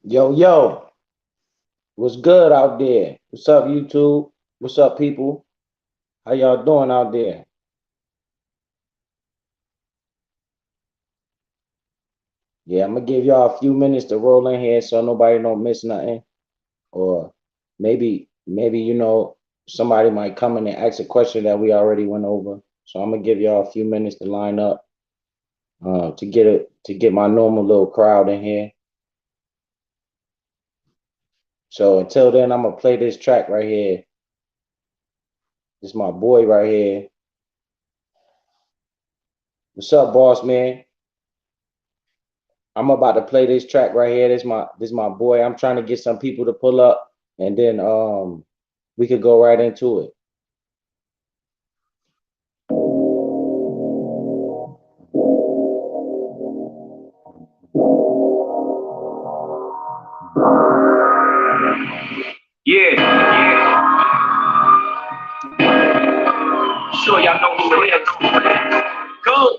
Yo, yo, what's good out there? What's up, YouTube? What's up, people? How y'all doing out there? Yeah, I'm gonna give y'all a few minutes to roll in here so nobody don't miss nothing. Or maybe somebody might come in and ask a question that we already went over. So I'm gonna give y'all a few minutes to line up to get my normal little crowd in here. So until then, I'm gonna play this track right here. This is my boy right here. What's up, boss man? I'm about to play this track right here. This my boy. I'm trying to get some people to pull up, and then we could go right into it. Yeah, yeah. Sure, y'all know who it is. Go,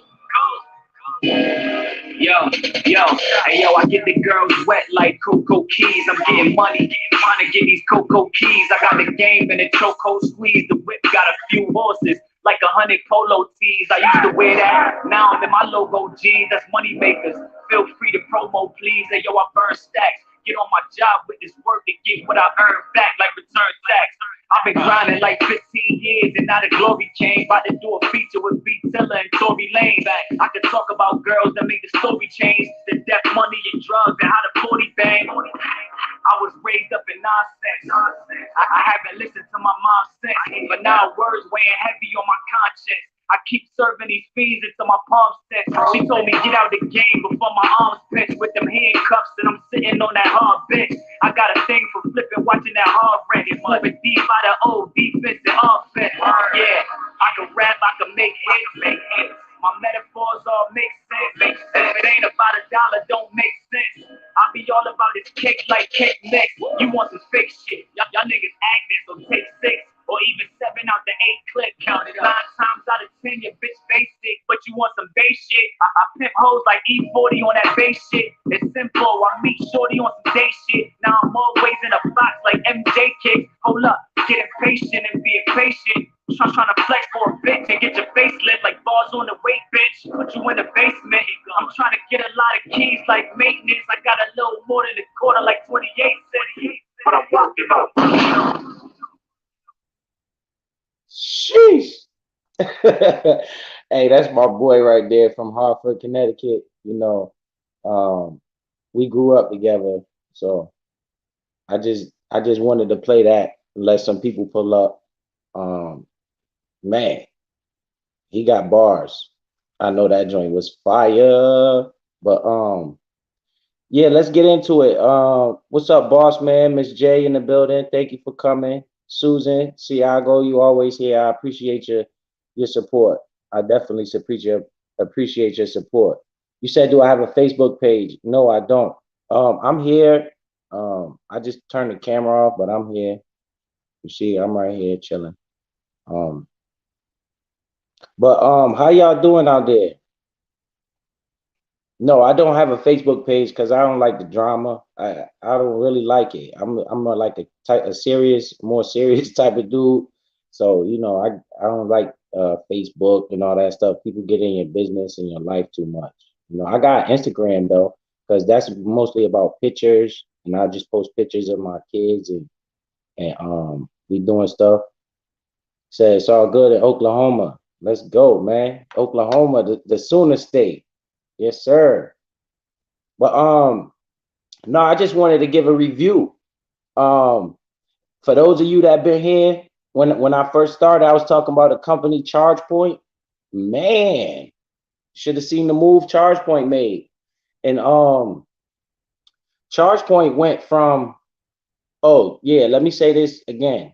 yo, yo, hey yo, I get the girls wet like Cocoa Keys. I'm getting money, trying to get these Cocoa Keys. I got the game and the choco squeeze. The whip got a few horses, like 100 polo tees. I used to wear that. Now I'm in my logo jeans. That's money makers. Feel free to promo, please. Hey yo, I burn stacks. Get on my job with this work to get what I earn back, like return tax. I've been grinding like 15 years and now the glory came. About to do a feature with B Tiller and Tory Lane. I could talk about girls that make the story change. The death, money, and drugs and how the 40 bang. I was raised up in nonsense. I haven't listened to my mom since. But now words weighing heavy on my conscience. I keep serving these fiends until my palms tense. She told me get out the game before my arms pinch with them handcuffs and I'm sitting on that hard bench. I got a thing for flipping, watching that hard rent. Flipping deep by the old defense and offense. Yeah, I can rap, I can make hits. My metaphors all make sense. If it ain't about a dollar, don't make sense. I be all about this cake like cake mix. You want some fake shit? Y'all niggas acting, so take six or even seven out the eight clip. Count it up. 9 times out of 10, your bitch basic, but you want some base shit. I pimp hoes like E40 on that base shit. It's simple. I meet shorty on some day shit. Now I'm always in a box like MJ kicks. Hold up, get impatient and be patient. Trying to flex for a bitch and get your face lit like balls on the weight bench. Put you in the basement. I'm trying to get a lot of keys like maintenance. I got a little more than a quarter like 28 cents. But I'm walking up. Sheesh. Hey, that's my boy right there from Hartford, Connecticut. Um, we grew up together, so I just wanted to play that and let some people pull up. Um, Man, he got bars. I know that joint was fire. But yeah, let's get into it. What's up, boss man? Miss J in the building. Thank you for coming. Susan, Ciago, you always here. I appreciate your support. I definitely appreciate your support. You said, do I have a Facebook page? No, I don't. I'm here. I just turned the camera off, but I'm here. You see, I'm right here chilling. Um, but how y'all doing out there? No, I don't have a Facebook page because I don't like the drama. I don't really like it. I'm not like a serious, more serious type of dude. So I don't like Facebook and all that stuff. People get in your business and your life too much. I got Instagram though because that's mostly about pictures, and I just post pictures of my kids and we doing stuff. Say it's all good in Oklahoma. Let's go, man. Oklahoma, the Sooner State. Yes, sir. But no, I just wanted to give a review. Um, for those of you that been here, when I first started, I was talking about a company ChargePoint. Man, should have seen the move ChargePoint made. And ChargePoint went from, oh yeah, let me say this again.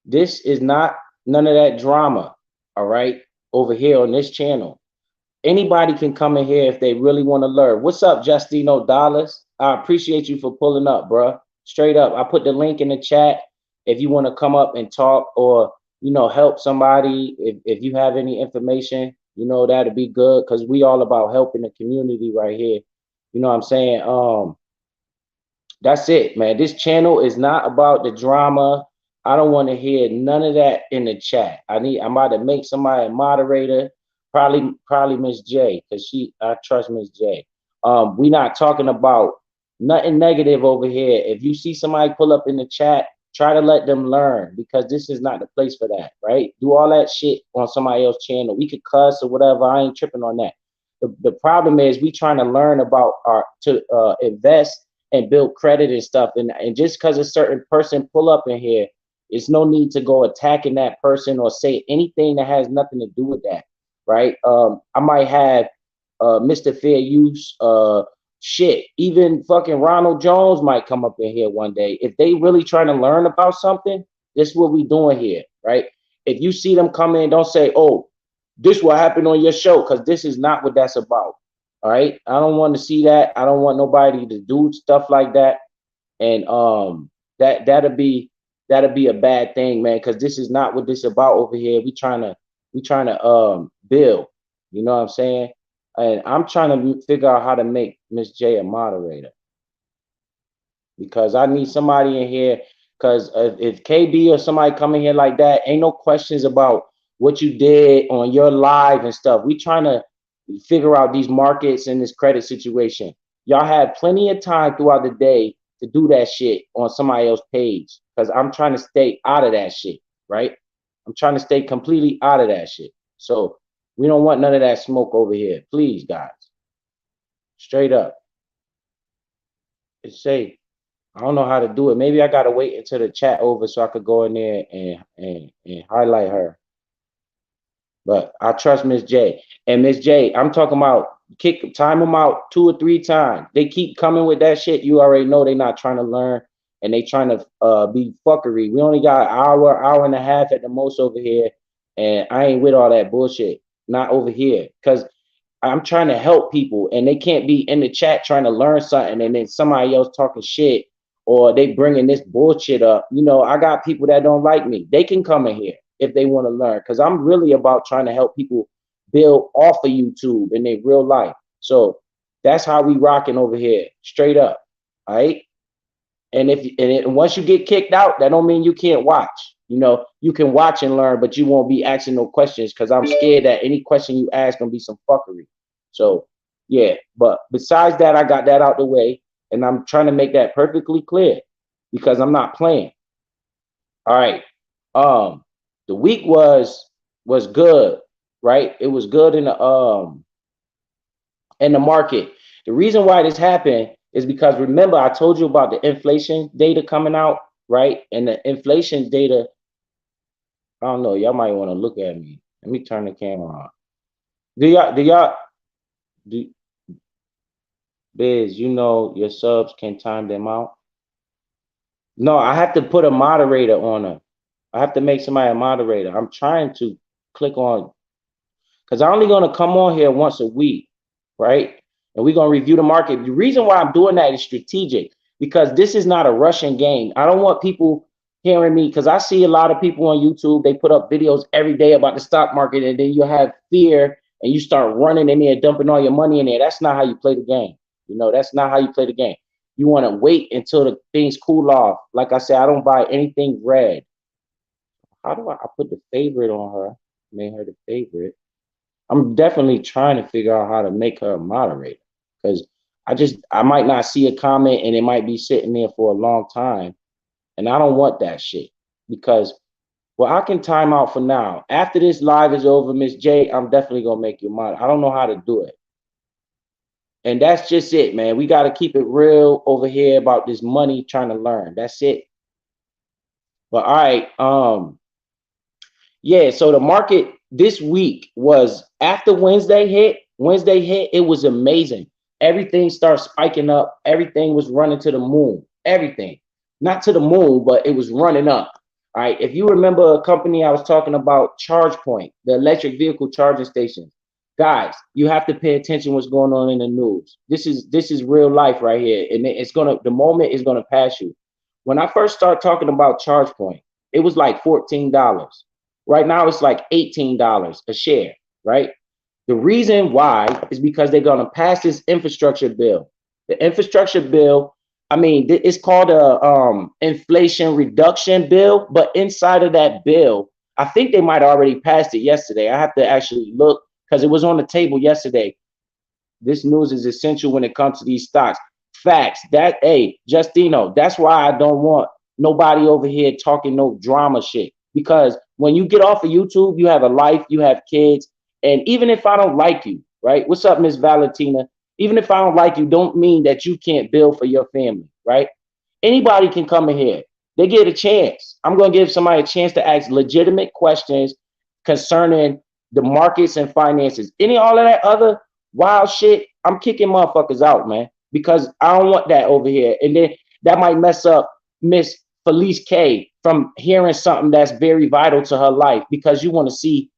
This is not none of that drama, all right, over here on this channel. Anybody can come in here if they really want to learn. What's up, Justino Dollars? I appreciate you for pulling up, bruh. Straight up. I put the link in the chat if you want to come up and talk or help somebody. If you have any information, that'd be good because we all about helping the community right here. You know what I'm saying? That's it, man. This channel is not about the drama. I don't want to hear none of that in the chat. I'm about to make somebody a moderator, probably Miss J, because I trust Miss J. We not talking about nothing negative over here. If you see somebody pull up in the chat, try to let them learn, because this is not the place for that, right? Do all that shit on somebody else's channel. We could cuss or whatever. I ain't tripping on that. The problem is we trying to learn about to invest and build credit and stuff. And just because a certain person pull up in here, it's no need to go attacking that person or say anything that has nothing to do with that, right? I might have Mr. Fair Use, shit. Even fucking Ronald Jones might come up in here one day. If they really trying to learn about something, this is what we doing here, right? If you see them come in, don't say, "Oh, this will happen on your show," because this is not what that's about. All right, I don't want to see that. I don't want nobody to do stuff like that, and that'll be a bad thing, man. Because this is not what this is about over here. We trying to build. You know what I'm saying? And I'm trying to figure out how to make Miss J a moderator, because I need somebody in here. Because if KB or somebody come in here like that, ain't no questions about what you did on your live and stuff. We trying to figure out these markets and this credit situation. Y'all have plenty of time throughout the day to do that shit on somebody else's page, because I'm trying to stay out of that shit, right? I'm trying to stay completely out of that shit. So we don't want none of that smoke over here. Please, guys. Straight up. It's safe. I don't know how to do it. Maybe I gotta wait until the chat over so I could go in there and highlight her. But I trust Miss J. And Miss J, I'm talking about time them out 2 or 3 times. They keep coming with that shit. You already know they're not trying to learn, and they trying to be fuckery. We only got an hour and a half at the most over here, and I ain't with all that bullshit. Not over here, because I'm trying to help people, and they can't be in the chat trying to learn something and then somebody else talking shit, or they bringing this bullshit up. You know, I got people that don't like me. They can come in here if they want to learn, because I'm really about trying to help people build off of YouTube in their real life. So that's how we rocking over here, straight up. All right. And once you get kicked out, that don't mean you can't watch. You know, you can watch and learn, but you won't be asking no questions, because I'm scared that any question you ask gonna be some fuckery. So yeah, but besides that, I got that out the way, and I'm trying to make that perfectly clear, because I'm not playing. All right. The week was good, right? It was good in the market. The reason why this happened is because, remember, I told you about the inflation data coming out, right? And the inflation data, I don't know, y'all might want to look at me. Let me turn the camera on. Do Biz, you know your subs can time them out? No, I have to put a moderator on her. I have to make somebody a moderator. I'm trying to click on, because I'm only going to come on here once a week, right? And we're going to review the market. The reason why I'm doing that is strategic, because this is not a Russian game. I don't want people hearing me, because I see a lot of people on YouTube, they put up videos every day about the stock market, and then you have fear and you start running in there, dumping all your money in there. That's not how you play the game. You know, that's not how you play the game. You want to wait until the things cool off. Like I said, I don't buy anything red. How do I put the favorite on her? Made her the favorite. I'm definitely trying to figure out how to make her a moderator, because I might not see a comment and it might be sitting there for a long time, and I don't want that shit, because, well, I can time out for now. After this live is over, Miss J, I'm definitely gonna make you mod. I don't know how to do it. And that's just it, man. We got to keep it real over here about this money, trying to learn. That's it. But all right, yeah, so the market this week was, after Wednesday hit, it was amazing. Everything started spiking up. Everything was running to the moon. Everything. Not to the moon, but it was running up. All right. If you remember a company I was talking about, ChargePoint, the electric vehicle charging station. Guys, you have to pay attention what's going on in the news. This is real life right here. And the moment is gonna pass you. When I first started talking about ChargePoint, it was like $14. Right now, it's like $18 a share, right? The reason why is because they're going to pass this infrastructure bill. The infrastructure bill I mean, it's called a inflation reduction bill, but inside of that bill, I think they might already passed it yesterday. I have to actually look because it was on the table yesterday. This news is essential when it comes to these stocks. Facts. That hey, Justino, that's why I don't want nobody over here talking no drama shit. Because when you get off of YouTube, you have a life, you have kids, and even if I don't like you, right? What's up, Miss Valentina? Even if I don't like you, don't mean that you can't build for your family, right? Anybody can come in here. They get a chance. I'm gonna give somebody a chance to ask legitimate questions concerning the markets and finances. Any all of that other wild shit, I'm kicking motherfuckers out, man, because I don't want that over here. And then that might mess up Miss Felice K from hearing something that's very vital to her life because you want to see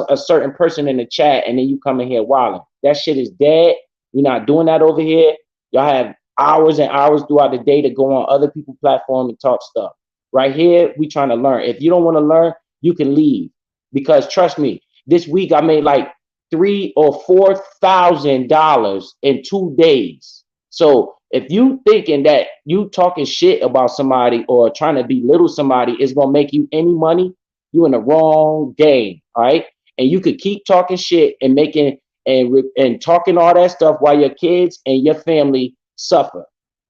a certain person in the chat and then you come in here wilding. That shit is dead. We're not doing that over here. Y'all have hours and hours throughout the day to go on other people's platform and talk stuff. Right here, we trying to learn. If you don't want to learn, you can leave. Because trust me, this week I made like $3,000 or $4,000 in 2 days. So if you thinking that you talking shit about somebody or trying to belittle somebody is gonna make you any money, you in the wrong game. All right, and you could keep talking shit and making and talking all that stuff while your kids and your family suffer.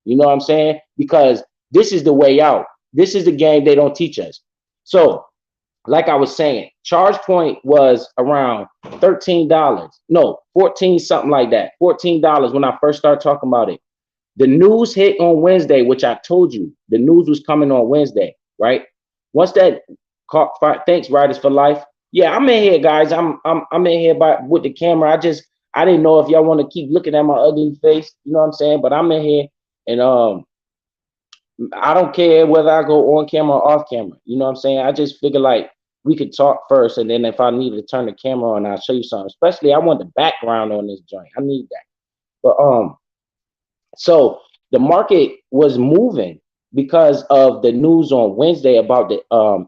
You know what I'm saying? Because this is the way out. This is the game they don't teach us. So like I was saying, charge point was around $13. No, 14, something like that. $14 when I first started talking about it. The news hit on Wednesday, which I told you the news was coming on Wednesday, right? Once that thanks, Riders for Life. Yeah, I'm in here, guys. I'm in here with the camera. I didn't know if y'all want to keep looking at my ugly face, you know what I'm saying? But I'm in here and I don't care whether I go on camera or off camera. You know what I'm saying? I just figure like we could talk first, and then if I need to turn the camera on, I'll show you something. Especially, I want the background on this joint. I need that. But so the market was moving because of the news on Wednesday about the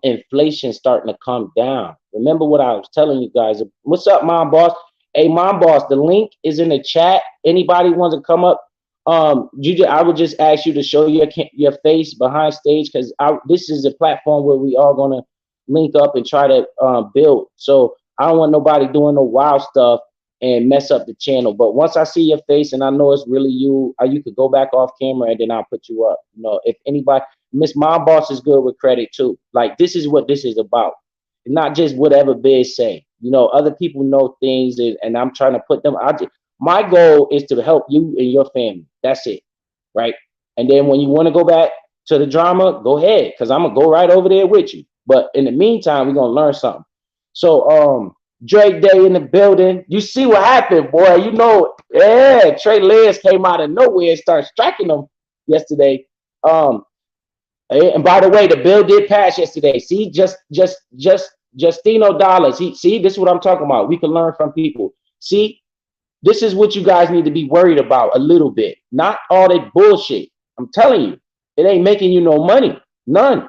inflation starting to come down. Remember what I was telling you guys? What's up, Mom Boss? Hey, Mom Boss, the link is in the chat. Anybody wants to come up? I would just ask you to show your face behind stage because this is a platform where we are gonna link up and try to build. So I don't want nobody doing no wild stuff and mess up the channel. But once I see your face and I know it's really you, you could go back off camera and then I'll put you up. You know, if anybody, Miss Mom Boss is good with credit too. Like this is what this is about. It's not just whatever Biz say. You know, other people know things and I'm trying to put them. My goal is to help you and your family. That's it, right? And then when you want to go back to the drama, go ahead, because I'm gonna go right over there with you. But in the meantime, we're gonna learn something. So Drake Day in the building. You see what happened, boy. You know, yeah, Trey Lance came out of nowhere and started striking them yesterday. And by the way, the bill did pass yesterday. See, Justino Dollars. See, this is what I'm talking about. We can learn from people. See, this is what you guys need to be worried about a little bit. Not all that bullshit. I'm telling you, it ain't making you no money. None.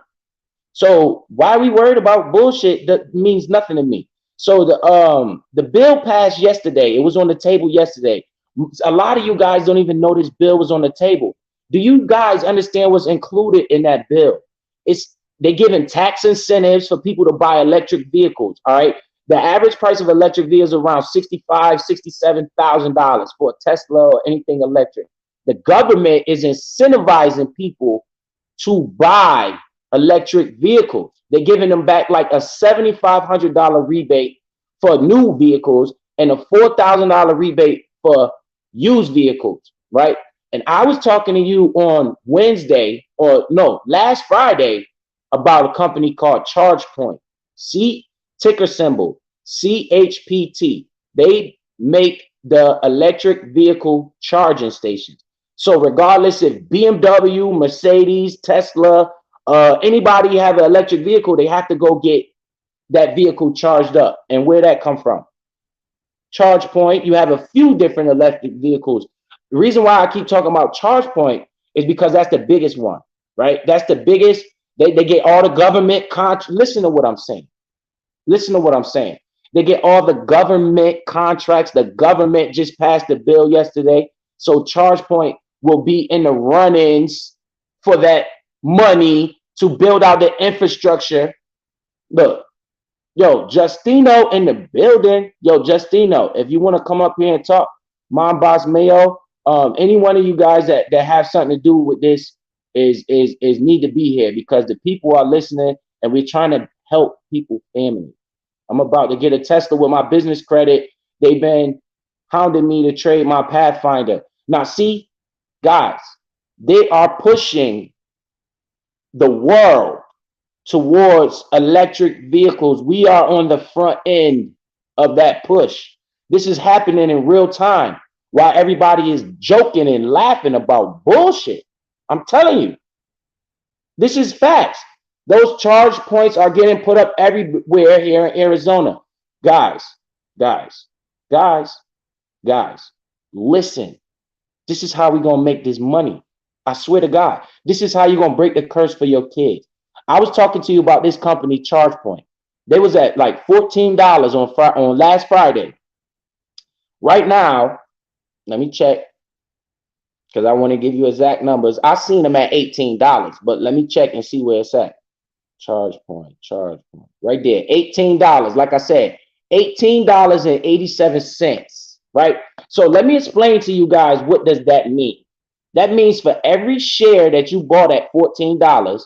So why are we worried about bullshit that means nothing to me? So the bill passed yesterday. It was on the table yesterday. A lot of you guys don't even know this bill was on the table. Do you guys understand what's included in that bill? They're giving tax incentives for people to buy electric vehicles. All right. The average price of electric vehicles is around $65,000, $67,000 for a Tesla or anything electric. The government is incentivizing people to buy electric vehicles. They're giving them back like a $7,500 rebate for new vehicles and a $4,000 rebate for used vehicles, right? And I was talking to you on Wednesday, or no, last Friday, about a company called ChargePoint. Ticker symbol CHPT. They make the electric vehicle charging stations. So regardless if BMW, Mercedes, Tesla, anybody have an electric vehicle, they have to go get that vehicle charged up. And where that come from? ChargePoint. You have a few different electric vehicles. The reason why I keep talking about ChargePoint is because that's the biggest one, right? That's the biggest. They get all the government listen to what I'm saying. Listen to what I'm saying. They get all the government contracts. The government just passed the bill yesterday. So ChargePoint will be in the run-ins for that money to build out the infrastructure. Look, yo, Justino in the building. Yo, Justino, if you want to come up here and talk, Mom Boss Mayo, any one of you guys that have something to do with this is need to be here because the people are listening and we're trying to help people family. I'm about to get a Tesla with my business credit. They've been hounding me to trade my Pathfinder. Now, see, guys, they are pushing the world towards electric vehicles. We are on the front end of that push. This is happening in real time while everybody is joking and laughing about bullshit. I'm telling you, this is facts. Those charge points are getting put up everywhere here in Arizona. Guys, guys, guys, guys, listen. This is how we're going to make this money. I swear to God, this is how you're going to break the curse for your kids. I was talking to you about this company, ChargePoint. They was at like $14 on last Friday. Right now, let me check because I want to give you exact numbers. I seen them at $18, but let me check and see where it's at. ChargePoint. Right there, $18. Like I said, $18.87. Right? So let me explain to you guys what does that mean. That means for every share that you bought at $14,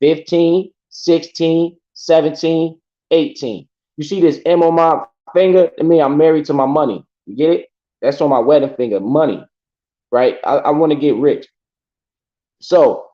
15, 16, 17, 18. You see this M on my finger? I mean, I'm married to my money. You get it? That's on my wedding finger, money, right? I want to get rich. So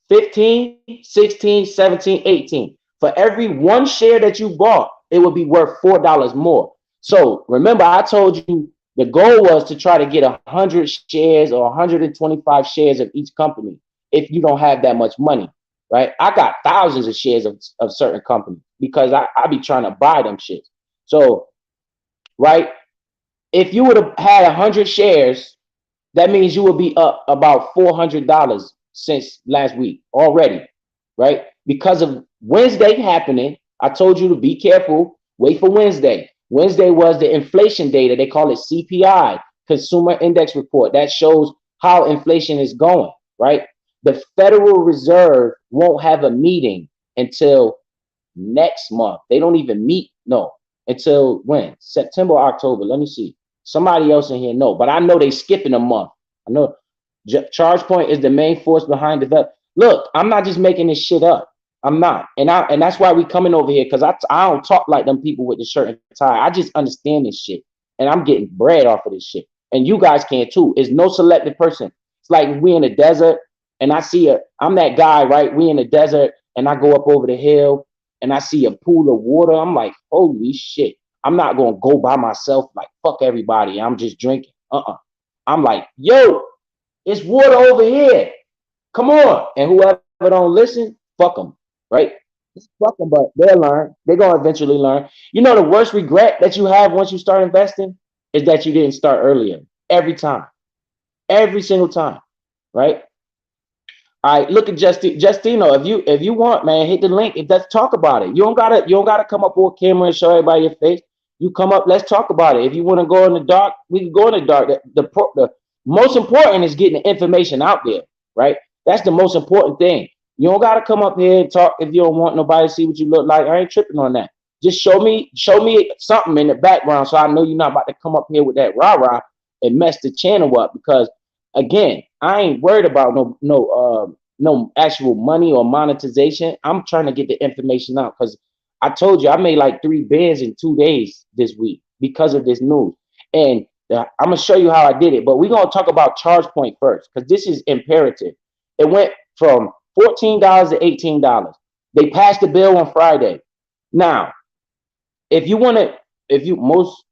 15, 16, 17, 18. For every one share that you bought, it would be worth $4 more. So remember, I told you the goal was to try to get 100 shares or 125 shares of each company if you don't have that much money, right? I got thousands of shares of certain companies because I be trying to buy them shit. So, right, if you would have had 100 shares, that means you would be up about $400 since last week already, right? Because of Wednesday happening, I told you to be careful, wait for Wednesday. Wednesday was the inflation data. They call it CPI, Consumer Index Report. That shows how inflation is going, right? The Federal Reserve won't have a meeting until next month. They don't even meet, no, until when? September, October. Let me see. Somebody else in here, no, but I know they skipping a month. I know ChargePoint is the main force behind development. Look, I'm not just making this shit up. I'm not, and that's why we coming over here because I don't talk like them people with the shirt and tie. I just understand this shit, and I'm getting bread off of this shit, and you guys can too. It's no selected person. It's like we in the desert, and I'm that guy, right? We in the desert, and I go up over the hill, and I see a pool of water. I'm like, holy shit! I'm not gonna go by myself. Like fuck everybody. I'm just drinking. I'm like, yo, it's water over here. Come on, and whoever don't listen, fuck them. Right? Fuck them, but they'll learn. They're gonna eventually learn. You know, the worst regret that you have once you start investing is that you didn't start earlier. Every time, every single time, right? All right, look at Justino. If you want, man, hit the link. Let's talk about it. You don't gotta come up with a camera and show everybody your face. You come up, let's talk about it. If you want to go in the dark, we can go in the dark. The most important is getting the information out there, right? That's the most important thing. You don't gotta come up here and talk if you don't want nobody to see what you look like. I ain't tripping on that. Just show me something in the background so I know you're not about to come up here with that rah-rah and mess the channel up. Because again, I ain't worried about no actual money or monetization. I'm trying to get the information out because I told you I made like 3 bands in 2 days this week because of this news. And I'm gonna show you how I did it. But we're gonna talk about ChargePoint first because this is imperative. It went from $14 to $18. They passed the bill on Friday. Now, if you most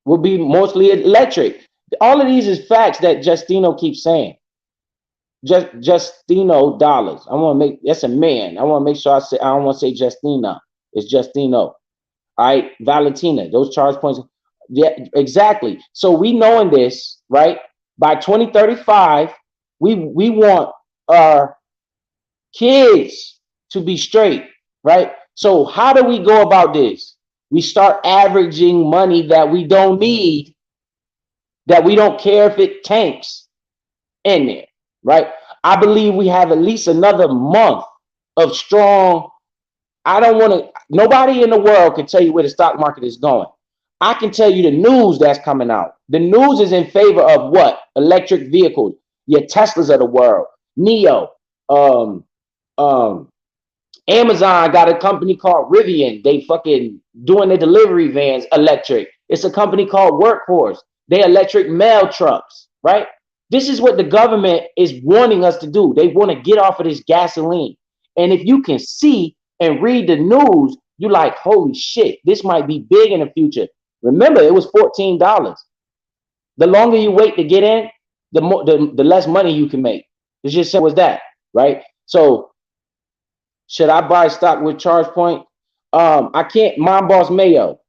will be mostly electric. All of these is facts that Justino keeps saying. Justino dollars. I want to make that's a man. I want to make sure I don't want to say Justina. It's Justino. All right, Valentina. Those charge points. Yeah, exactly. So we knowing this, right? By 2035, we want our kids to be straight, right? So how do we go about this? We start averaging money that we don't need, that we don't care if it tanks in there, right? I believe we have at least another month of strong. I don't want to, nobody in the world can tell you where the stock market is going. I can tell you the news that's coming out. The news is in favor of what? Electric vehicles, your Teslas of the world, Neo, um, um, Amazon got a company called Rivian. They fucking doing the delivery vans electric. It's a company called Workhorse. They electric mail trucks, right? This is what the government is wanting us to do. They want to get off of this gasoline. And if you can see and read the news, you're like, holy shit, this might be big in the future. Remember, it was $14. The longer you wait to get in, the more the less money you can make. It's just simple as that, right? So should I buy stock with ChargePoint? I can't, my boss Mayo.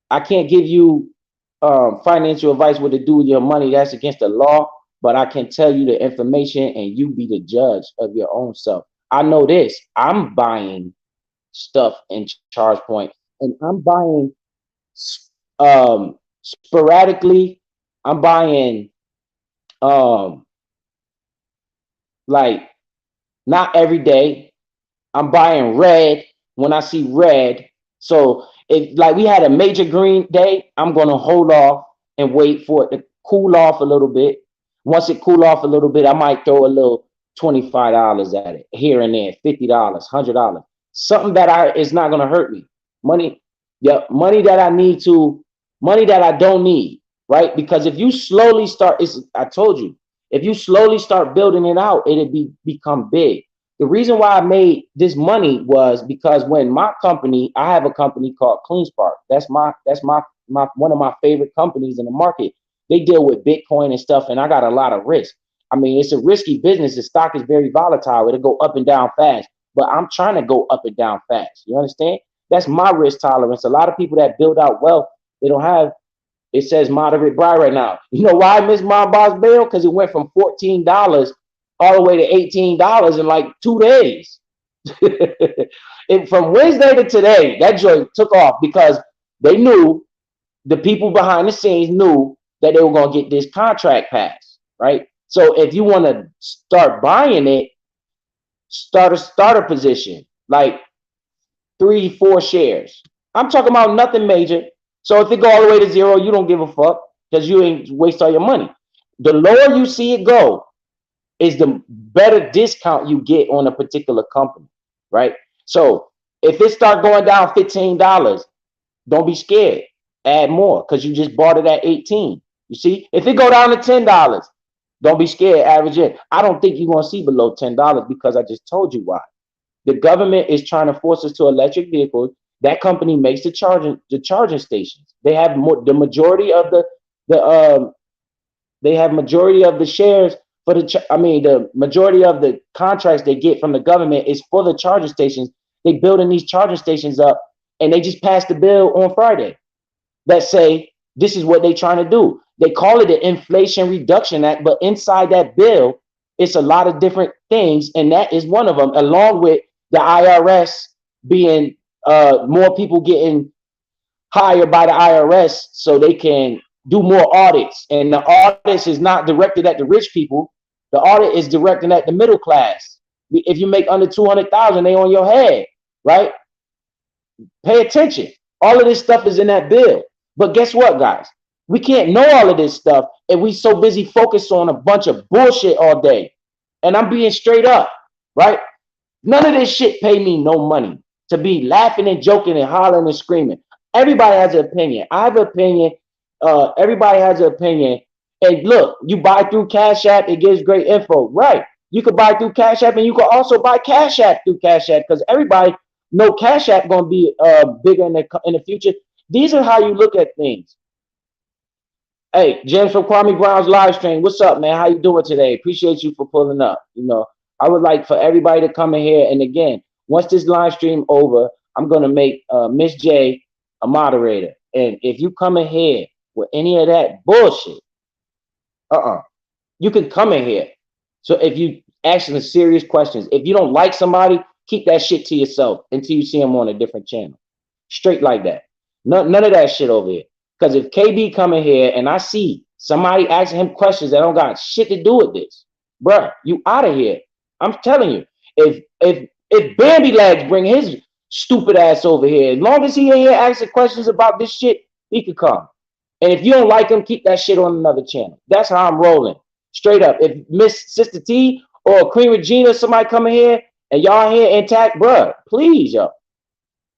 I can't give you financial advice what to do with your money. That's against the law. But I can tell you the information, and you be the judge of your own self. I know this. I'm buying stuff in ChargePoint, and I'm buying sporadically. I'm buying like not every day. I'm buying red when I see red. So if like we had a major green day, I'm gonna hold off and wait for it to cool off a little bit. Once it cool off a little bit, I might throw a little $25 at it here and there, $50, $100. Something that is not gonna hurt me. Money, yeah, money that I need to, money that I don't need, right? Because if you slowly start, I told you, if you slowly start building it out, it'll become big. The reason why I made this money was because when my company, I have a company called CleanSpark. That's my one of my favorite companies in the market. They deal with Bitcoin and stuff, and I got a lot of risk. I mean, it's a risky business. The stock is very volatile. It'll go up and down fast, but I'm trying to go up and down fast. You understand? That's my risk tolerance. A lot of people that build out wealth, they don't have, it says moderate buy right now. You know why I missed my boss bail? Because it went from $14 all the way to $18 in like 2 days. And from Wednesday to today, that joint took off because they knew, the people behind the scenes knew that they were going to get this contract passed, right? So if you want to start buying it, start a position, like 3-4 shares. I'm talking about nothing major. So if it go all the way to zero, you don't give a fuck because you ain't waste all your money. The lower you see it go is the better discount you get on a particular company, right? So if it start going down $15, don't be scared. Add more because you just bought it at 18. You see, if it go down to $10, don't be scared. Average it. I don't think you're gonna see below $10 because I just told you why. The government is trying to force us to electric vehicles. That company makes the charging stations. They have the majority of they have majority of the shares for the majority of the contracts they get from the government is for the charging stations. They building these charging stations up, and they just passed the bill on Friday that say this is what they're trying to do. They call it the Inflation Reduction Act, but inside that bill, it's a lot of different things, and that is one of them, along with the IRS being more people getting hired by the IRS so they can do more audits. And the audits is not directed at the rich people. The audit is directed at the middle class. If you make under 200,000, they on your head, right? Pay attention. All of this stuff is in that bill. But guess what, guys? We can't know all of this stuff if we so busy focused on a bunch of bullshit all day. And I'm being straight up, right? None of this shit pay me no money to be laughing and joking and hollering and screaming. Everybody has an opinion. I have an opinion. Everybody has an opinion. And look, you buy through Cash App, it gives great info. Right. You could buy through Cash App, and you could also buy Cash App through Cash App because everybody know Cash App going to be bigger in the future. These are how you look at things. Hey, James from Kwame Brown's live stream. What's up, man? How you doing today? Appreciate you for pulling up. You know, I would like for everybody to come in here. And again, once this live stream over, I'm going to make Miss J a moderator. And if you come in here with any of that bullshit, you can come in here. So if you asking serious questions, if you don't like somebody, keep that shit to yourself until you see them on a different channel. Straight like that. None of that shit over here. Because if KB come in here and I see somebody asking him questions that don't got shit to do with this, bruh, you out of here. I'm telling you, if Bambi Legs bring his stupid ass over here, as long as he ain't here asking questions about this shit, he could come. And if you don't like him, keep that shit on another channel. That's how I'm rolling. Straight up. If Miss Sister T or Queen Regina, somebody coming here and y'all here intact, bruh, please, yo.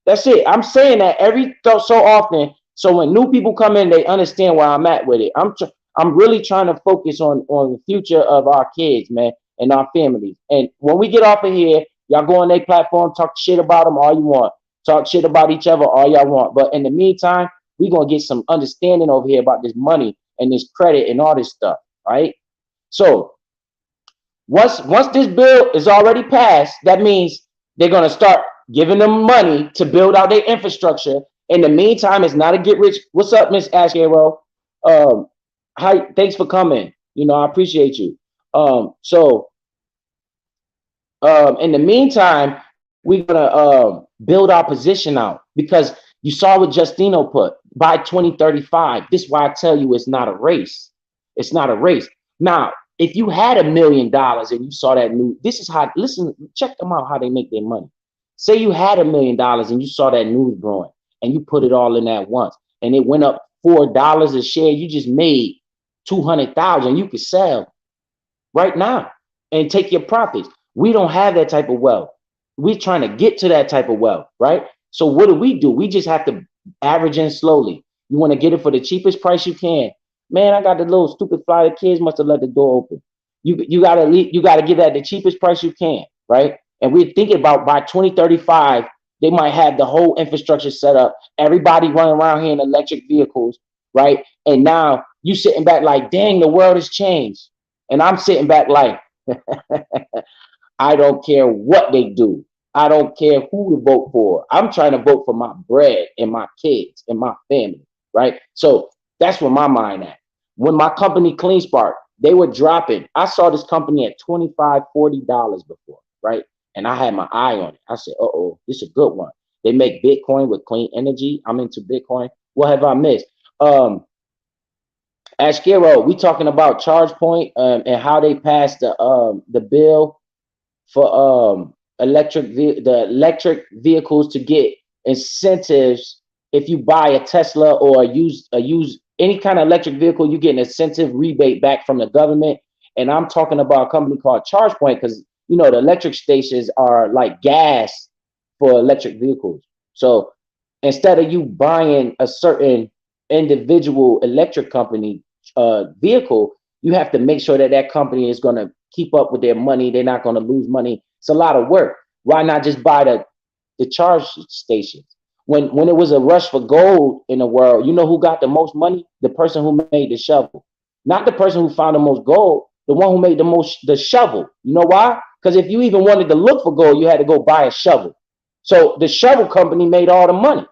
That's it. I'm saying that every so often, so when new people come in, they understand where I'm at with it. I'm really trying to focus on the future of our kids, man, and our families. And when we get off of here, y'all go on their platform, talk shit about them all you want, talk shit about each other all y'all want. But in the meantime, we gonna get some understanding over here about this money and this credit and all this stuff, right? So once this bill is already passed, that means they're gonna start giving them money to build out their infrastructure. In the meantime, it's not a get rich. What's up, Miss Ash Arrow? Hi, thanks for coming. You know, I appreciate you. In the meantime, we're gonna build our position out because you saw what Justino put by 2035. This is why I tell you it's not a race. It's not a race. Now, if you had $1 million and you saw that new, this is how, listen, check them out how they make their money. Say you had $1 million and you saw that news growing and you put it all in at once and it went up $4 a share. You just made 200,000. You could sell right now and take your profits. We don't have that type of wealth. We're trying to get to that type of wealth, right? So what do? We just have to average in slowly. You want to get it for the cheapest price you can. Man, I got the little stupid fly. The kids must have let the door open. You gotta get that the cheapest price you can, right? And we're thinking about by 2035, they might have the whole infrastructure set up. Everybody running around here in electric vehicles, right? And now you sitting back like, dang, the world has changed. And I'm sitting back like, I don't care what they do. I don't care who to vote for. I'm trying to vote for my bread and my kids and my family, right? So that's where my mind at. When my company CleanSpark, they were dropping. I saw this company at $25, $40 before, right? And I had my eye on it. I said, uh-oh, this is a good one. They make Bitcoin with clean energy. I'm into Bitcoin. What have I missed? Ashkero, we talking about ChargePoint and how they passed the bill for the electric vehicles to get incentives. If you buy a Tesla or use any kind of electric vehicle, you get an incentive rebate back from the government. And I'm talking about a company called ChargePoint because you know the electric stations are like gas for electric vehicles. So instead of you buying a certain individual electric company vehicle, you have to make sure that that company is going to keep up with their money. They're not going to lose money. It's a lot of work. Why not just buy the charge stations? When it was a rush for gold in the world, you know who got the most money? The person who made the shovel, not the person who found the most gold. The one who made the shovel. You know why? Because if you even wanted to look for gold, you had to go buy a shovel. So the shovel company made all the money.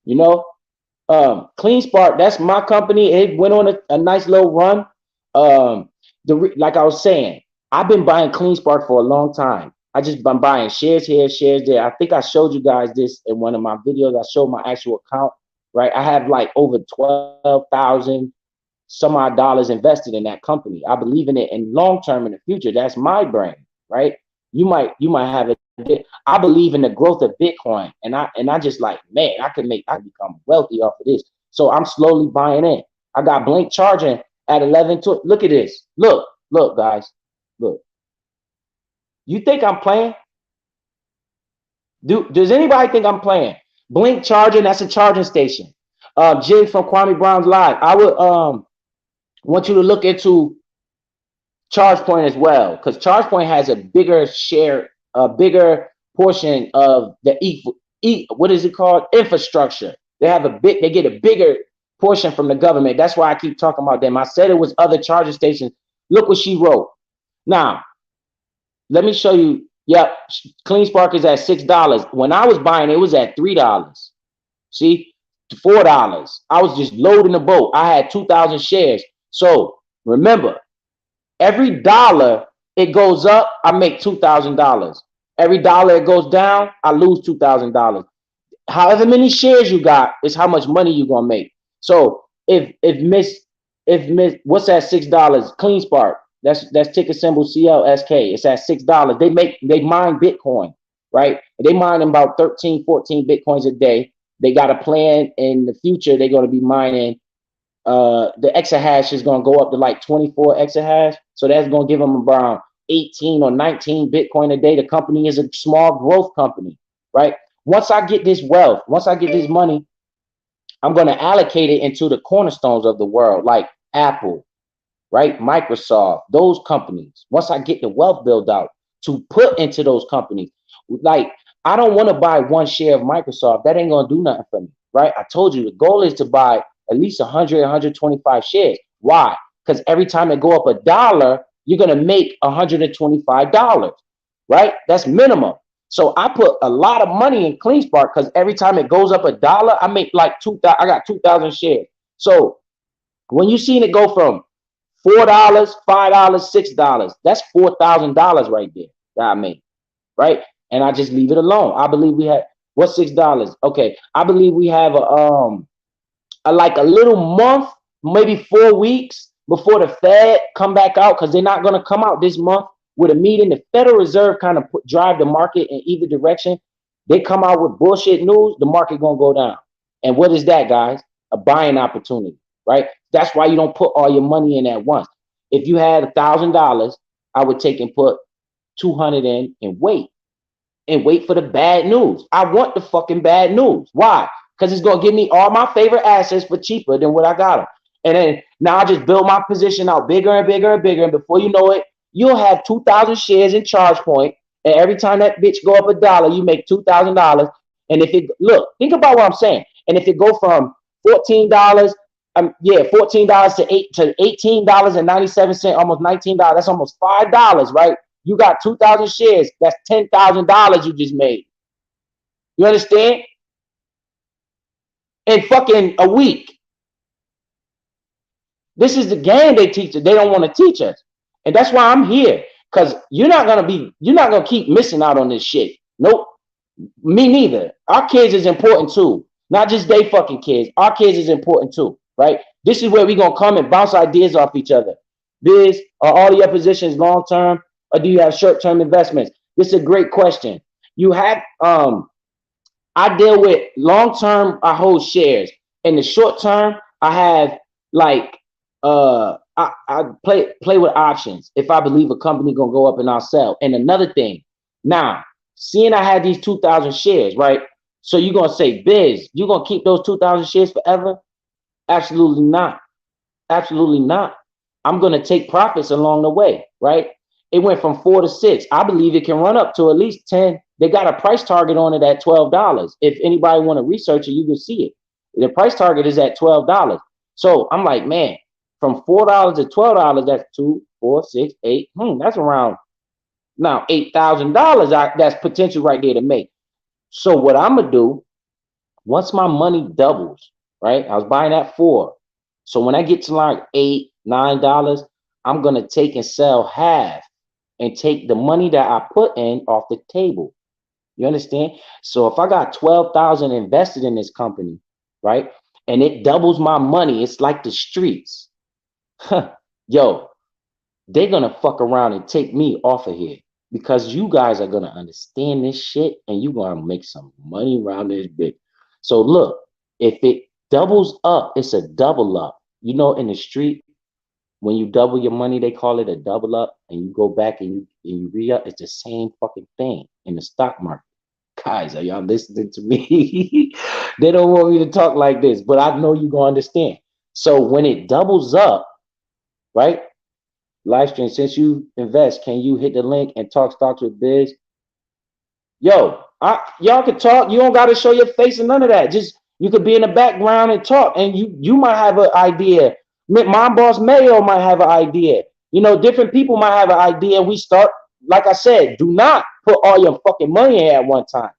You know, CleanSpark, that's my company. It went on a nice little run. Like I was saying, I've been buying CleanSpark for a long time. I just been buying shares here, shares there. I think I showed you guys this in one of my videos. I showed my actual account, right? I have like over 12,000 some odd dollars invested in that company. I believe in it in long term in the future. That's my brain, right? You might have it. I believe in the growth of Bitcoin, and I just like, man, I can become wealthy off of this. So I'm slowly buying in. I got Blink charging at 11 to look at this. Look, guys, look. You think I'm playing? Does anybody think I'm playing? Blink charging, that's a charging station. Jig from Kwame Brown's Live. I would want you to look into ChargePoint as well, because ChargePoint has a bigger share, a bigger portion of the what is it called? Infrastructure. They get a bigger portion from the government. That's why I keep talking about them. I said it was other charging stations. Look what she wrote. Now, let me show you. Yep, CleanSpark is at $6. When I was buying, it was at $3. See, $4. I was just loading the boat. I had 2,000 shares. So remember, every dollar it goes up, I make $2,000. Every dollar it goes down, I lose $2,000. However many shares you got is how much money you're gonna make. So if Miss what's that $6? CleanSpark. That's ticker symbol CLSK. It's at $6. They mine Bitcoin, right? They mine about 13, 14 Bitcoins a day. They got a plan in the future. They're going to be mining. The exahash is going to go up to like 24 exahash. So that's going to give them around 18 or 19 Bitcoin a day. The company is a small growth company, right? Once I get this wealth, once I get this money, I'm going to allocate it into the cornerstones of the world, like Apple, right? Microsoft, those companies. Once I get the wealth built out to put into those companies, like I don't want to buy one share of Microsoft. That ain't going to do nothing for me, right? I told you the goal is to buy at least 100, 125 shares. Why? Because every time it go up $1, you're going to make $125, right? That's minimum. So I put a lot of money in CleanSpark because every time it goes up $1, I make like 2,000. I got 2,000 shares. So when you seen it go from $4, $5, $6, that's $4,000 right there that I made, right? And I just leave it alone. I believe we have what's $6? Okay, I believe we have like a little month, maybe 4 weeks before the Fed come back out, because they're not going to come out this month with a meeting. The Federal Reserve kind of drive the market in either direction. They come out with bullshit news, the market going to go down. And what is that, guys? A buying opportunity, right? That's why you don't put all your money in at once. If you had $1,000, I would take and put 200 in and wait for the bad news. I want the fucking bad news. Why? Because it's going to give me all my favorite assets for cheaper than what I got them. And then now I just build my position out bigger and bigger and bigger. And before you know it, you'll have 2,000 shares in ChargePoint. And every time that bitch go up $1, you make $2,000. And if it, look, think about what I'm saying. And if it go from $14, $14 to $18.97, almost $19, that's almost $5, right? You got 2,000 shares. That's $10,000 you just made. You understand? In fucking a week. This is the game they teach us. They don't want to teach us. And that's why I'm here. Because you're not gonna keep missing out on this shit. Nope. Me neither. Our kids is important too. Not just they fucking kids. Our kids is important too, right? This is where we're gonna come and bounce ideas off each other. Biz, are all your positions long term, or do you have short-term investments? This is a great question. You have I deal with long-term, I hold shares. In the short term, I have like I play with options. If I believe a company gonna go up and I'll sell. And another thing, now, seeing I had these 2,000 shares, right? So you're gonna say, Biz, you gonna keep those 2,000 shares forever? Absolutely not. Absolutely not. I'm gonna take profits along the way, right? It went from 4 to 6. I believe it can run up to at least 10. They got a price target on it at $12. If anybody want to research it, you can see it. The price target is at $12. So I'm like, man, from $4 to $12, that's 2, 4, 6, 8. That's around now $8,000. That's potential right there to make. So what I'm gonna do, once my money doubles, right? I was buying at 4. So when I get to like $8, $9, I'm gonna take and sell half and take the money that I put in off the table. You understand? So if I got 12,000 invested in this company, right, and it doubles my money, it's like the streets. Yo, they're gonna fuck around and take me off of here because you guys are gonna understand this shit and you're gonna make some money around this bitch. So look, if it doubles up, it's a double up. You know, in the street, when you double your money, they call it a double up, and you go back and you re-up. It's the same fucking thing in the stock market. Guys, are y'all listening to me? They don't want me to talk like this, but I know you're gonna understand. So when it doubles up, right? Livestream, since you invest, can you hit the link and talk stocks with Biz? Yo, y'all can talk. You don't gotta show your face and none of that. Just you could be in the background and talk, and you might have an idea. My boss Mayo might have an idea. You know, different people might have an idea. We start, like I said, do not put all your fucking money in at one time.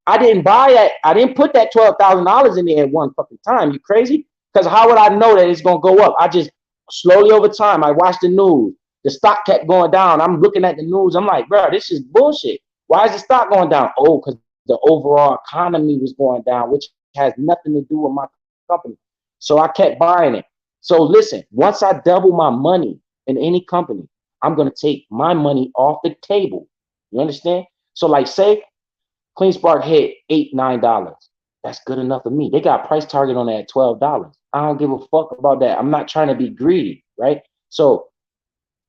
I didn't buy that. I didn't put that $12,000 in there at one fucking time. You crazy? Because how would I know that it's gonna go up? I just slowly over time. I watched the news. The stock kept going down. I'm looking at the news. I'm like, bro, this is bullshit. Why is the stock going down? Oh, because the overall economy was going down, which has nothing to do with my company. So I kept buying it. So listen, once I double my money in any company, I'm going to take my money off the table. You understand? So like say CleanSpark hit $8, $9. That's good enough for me. They got price target on that at $12. I don't give a fuck about that. I'm not trying to be greedy, right? So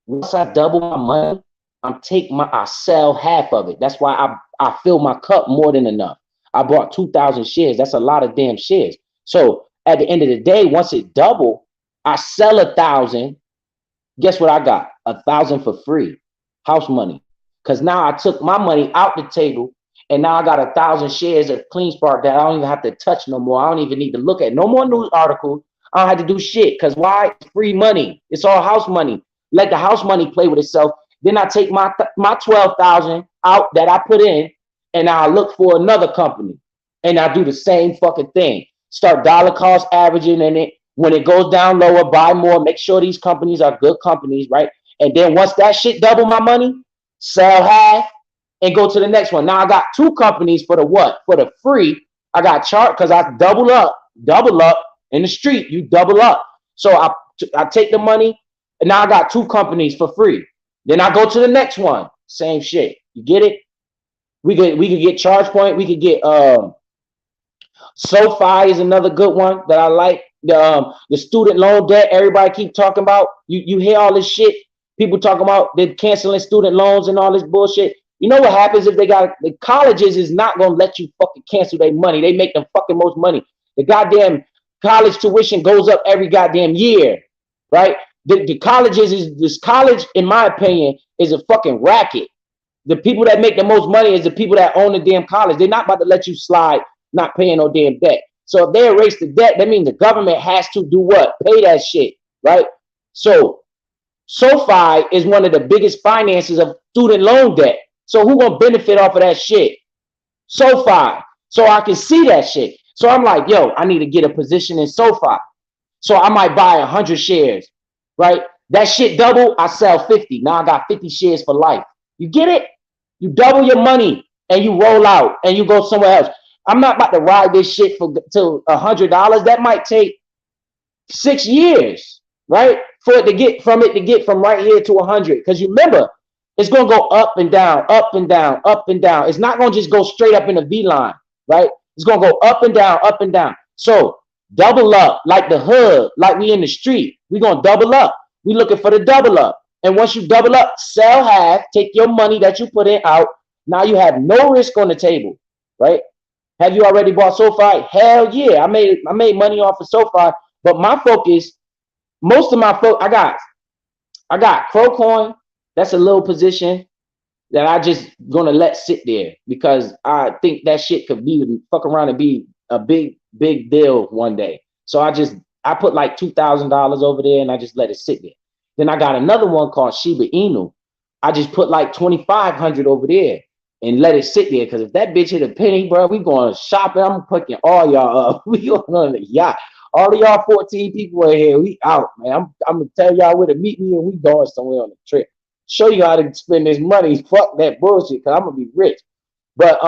once I double my money, I sell half of it. That's why I fill my cup more than enough. I bought 2,000 shares. That's a lot of damn shares. So at the end of the day, once it double, I sell 1,000. Guess what I got? 1,000 for free, house money. Because now I took my money out the table, and now I got 1,000 shares of CleanSpark that I don't even have to touch no more. I don't even need to look at no more news articles. I don't have to do shit. Because why? It's free money. It's all house money. Let the house money play with itself. Then I take my 12,000 out that I put in, and I look for another company, and I do the same fucking thing. Start dollar cost averaging in it. When it goes down lower, buy more. Make sure these companies are good companies, right? And then once that shit double my money, sell half and go to the next one. Now I got two companies for the what? For the free. I got chart because I double up in the street. You double up. So I take the money, and now I got two companies for free. Then I go to the next one. Same shit. You get it? We could get ChargePoint. We could get SoFi is another good one that I like. The student loan debt. Everybody keep talking about. You hear all this shit. People talking about they're canceling student loans and all this bullshit. You know what happens if they got the colleges is not gonna let you fucking cancel their money. They make the fucking most money. The goddamn college tuition goes up every goddamn year, right? The colleges is this college, in my opinion, is a fucking racket. The people that make the most money is the people that own the damn college. They're not about to let you slide not paying no damn debt. So if they erase the debt, that means the government has to do what? Pay that shit, right? So SoFi is one of the biggest finances of student loan debt. So who gonna benefit off of that shit? SoFi. So I can see that shit. So I'm like, yo, I need to get a position in SoFi. So I might buy 100 shares, right? That shit double, I sell 50. Now I got 50 shares for life. You get it? You double your money and you roll out and you go somewhere else. I'm not about to ride this shit for till $100. That might take 6 years, right? For it to get from right here to 100. Because you remember, it's gonna go up and down, up and down, up and down. It's not gonna just go straight up in a V line, right? It's gonna go up and down, up and down. So double up like the hood, like we in the street. We gonna double up. We looking for the double up. And once you double up, sell half, take your money that you put in out. Now you have no risk on the table, right? Have you already bought SoFi? Hell yeah, I made money off of SoFi, but my focus, most of my focus, I got Procoin. That's a little position that I just gonna let sit there because I think that shit could be fuck around and be a big deal one day. So I put like $2,000 over there and I just let it sit there. Then I got another one called Shiba Inu. I just put like 2,500 over there and let it sit there because if that bitch hit a penny, bro, we going shopping. I'm picking all y'all up. We going on the yacht. All of y'all 14 people in here, we out, man. I'm gonna tell y'all where to meet me and we going somewhere on the trip. Show you how to spend this money. Fuck that bullshit, cause I'm gonna be rich. But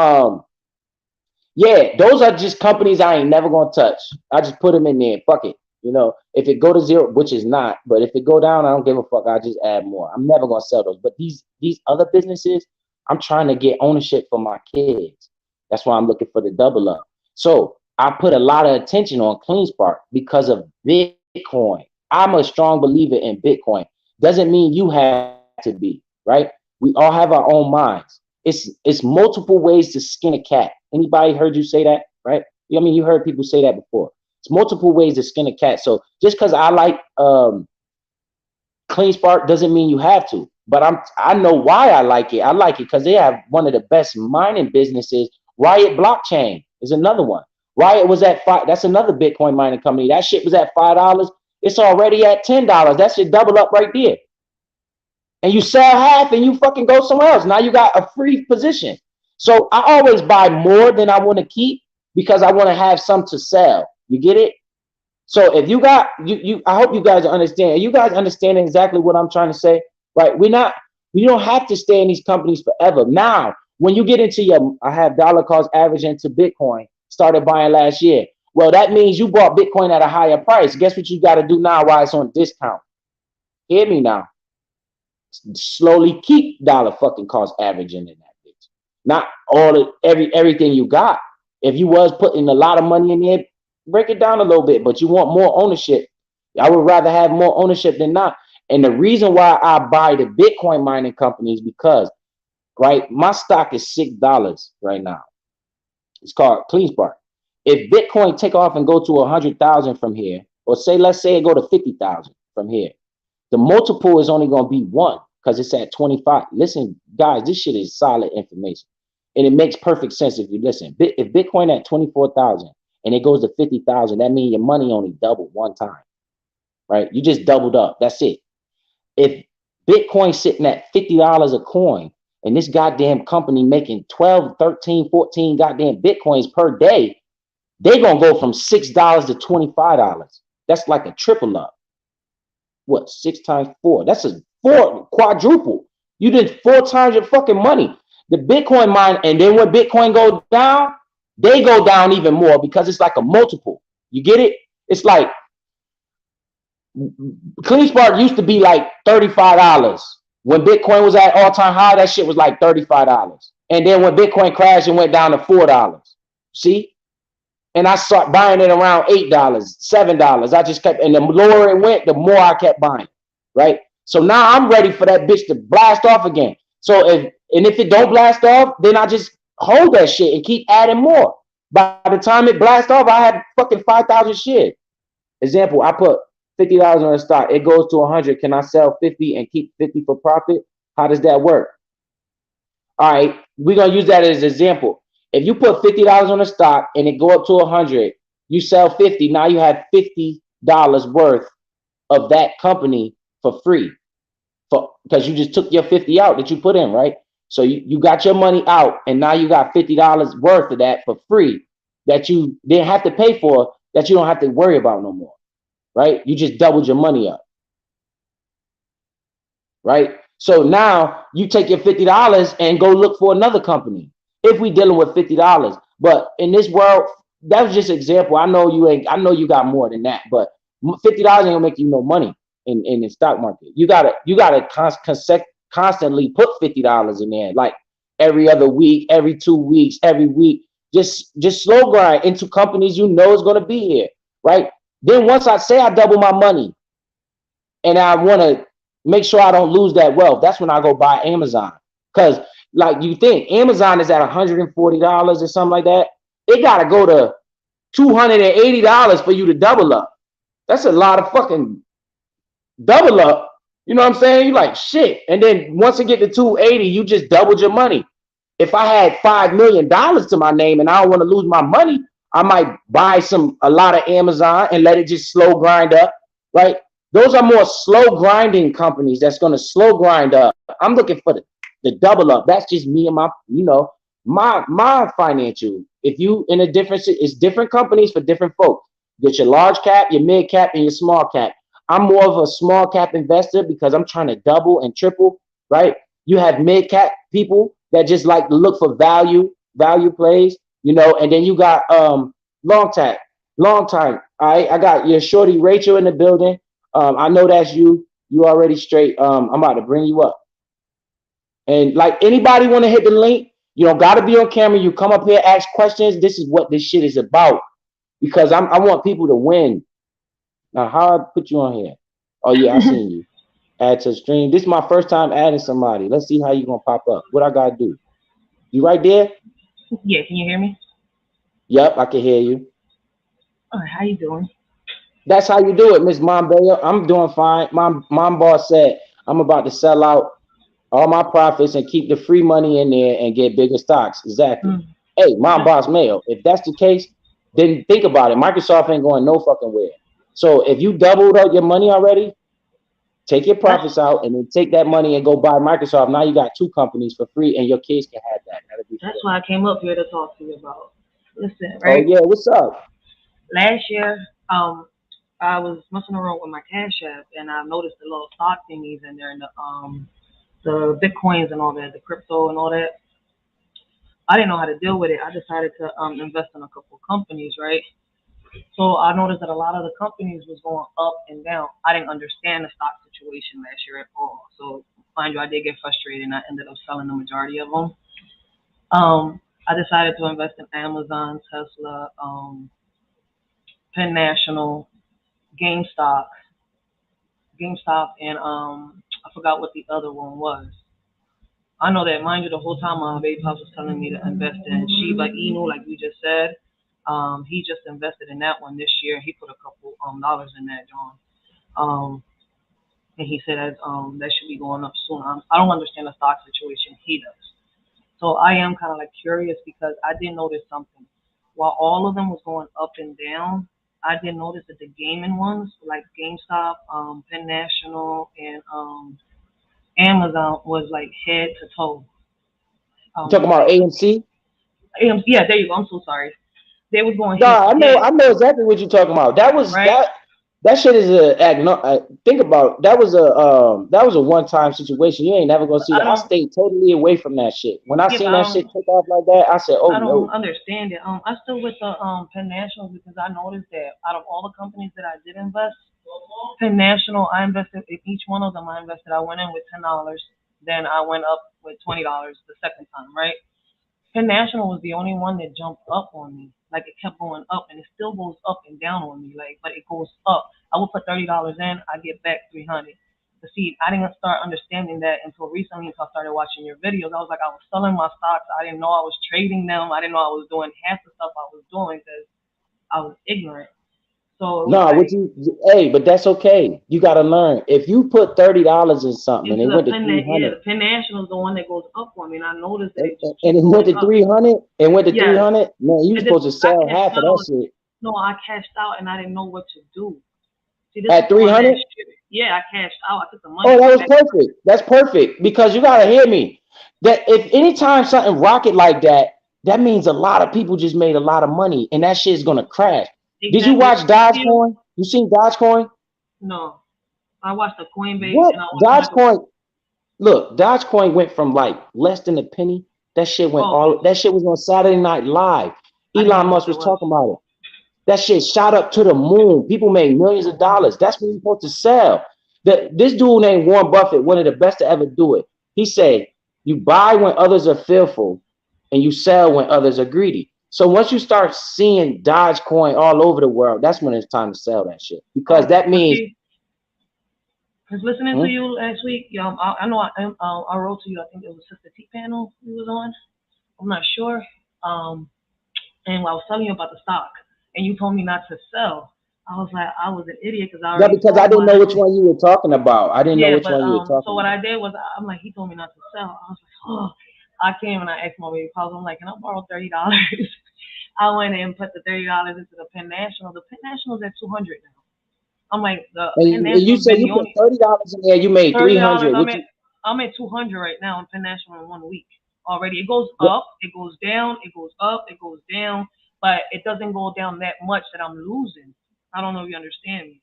yeah, those are just companies I ain't never gonna touch. I just put them in there. Fuck it. You know, if it go to zero, which is not, but if it go down, I don't give a fuck. I just add more. I'm never gonna sell those. But these other businesses, I'm trying to get ownership for my kids. That's why I'm looking for the double up. So I put a lot of attention on CleanSpark because of Bitcoin. I'm a strong believer in Bitcoin. Doesn't mean you have to be, right? We all have our own minds. It's multiple ways to skin a cat. Anybody heard you say that, right? I mean, you heard people say that before. It's multiple ways to skin a cat. So just because I like CleanSpark doesn't mean you have to. But I know why I like it. I like it because they have one of the best mining businesses. Riot Blockchain is another one. Riot was at $5. That's another Bitcoin mining company. That shit was at $5. It's already at $10. That should double up right there. And you sell half and you fucking go somewhere else. Now you got a free position. So I always buy more than I want to keep because I want to have some to sell. You get it? So if you got I hope you guys understand. You guys understand exactly what I'm trying to say, right? We don't have to stay in these companies forever. Now, when you get into I have dollar cost average into Bitcoin, started buying last year. Well, that means you bought Bitcoin at a higher price. Guess what you got to do now while it's on discount? Hear me now. slowly keep dollar fucking cost averaging in that bitch. Not all of everything you got. If you was putting a lot of money in there, break it down a little bit, but you want more ownership. I would rather have more ownership than not. And the reason why I buy the Bitcoin mining companies because, right, my stock is $6 right now. It's called CleanSpark. If Bitcoin take off and go to 100,000 from here, or let's say it go to 50,000 from here, the multiple is only going to be 1 because it's at 25. Listen, guys, this shit is solid information. And it makes perfect sense if you listen. If Bitcoin at 24,000 and it goes to 50,000, that means your money only doubled one time, right? You just doubled up. That's it. If Bitcoin sitting at $50 a coin and this goddamn company making 12, 13, 14 goddamn Bitcoins per day, they're going to go from $6 to $25. That's like a triple up. What, 6 times 4? That's a quadruple. You did 4 times your fucking money. The Bitcoin mine, and then when Bitcoin go down, they go down even more because it's like a multiple. You get it? It's like CleanSpark used to be like $35. When Bitcoin was at all-time high, that shit was like $35. And then when Bitcoin crashed, it went down to $4. See? And I started buying it around $8, $7. I just kept, and the lower it went, the more I kept buying, right? So now I'm ready for that bitch to blast off again. So if it don't blast off, then I just hold that shit and keep adding more. By the time it blasts off, I had fucking 5,000 shit. Example, I put $50 on a stock. It goes to 100. Can I sell 50 and keep 50 for profit? How does that work? All right, we're gonna use that as an example. If you put $50 on a stock and it go up to 100, you sell 50. Now you have $50 worth of that company for free, because you just took your 50 out that you put in, right? So you got your money out, and now you got $50 worth of that for free that you didn't have to pay for, that you don't have to worry about no more, right? You just doubled your money up, right? So now you take your $50 and go look for another company. If we dealing with $50, but in this world, that was just an example. I know you got more than that, but $50 ain't gonna make you no money in the stock market. You gotta constantly put $50 in there, like every other week, every 2 weeks, every week. Just slow grind into companies you know is gonna be here, right? Then once I say I double my money, and I want to make sure I don't lose that wealth, that's when I go buy Amazon. Because like you think Amazon is at $140 or something like that, it got to go to $280 for you to double up. That's a lot of fucking double up. You know what I'm saying? You like shit. And then once it get to 280, you just doubled your money. If I had $5 million to my name and I don't want to lose my money, I might buy a lot of Amazon and let it just slow grind up, right? Those are more slow grinding companies that's going to slow grind up. I'm looking for the double up. That's just me and my financial. If you in a different, it's different companies for different folks. You get your large cap, your mid cap, and your small cap. I'm more of a small cap investor because I'm trying to double and triple, right? You have mid cap people that just like to look for value plays, and then you got long time. All right, I got your shorty Rachel in the building. I know that's you. You already straight. I'm about to bring you up. And like anybody want to hit the link, you don't got to be on camera. You come up here, ask questions. This is what this shit is about, because I want people to win. Now, how I put you on here? Oh yeah, I seen you. Add to stream. This is my first time adding somebody. Let's see how you gonna pop up. What I gotta do? You right there? Yeah, can you hear me? Yep, I can hear you. All right, how you doing? That's how you do it, Miss Mombaya. I'm doing fine. Mom boss said I'm about to sell out all my profits and keep the free money in there and get bigger stocks. Exactly. Hey, Mom boss mail. If that's the case, then think about it. Microsoft ain't going no fucking where. So if you doubled up your money already, take your profits out and then take that money and go buy Microsoft. Now you got 2 companies for free, and your kids can have that. That's why I came up here to talk to you about. Listen, right? Oh yeah, what's up? Last year, I was messing around with my Cash App, and I noticed the little stock thingies in there, and the Bitcoins and all that, the crypto and all that. I didn't know how to deal with it. I decided to invest in a couple of companies, right? So I noticed that a lot of the companies was going up and down. I didn't understand the stock situation last year at all. So mind you, I did get frustrated and I ended up selling the majority of them. I decided to invest in Amazon, Tesla, Penn National, GameStop, and I forgot what the other one was. I know that, mind you, the whole time my baby pops was telling me to invest in Shiba Inu, like we just said. He just invested in that one this year. He put a couple dollars in that, John. And he said that should be going up soon. I don't understand the stock situation. He does. So I am kind of like curious because I did notice something. While all of them was going up and down, I did notice that the gaming ones, like GameStop, Penn National, and Amazon, was like head to toe. You talking about AMC? Yeah, there you go. I'm so sorry. They was going No, head to head, I know exactly what you're talking about. That was right? that shit is think about that was a one-time situation. You ain't never gonna see I that. I don't. stayed totally away from that shit. When I Yeah, but seen that shit take off like that, I said, "Oh I don't no." understand it. I still with the Penn National because I noticed that out of all the companies that I did invest, Penn National, I invested in each one of them. I invested. I went in with $10, then I went up with $20 the second time, right? Penn National was the only one that jumped up on me. Like it kept going up, and it still goes up and down on me. Like, but it goes up. I would put $30 in, I get back 300. But see, I didn't start understanding that until recently, until I started watching your videos. I was like, I was selling my stocks. I didn't know I was trading them. I didn't know I was doing half the stuff I was doing because I was ignorant. So it was No, like, hey, but that's okay. You gotta learn. If you put $30 in something and into it the went to Penn, three yeah, hundred, the Penn National is the one that goes up for me, and I noticed that and, it just and keeps it went going to up. 300, and went to three Yes, hundred, man, you and then supposed to I sell cashed half of that out. shit No, I cashed out, and I didn't know what to do. See, this was at the one 300. last year. Yeah, I cashed out. I took the money, Oh, I that went was back. perfect. That's perfect because you gotta hear me. That if anytime something rocket like that, that means a lot of people just made a lot of money, and that shit's gonna crash. Did you Exactly. watch Dogecoin? You seen Dogecoin? No, I watched the Coinbase, What and I watched Michael. Dogecoin? Look, Dogecoin went from like less than a penny. That shit went Oh, okay. all. That shit was on Saturday Night Live. I didn't Elon even know Musk what that was was. talking about it. That shit shot up to the moon. People made millions of dollars. That's what you're supposed to sell. This dude named Warren Buffett, one of the best to ever do it. He said, "You buy when others are fearful, and you sell when others are greedy." So once you start seeing Dogecoin all over the world, that's when it's time to sell that shit because Okay, that but means. see, because listening to Hmm? you last week, I know I wrote to you. I think it was Sister T panel you was on. I'm not sure. Um, and I was telling you about the stock, and you told me not to sell. I was like, I was an idiot because I Yeah, already because I sold didn't mine. know which one you were talking about. I didn't know Yeah, which but one you were so talking what about. I did was I'm like, he told me not to sell. I was like, oh, I came and I asked my baby pals. I'm like, can I borrow $30? I went and put the $30 into the Penn National. The Penn National's at 200 now. I'm like, the Penn And you National's said been you the put only $30 in there, you made three $30. hundred. What you I'm at 200 right now in Penn National in 1 week already. It goes what, up, it goes down, it goes up, it goes down, but it doesn't go down that much that I'm losing. I don't know if you understand me.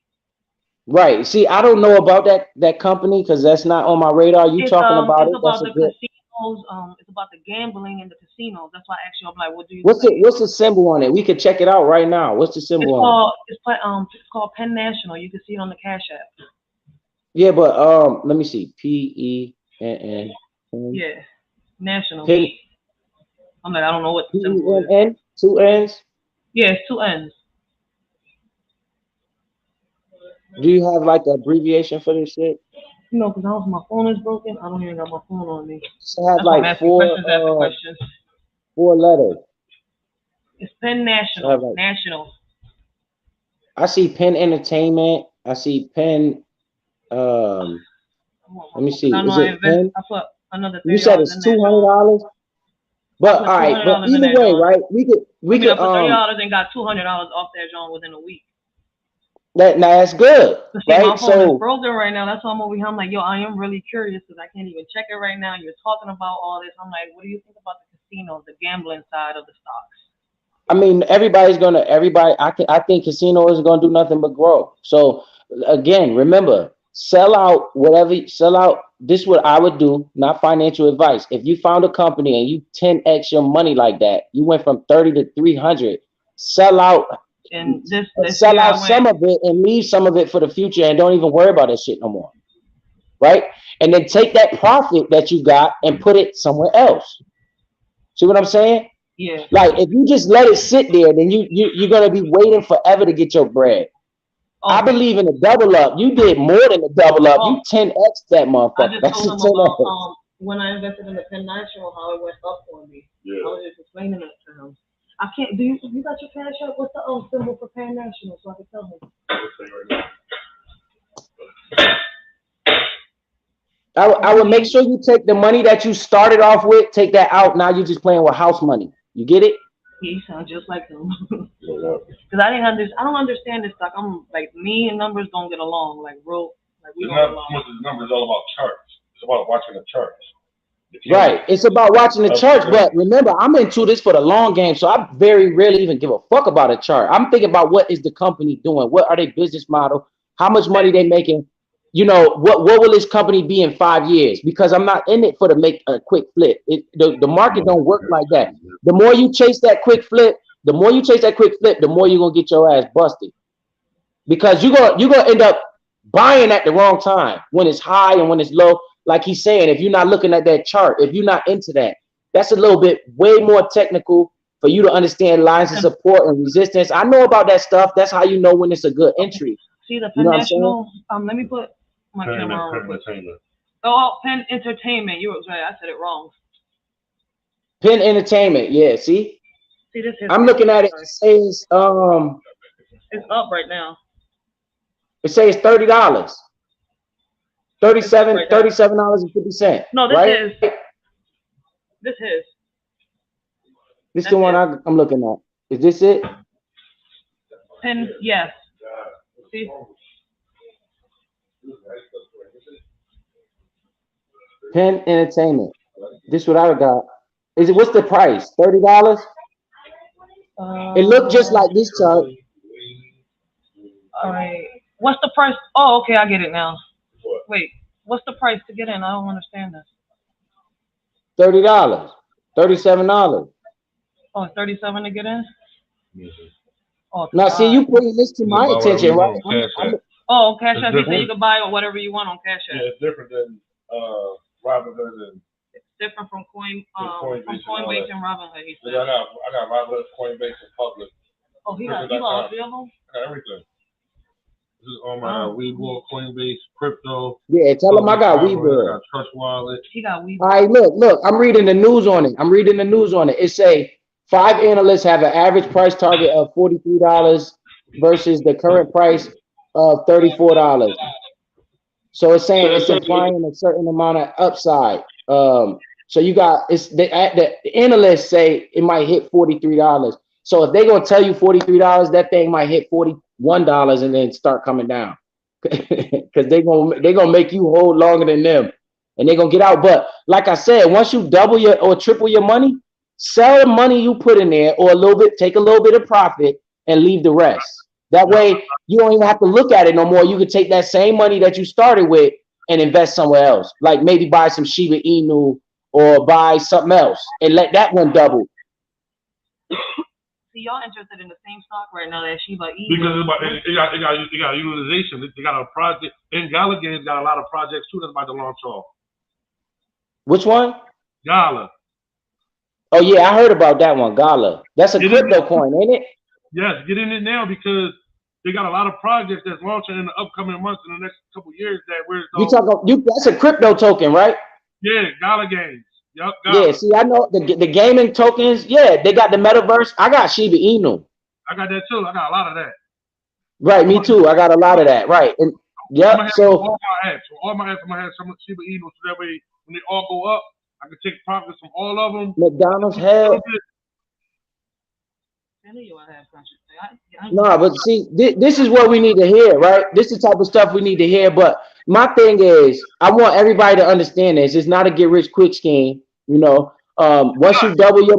right? See, I don't know about that company because that's not on my radar. You talking about It's it? That's about a the good. casinos. It's about the gambling in the casinos. That's why I asked you. I'm like, what do you say? What's the symbol on it? We could check it out right now. What's the symbol on it? It's called Penn National. You can see it on the Cash App. Yeah, but let me see. Penn Yeah, National. Penn I'm like, I don't know what the symbol is. PENN, two N's. Yeah, it's two N's. Do you have like an abbreviation for this shit? You know, because now my phone is broken. I don't even got my phone on me. It has That's why I'm like asking questions after questions. four letters. It's Penn So I have National. like National. I see Penn Entertainment. I see Penn. I want my Let me phone because see. I know Is I it invest. Penn? I put another You thirty said dollars it's in two that, hundred John. dollars. I But put all two right. hundred But dollars in either that, way, John. right? We I could put $30 and got $200 off that, John, within a week. that now that's good, But see, my right? phone is So broken right now. That's why I'm over here. I'm like, yo, I am really curious because I can't even check it right now. You're talking about all this. I'm like, what do you think about the casinos, the gambling side of the stocks? I mean, everybody. I think casino isn't gonna do nothing but grow. So again, remember, sell out. This is what I would do, not financial advice. If you found a company and you 10x your money like that, you went from 30 to 300. Sell out, And this sell year out I went. some of it and leave some of it for the future, and don't even worry about that shit no more. Right? and then take that profit that you got and put it somewhere else. See what I'm saying? Yeah. Like if you just let it sit there, then you're gonna be waiting forever to get your bread. I believe in a double up. You did more than a double up. You 10x that I motherfucker. just That's told a him 10x. about when I invested in the Penn National, how it went up on me. Yeah. I was just explaining it to him. I can't. Do you got your cash up? What's the symbol for Penn National so I can tell him? I would make sure you take the money that you started off with, take that out. Now you're just playing with house money. You get it? He sounds just like him. Because I don't understand this stuff. I'm like, me and numbers don't get along. Like real, like we It's don't get not along. so much the numbers, all about charts. It's about watching the charts. Right. It's about watching the charts, but remember, I'm into this for the long game, so I very rarely even give a fuck about a chart. I'm thinking about what is the company doing? What are their business model? How much money they making? You know, what will this company be in 5 years? Because I'm not in it for to make a quick flip. The market don't work like that. The more you chase that quick flip, the more you're gonna get your ass busted. Because you're gonna end up buying at the wrong time when it's high and when it's low. Like he's saying, if you're not looking at that chart, if you're not into that, that's a little bit way more technical for you to understand lines of support and resistance. I know about that stuff. That's how you know when it's a good entry. See the Penn National. Let me put my camera on. Oh, Penn Entertainment. You were right. I said it wrong. Penn Entertainment. Yeah. See, this is. I'm looking at it. It says it's up right now. It says $30. $37.50. No, this right? is. This is. This is the one I'm looking at. Is this it? Penn, yes. See? Penn Entertainment. This is what I got. What's the price? $30? It looked just like this chart. All right. What's the price? Oh, okay, I get it now. Wait, what's the price to get in? I don't understand this. $30. $37. Oh, $37 to get in? Oh, now, see, you putting this to my attention, right? Cash App. You say you can buy whatever you want on Cash App. Yeah, it's different than Robinhood and. It's different from Coinbase and Robinhood. He said. I got Robinhood, Coinbase, and Public. Oh, he got all three of them. I got everything. This is on my Webull, Coinbase, crypto. Yeah, tell him I got Webull. I got Trust Wallet. He got Webull. All right, look. I'm reading the news on it. It say 5 analysts have an average price target of $43 versus the current price of $34. So it's saying it's implying a certain amount of upside. So you got the analysts say it might hit $43. So if they're gonna tell you $43, that thing might hit $41 and then start coming down. Because they're gonna make you hold longer than them and they're gonna get out. But like I said, once you double or triple your money, sell the money you put in there or take a little bit of profit and leave the rest. That way you don't even have to look at it no more. You can take that same money that you started with and invest somewhere else. Like maybe buy some Shiba Inu or buy something else and let that one double. See, y'all interested in the same stock right now that Shiba Inu? Because it got utilization. They got a project. And Gala Games got a lot of projects too that's about to launch off. Which one? Gala. Oh yeah, I heard about that one, Gala. That's a crypto coin, ain't it? Yes, get in it now because they got a lot of projects that's launching in the upcoming months in the next couple of years. That's a crypto token, right? Yeah, Gala Games. Yep. Yeah, see, I know the gaming tokens. Yeah, they got the metaverse. I got Shiba Inu. I got that too. I got a lot of that. Right, me too. I got a lot of that. Right, and so all my apps, I'm gonna have some Shiba Inu, so that way when they all go up, I can take profits from all of them. McDonald's had. No, but see, this is what we need to hear, right? This is the type of stuff we need to hear. But my thing is, I want everybody to understand this. It's not a get rich quick scheme. You know, once you double your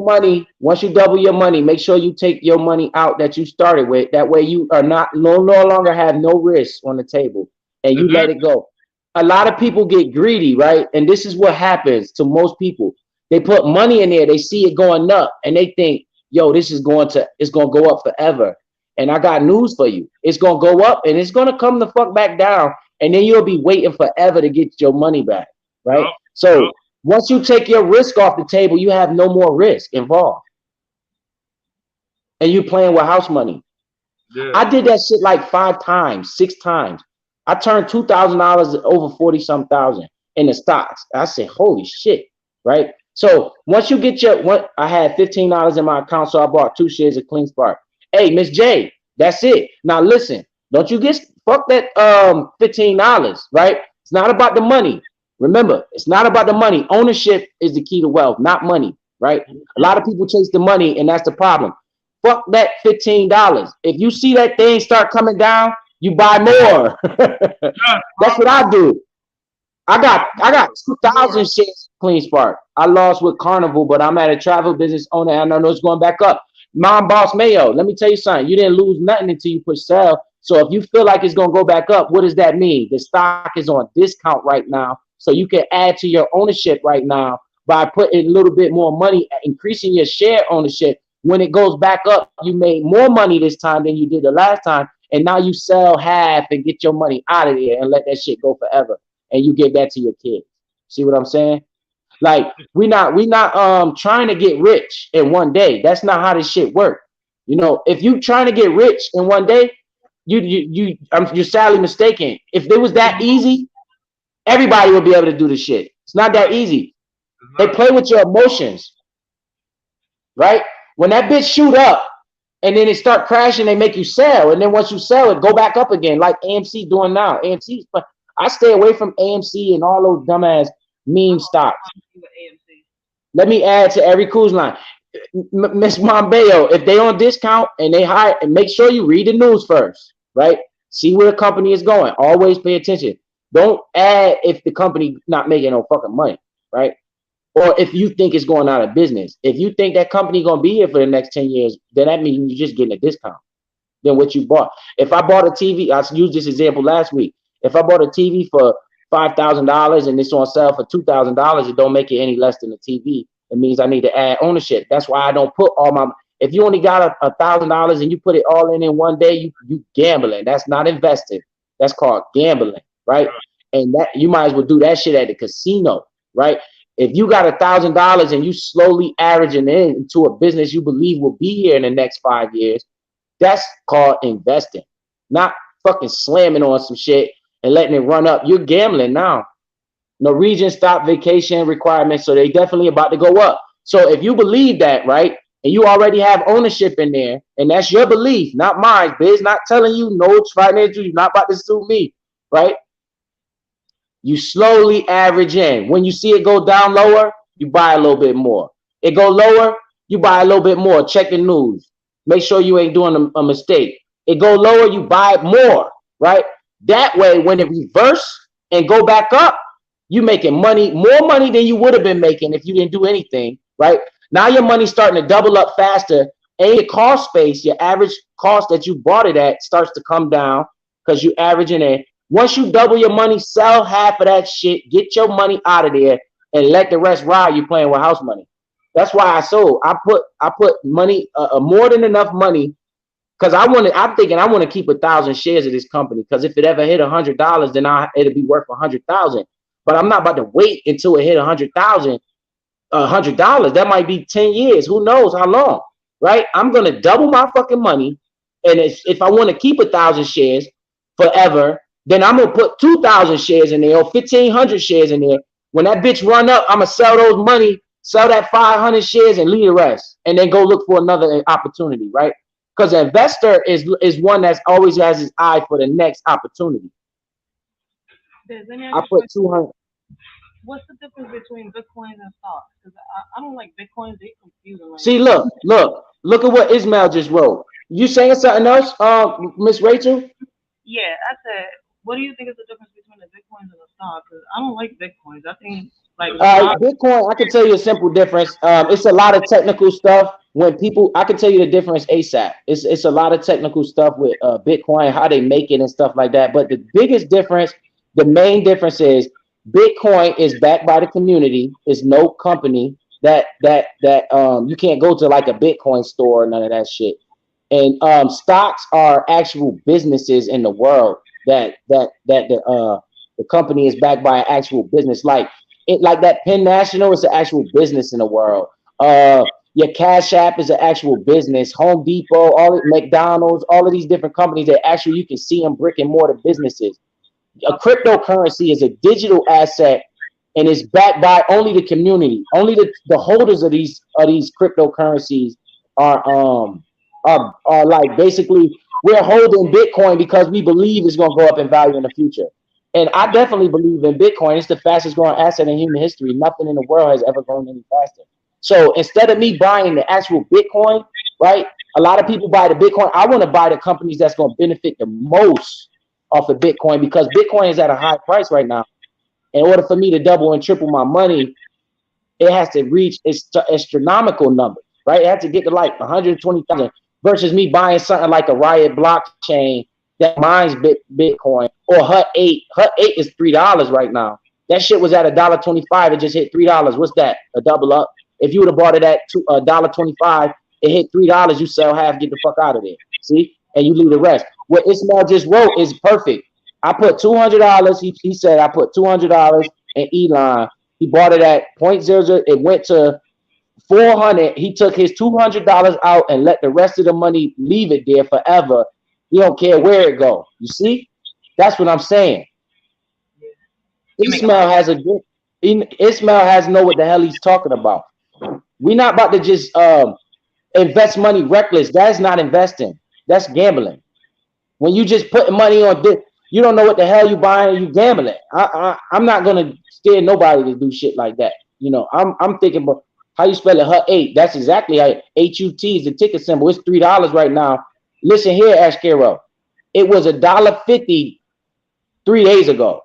money, make sure you take your money out that you started with. That way you are no longer have no risk on the table and you let it go. A lot of people get greedy, right? And this is what happens to most people. They put money in there, they see it going up and they think, yo, it's going to go up forever. And I got news for you. It's going to go up and it's going to come the fuck back down. and then you'll be waiting forever to get your money back, right? Yup, So yup. once you take your risk off the table, you have no more risk involved, and you playing with house money. Yeah. I did that shit like 5 times, 6 times. I turned $2,000 over 40 some thousand in the stocks. I said, holy shit, right? So once you get your what, I had $15 in my account, so I bought 2 shares of Clean Spark. Hey, Miss J, that's it. Now listen, don't you get fuck that $15, right? It's not about the money. Remember, it's not about the money. Ownership is the key to wealth, not money, right? A lot of people chase the money, and that's the problem. Fuck that $15. If you see that thing start coming down, you buy more. Yeah, That's what I do. I got 2,000 shares of Clean Spark. I lost with Carnival, but I'm at a travel business owner and I know it's going back up. Mom Boss Mayo, let me tell you something. You didn't lose nothing until you push sell. So if you feel like it's going to go back up, what does that mean? The stock is on discount right now. So you can add to your ownership right now by putting a little bit more money, increasing your share ownership. When it goes back up, you made more money this time than you did the last time. And now you sell half and get your money out of there and let that shit go forever. And you get that to your kids. See what I'm saying? Like we not trying to get rich in one day. That's not how this shit work. You know, if you trying to get rich in one day, you're sadly mistaken. If it was that easy, everybody would be able to do the shit. It's not that easy. it's They not. play with your emotions, right? When that bitch shoot up and then it start crashing, they make you sell, and then once you sell it, go back up again, like AMC doing now. AMC, I stay away from AMC and all those dumbass meme stocks. with AMC. Let me add to every cruise line. Miss Mombeo, if they on discount and they high, and make sure you read the news first, right? See where the company is going. Always pay attention. Don't add if the company not making no fucking money, right? Or if you think it's going out of business. If you think that company gonna be here for the next 10 years, then that means you're just getting a discount than what you bought. If I bought a TV, I used this example last week. If I bought a TV for $5,000 and it's on sale for $2,000, it don't make it any less than a TV. It means I need to add ownership. That's why I don't put all my. If you only got $1,000 and you put it all in one day, you gambling. That's not investing. That's called gambling, right? And that you might as well do that shit at the casino, right? If you got $1,000 and you slowly averaging into a business you believe will be here in the next 5 years, that's called investing, not fucking slamming on some shit and letting it run up. You're gambling now. Norwegian stopped vacation requirements, so they definitely about to go up. So if you believe that, right, and you already have ownership in there, and that's your belief, not mine, Biz, not telling you no financial, you're not about to sue me, right? You slowly average in. When you see it go down lower, you buy a little bit more. It go lower, you buy a little bit more. Check the news. Make sure you ain't doing a mistake. It go lower, you buy more, right? That way, when it reverse and go back up, you making money, more money than you would have been making if you didn't do anything, right? Now your money's starting to double up faster, and your cost space, your average cost that you bought it at, starts to come down because you averaging in. Once you double your money, sell half of that shit, get your money out of there, and let the rest ride. You playing with house money. That's why I sold. I put money, more than enough money, because I'm thinking I want to keep 1,000 shares of this company. Because if it ever hit $100, then it'll be worth 100,000. But I'm not about to wait until it hit 100,000, $100. That might be 10 years. Who knows how long, right? I'm gonna double my fucking money, and if I want to keep 1,000 shares forever, then I'm gonna put 2,000 shares in there or 1,500 shares in there. When that bitch run up, I'm gonna sell those money, sell that 500 shares, and leave the rest, and then go look for another opportunity, right? Because an investor is one that's always has his eye for the next opportunity. I put 200. What's the difference between Bitcoins and stocks? Because I don't like Bitcoins. They confusing. Like, See, look at what Ismail just wrote. You saying something else, Miss Rachel? yeah, I said, what do you think is the difference between the Bitcoins and the stocks? Because I don't like Bitcoins. I think like Bitcoin, I can tell you a simple difference. It's a lot of technical stuff. I can tell you the difference ASAP. It's a lot of technical stuff with Bitcoin, how they make it and stuff like that. But the biggest difference, the main difference is Bitcoin is backed by the community. It's no company that you can't go to like a Bitcoin store or none of that shit. And stocks are actual businesses in the world that the company is backed by an actual business. Like that Penn National is an actual business in the world. Your Cash App is an actual business. Home Depot, McDonald's, all of these different companies that actually you can see them brick and mortar businesses. A cryptocurrency is a digital asset and it's backed by only the community. Only the holders of these cryptocurrencies are like basically we're holding Bitcoin because we believe it's going to go up in value in the future. And I definitely believe in Bitcoin. It's the fastest growing asset in human history. Nothing in the world has ever grown any faster. So instead of me buying the actual Bitcoin, right? A lot of people buy the Bitcoin. I want to buy the companies that's going to benefit the most off of Bitcoin because Bitcoin is at a high price right now. In order for me to double and triple my money, it has to reach astronomical numbers, right? It has to get to like 120,000 versus me buying something like a Riot blockchain that mines Bitcoin or Hut 8. Hut 8 is $3 right now. That shit was at $1.25. It just hit $3. What's that? A double up. If you would have bought it at $1.25, it hit $3. You sell half, get the fuck out of there. See, and you leave the rest. What Ismail just wrote is perfect. I put $200. He said I put $200 in Elon. He bought it at 0.00. It went to 400. He took his $200 out and let the rest of the money leave it there forever. He don't care where it go. You see, that's what I'm saying. Ismail has know what the hell he's talking about. We're not about to just invest money reckless. That's not investing. That's gambling. When you just put money on this, you don't know what the hell you buying. You gambling. I'm not gonna scare nobody to do shit like that. You know, I'm thinking about how you spell it. Hut 8. That's exactly how HUT is the ticket symbol. It's $3 right now. Listen here, Ashkero. It was $1.50 3 days ago.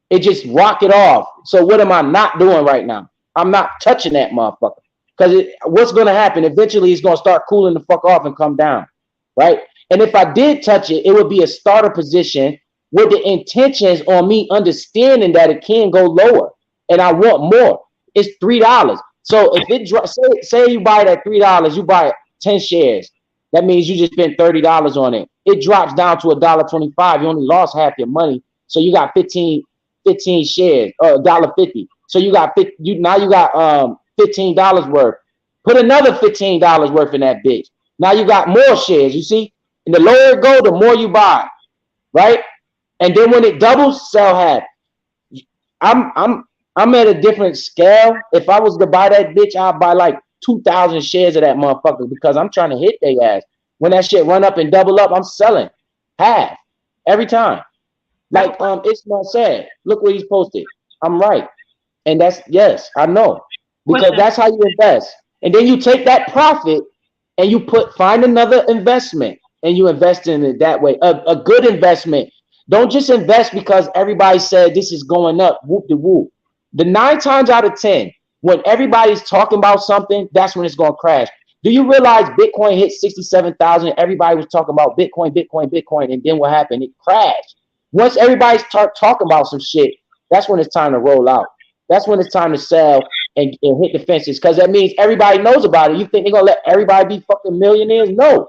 It just rocked it off. So what am I not doing right now? I'm not touching that motherfucker. Because what's going to happen? Eventually, it's going to start cooling the fuck off and come down, right? And if I did touch it, it would be a starter position with the intentions on me understanding that it can go lower, and I want more. It's $3. So if it say you buy it at $3, you buy 10 shares. That means you just spent $30 on it. It drops down to $1.25. You only lost half your money, so you got 15 shares, $1.50. So you got now you got $15 worth. Put another $15 worth in that bitch. Now you got more shares. You see, and the lower it go, the more you buy, right? And then when it doubles, sell half. I'm at a different scale. If I was to buy that bitch, I'd buy like 2,000 shares of that motherfucker because I'm trying to hit their ass. When that shit run up and double up, I'm selling half every time. Like Ismail said, look what he's posted. I'm right. And that's, yes, I know. Because that's how you invest. And then you take that profit and you find another investment and you invest in it that way. A good investment. Don't just invest because everybody said this is going up. Whoop de whoop. The 9 times out of 10, when everybody's talking about something, that's when it's going to crash. Do you realize Bitcoin hit 67,000? Everybody was talking about Bitcoin. And then what happened? It crashed. Once everybody start talking about some shit, that's when it's time to roll out. That's when it's time to sell and hit the fences, because that means everybody knows about it. You think they're going to let everybody be fucking millionaires? No.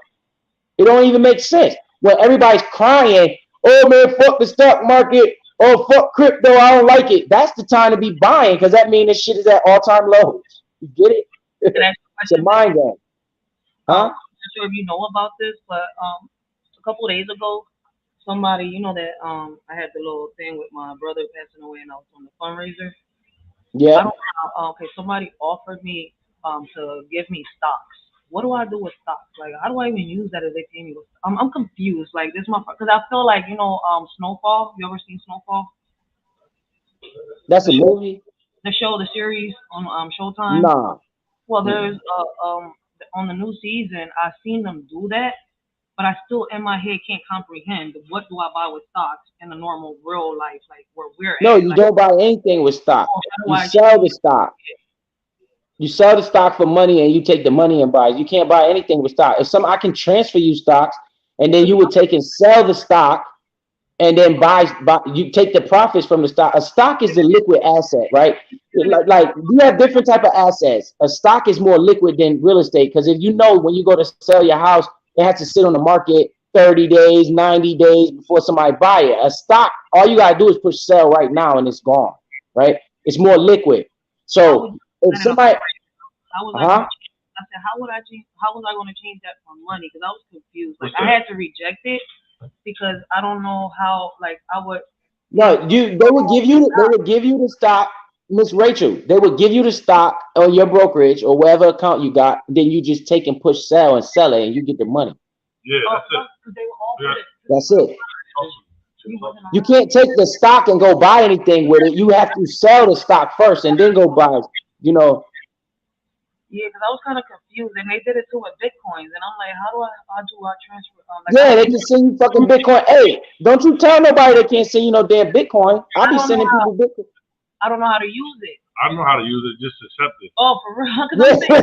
It don't even make sense. When everybody's crying, oh, man, fuck the stock market. Oh, fuck crypto. I don't like it. That's the time to be buying, because that means this shit is at all-time lows. You get it? It's a mind game. Huh? I'm not sure if you know about this, but a couple of days ago, somebody, you know that I had the little thing with my brother passing away and I was on the fundraiser. Yeah. I don't okay, somebody offered me to give me stocks. What do I do with stocks? Like, how do I even use that if they pay me? I'm confused. Like, this is my, because I feel like, you know, Snowfall. You ever seen Snowfall? That's a movie? The show, the series on Showtime. Nah. Well, there's on the new season, I've seen them do that, but I still in my head can't comprehend what do I buy with stocks in a normal real life, like where we're No, at. you Like, don't buy anything with stock. You sell the stock. You sell the stock for money and you take the money and buy it. You can't buy anything with stock. If I can transfer you stocks and then you would take and sell the stock and then buy you take the profits from the stock. A stock is a liquid asset, right? Like you have different type of assets. A stock is more liquid than real estate, because if you know when you go to sell your house, it has to sit on the market 30 days, 90 days before somebody buy it. A stock, all you gotta do is push sell right now and it's gone, right? It's more liquid. So if somebody, how was I gonna change? I said, how was I gonna change that for money? Because I was confused. Like I had to reject it because I don't know how. Like I would. No, they would give you the stock, Miss Rachel. They would give you the stock on your brokerage or whatever account you got. Then you just take and push sell and sell it, and you get the money. Yeah, That's it. You can't take the stock and go buy anything with it. You have to sell the stock first and then go buy. You know. Yeah, because I was kind of confused, and they did it too with Bitcoins, and I'm like, how do I transfer? Like, yeah, they can send you fucking Bitcoin. Hey, don't you tell nobody they can't send you no damn Bitcoin. I'll be sending people Bitcoin. I don't know how to use it. I know how to use it, just accept it. Oh, for real?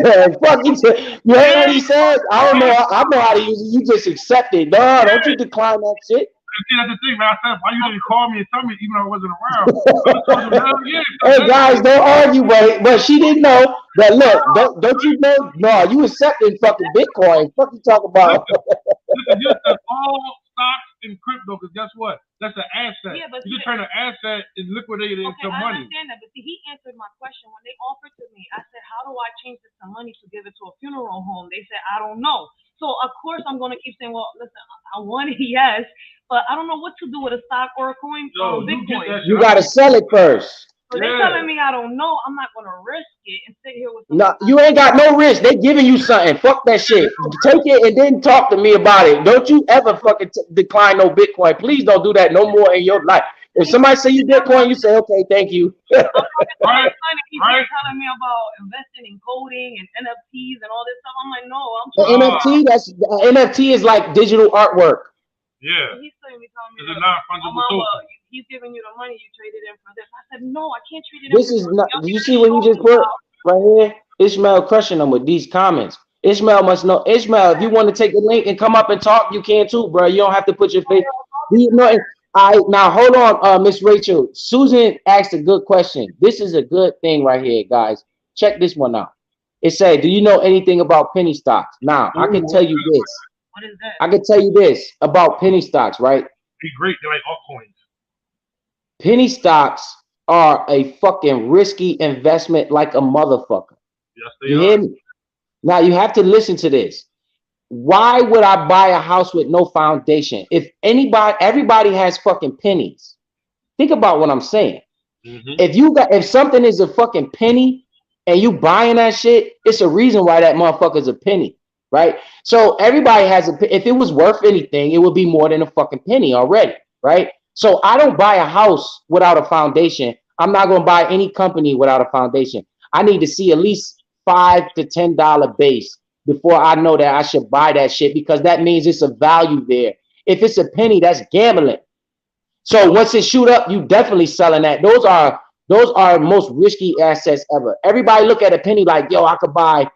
Yeah, fuck you. You heard what he said? I don't know. I know how to use it. You just accept it. No, don't you decline that shit. See, that's the thing, man. I said, why you didn't call me and tell me even though I wasn't around? Hey guys, don't argue, but she didn't know. But look, don't you know? No, you accepting fucking Bitcoin. Fuck you talk about. Listen, you said all stocks in crypto, because guess what? That's an asset. Yeah, but you just turn an asset and liquidate it into money. I understand that, but see, he answered my question when they offered to me. I said, how do I change this to money to give it to a funeral home? They said, I don't know. So of course I'm gonna keep saying, well, listen, I want it, yes, but I don't know what to do with a stock or a coin. Bitcoin. You gotta sell it first. So they're telling me I don't know. I'm not gonna risk it and sit here with. No, you ain't got no risk. They giving you something. Fuck that shit. Take it and then talk to me about it. Don't you ever fucking decline no Bitcoin. Please don't do that no more in your life. If somebody say you Bitcoin, you say okay, thank you. Right. Telling me about investing in coding and NFTs and all this stuff. I'm like, no, I'm NFT is like digital artwork. Yeah. He's telling me he's giving you the money, you trade it in for this. I said, no, I can't trade it in. This is not. You see what you just put right here? Ishmael crushing them with these comments. Ishmael must know. Ishmael, if you want to take the link and come up and talk, you can too, bro. You don't have to put your face. Now hold on, Miss Rachel. Susan asked a good question. This is a good thing right here, guys. Check this one out. It said, do you know anything about penny stocks? Now, I can tell you this. What is that? I can tell you this about penny stocks, right? Be great. They're like altcoins. Penny stocks are a fucking risky investment like a motherfucker. Yes, they you are. Hear me? Now, you have to listen to this. Why would I buy a house with no foundation? If everybody has fucking pennies. Think about what I'm saying. Mm-hmm. If something is a fucking penny and you buying that shit, it's a reason why that motherfucker's a penny, right? So everybody has if it was worth anything, it would be more than a fucking penny already, right? So I don't buy a house without a foundation. I'm not going to buy any company without a foundation. I need to see at least $5 to $10 base before I know that I should buy that shit, because that means it's a value there. If it's a penny, that's gambling. So once it shoot up, you definitely selling that. Those are most risky assets ever. Everybody look at a penny like, yo, I could buy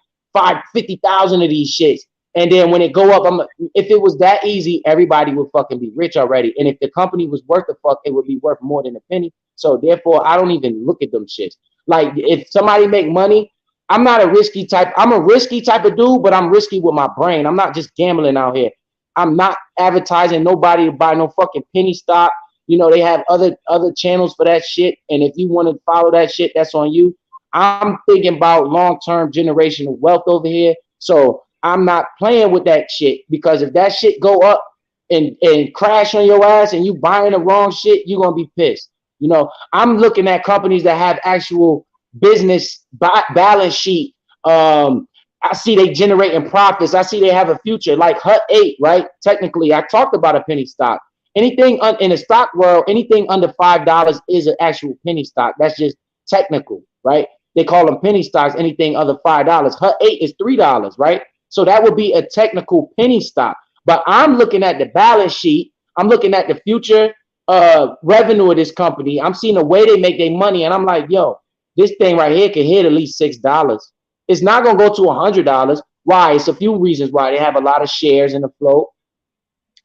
50,000 of these shits. And then when it go up, if it was that easy, everybody would fucking be rich already. And if the company was worth the fuck, it would be worth more than a penny. So therefore, I don't even look at them shits. Like if somebody make money, I'm not a risky type. I'm a risky type of dude, but I'm risky with my brain. I'm not just gambling out here. I'm not advertising nobody to buy no fucking penny stock. You know, they have other channels for that shit. And if you want to follow that shit, that's on you. I'm thinking about long-term generational wealth over here. So I'm not playing with that shit, because if that shit go up and crash on your ass and you buying the wrong shit, you're going to be pissed. You know, I'm looking at companies that have actual business balance sheet. I see they generating profits. I see they have a future, like Hut 8, right? Technically, I talked about a penny stock. Anything in the stock world, anything under $5 is an actual penny stock. That's just technical, right? They call them penny stocks. Anything under $5. Hut 8 is $3, right? So that would be a technical penny stock. But I'm looking at the balance sheet. I'm looking at the future revenue of this company. I'm seeing the way they make their money, and I'm like, yo, this thing right here can hit at least $6. It's not gonna go to $100. Why? It's a few reasons why. They have a lot of shares in the float.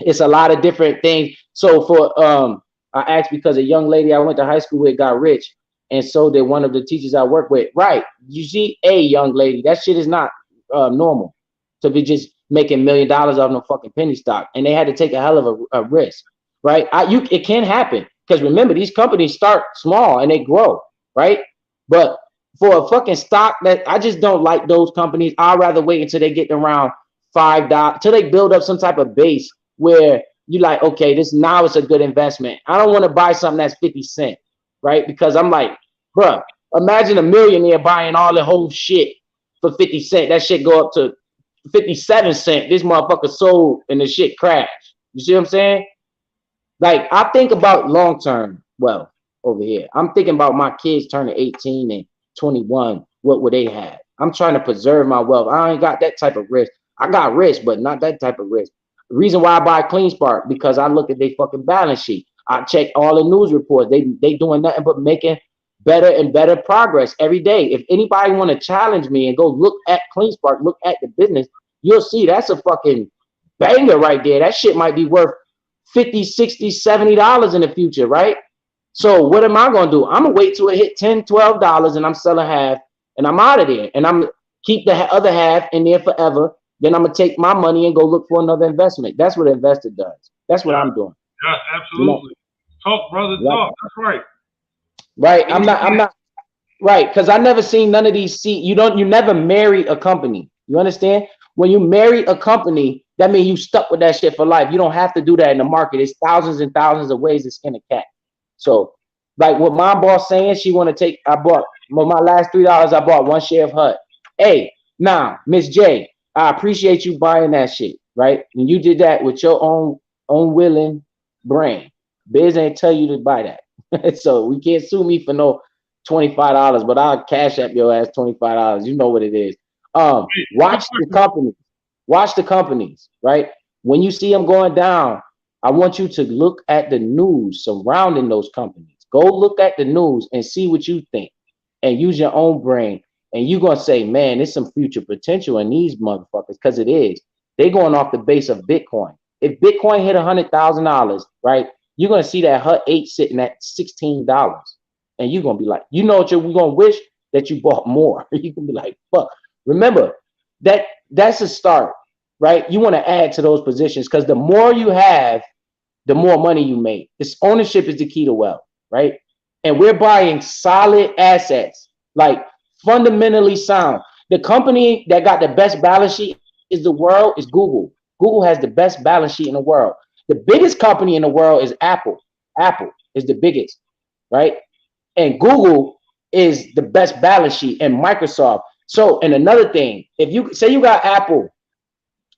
It's a lot of different things. So for I asked because a young lady I went to high school with got rich, and so did one of the teachers I work with. Right? You see, a young lady, that shit is not normal to be just making $1 million off no fucking penny stock, and they had to take a hell of a risk, right? It can happen because remember, these companies start small and they grow, right? But for a fucking stock that I just don't like those companies, I'd rather wait until they get around $5 till they build up some type of base where you like, okay, this now it's a good investment. I don't want to buy something that's 50 cents, right? Because I'm like, bruh, imagine a millionaire buying all the whole shit for 50 cents. That shit go up to 57 cents. This motherfucker sold and the shit crashed. You see what I'm saying? Like, I think about long-term wealth over here. I'm thinking about my kids turning 18 and 21. What would they have? I'm trying to preserve my wealth. I ain't got that type of risk. I got risk, but not that type of risk. The reason why I buy CleanSpark, because I look at their fucking balance sheet. I check all the news reports. They doing nothing but making better and better progress every day. If anybody want to challenge me and go look at CleanSpark, look at the business, you'll see that's a fucking banger right there. That shit might be worth $50, $60, $70 in the future, right? So what am I gonna do? I'm gonna wait till it hit $10, $12 and I'm selling half and I'm out of there. And I'm keep the other half in there forever. Then I'm gonna take my money and go look for another investment. That's what an investor does. That's what I'm doing. Yeah, absolutely. Talk, brother, talk. That's right. Right. I'm not right, because I never seen none of these. You never marry a company. You understand? When you marry a company, that means you stuck with that shit for life. You don't have to do that in the market. There's thousands and thousands of ways to skin a cat. So, like what my boss saying, she want to take. I bought my last $3. I bought 1 share of HUD. Hey, now, Miss J, I appreciate you buying that shit, right? And you did that with your own willing brain. Biz ain't tell you to buy that, so we can't sue me for no $25, but I'll cash up your ass $25. You know what it is. Watch the companies, right? When you see them going down, I want you to look at the news surrounding those companies. Go look at the news and see what you think and use your own brain. And you're going to say, man, there's some future potential in these motherfuckers, because it is. They're going off the base of Bitcoin. If Bitcoin hit $100,000, right, you're going to see that HUT 8 sitting at $16. And you're going to be like, you know what, we're going to wish that you bought more. You can be like, fuck. Remember, that's a start, right? You want to add to those positions, because the more you have, the more money you make. This ownership is the key to wealth, right? And we're buying solid assets, like fundamentally sound. The company that got the best balance sheet is Google. Google has the best balance sheet in the world. The biggest company in the world is Apple. Apple is the biggest, right? And Google is the best balance sheet, and Microsoft. So, and another thing, if you say you got Apple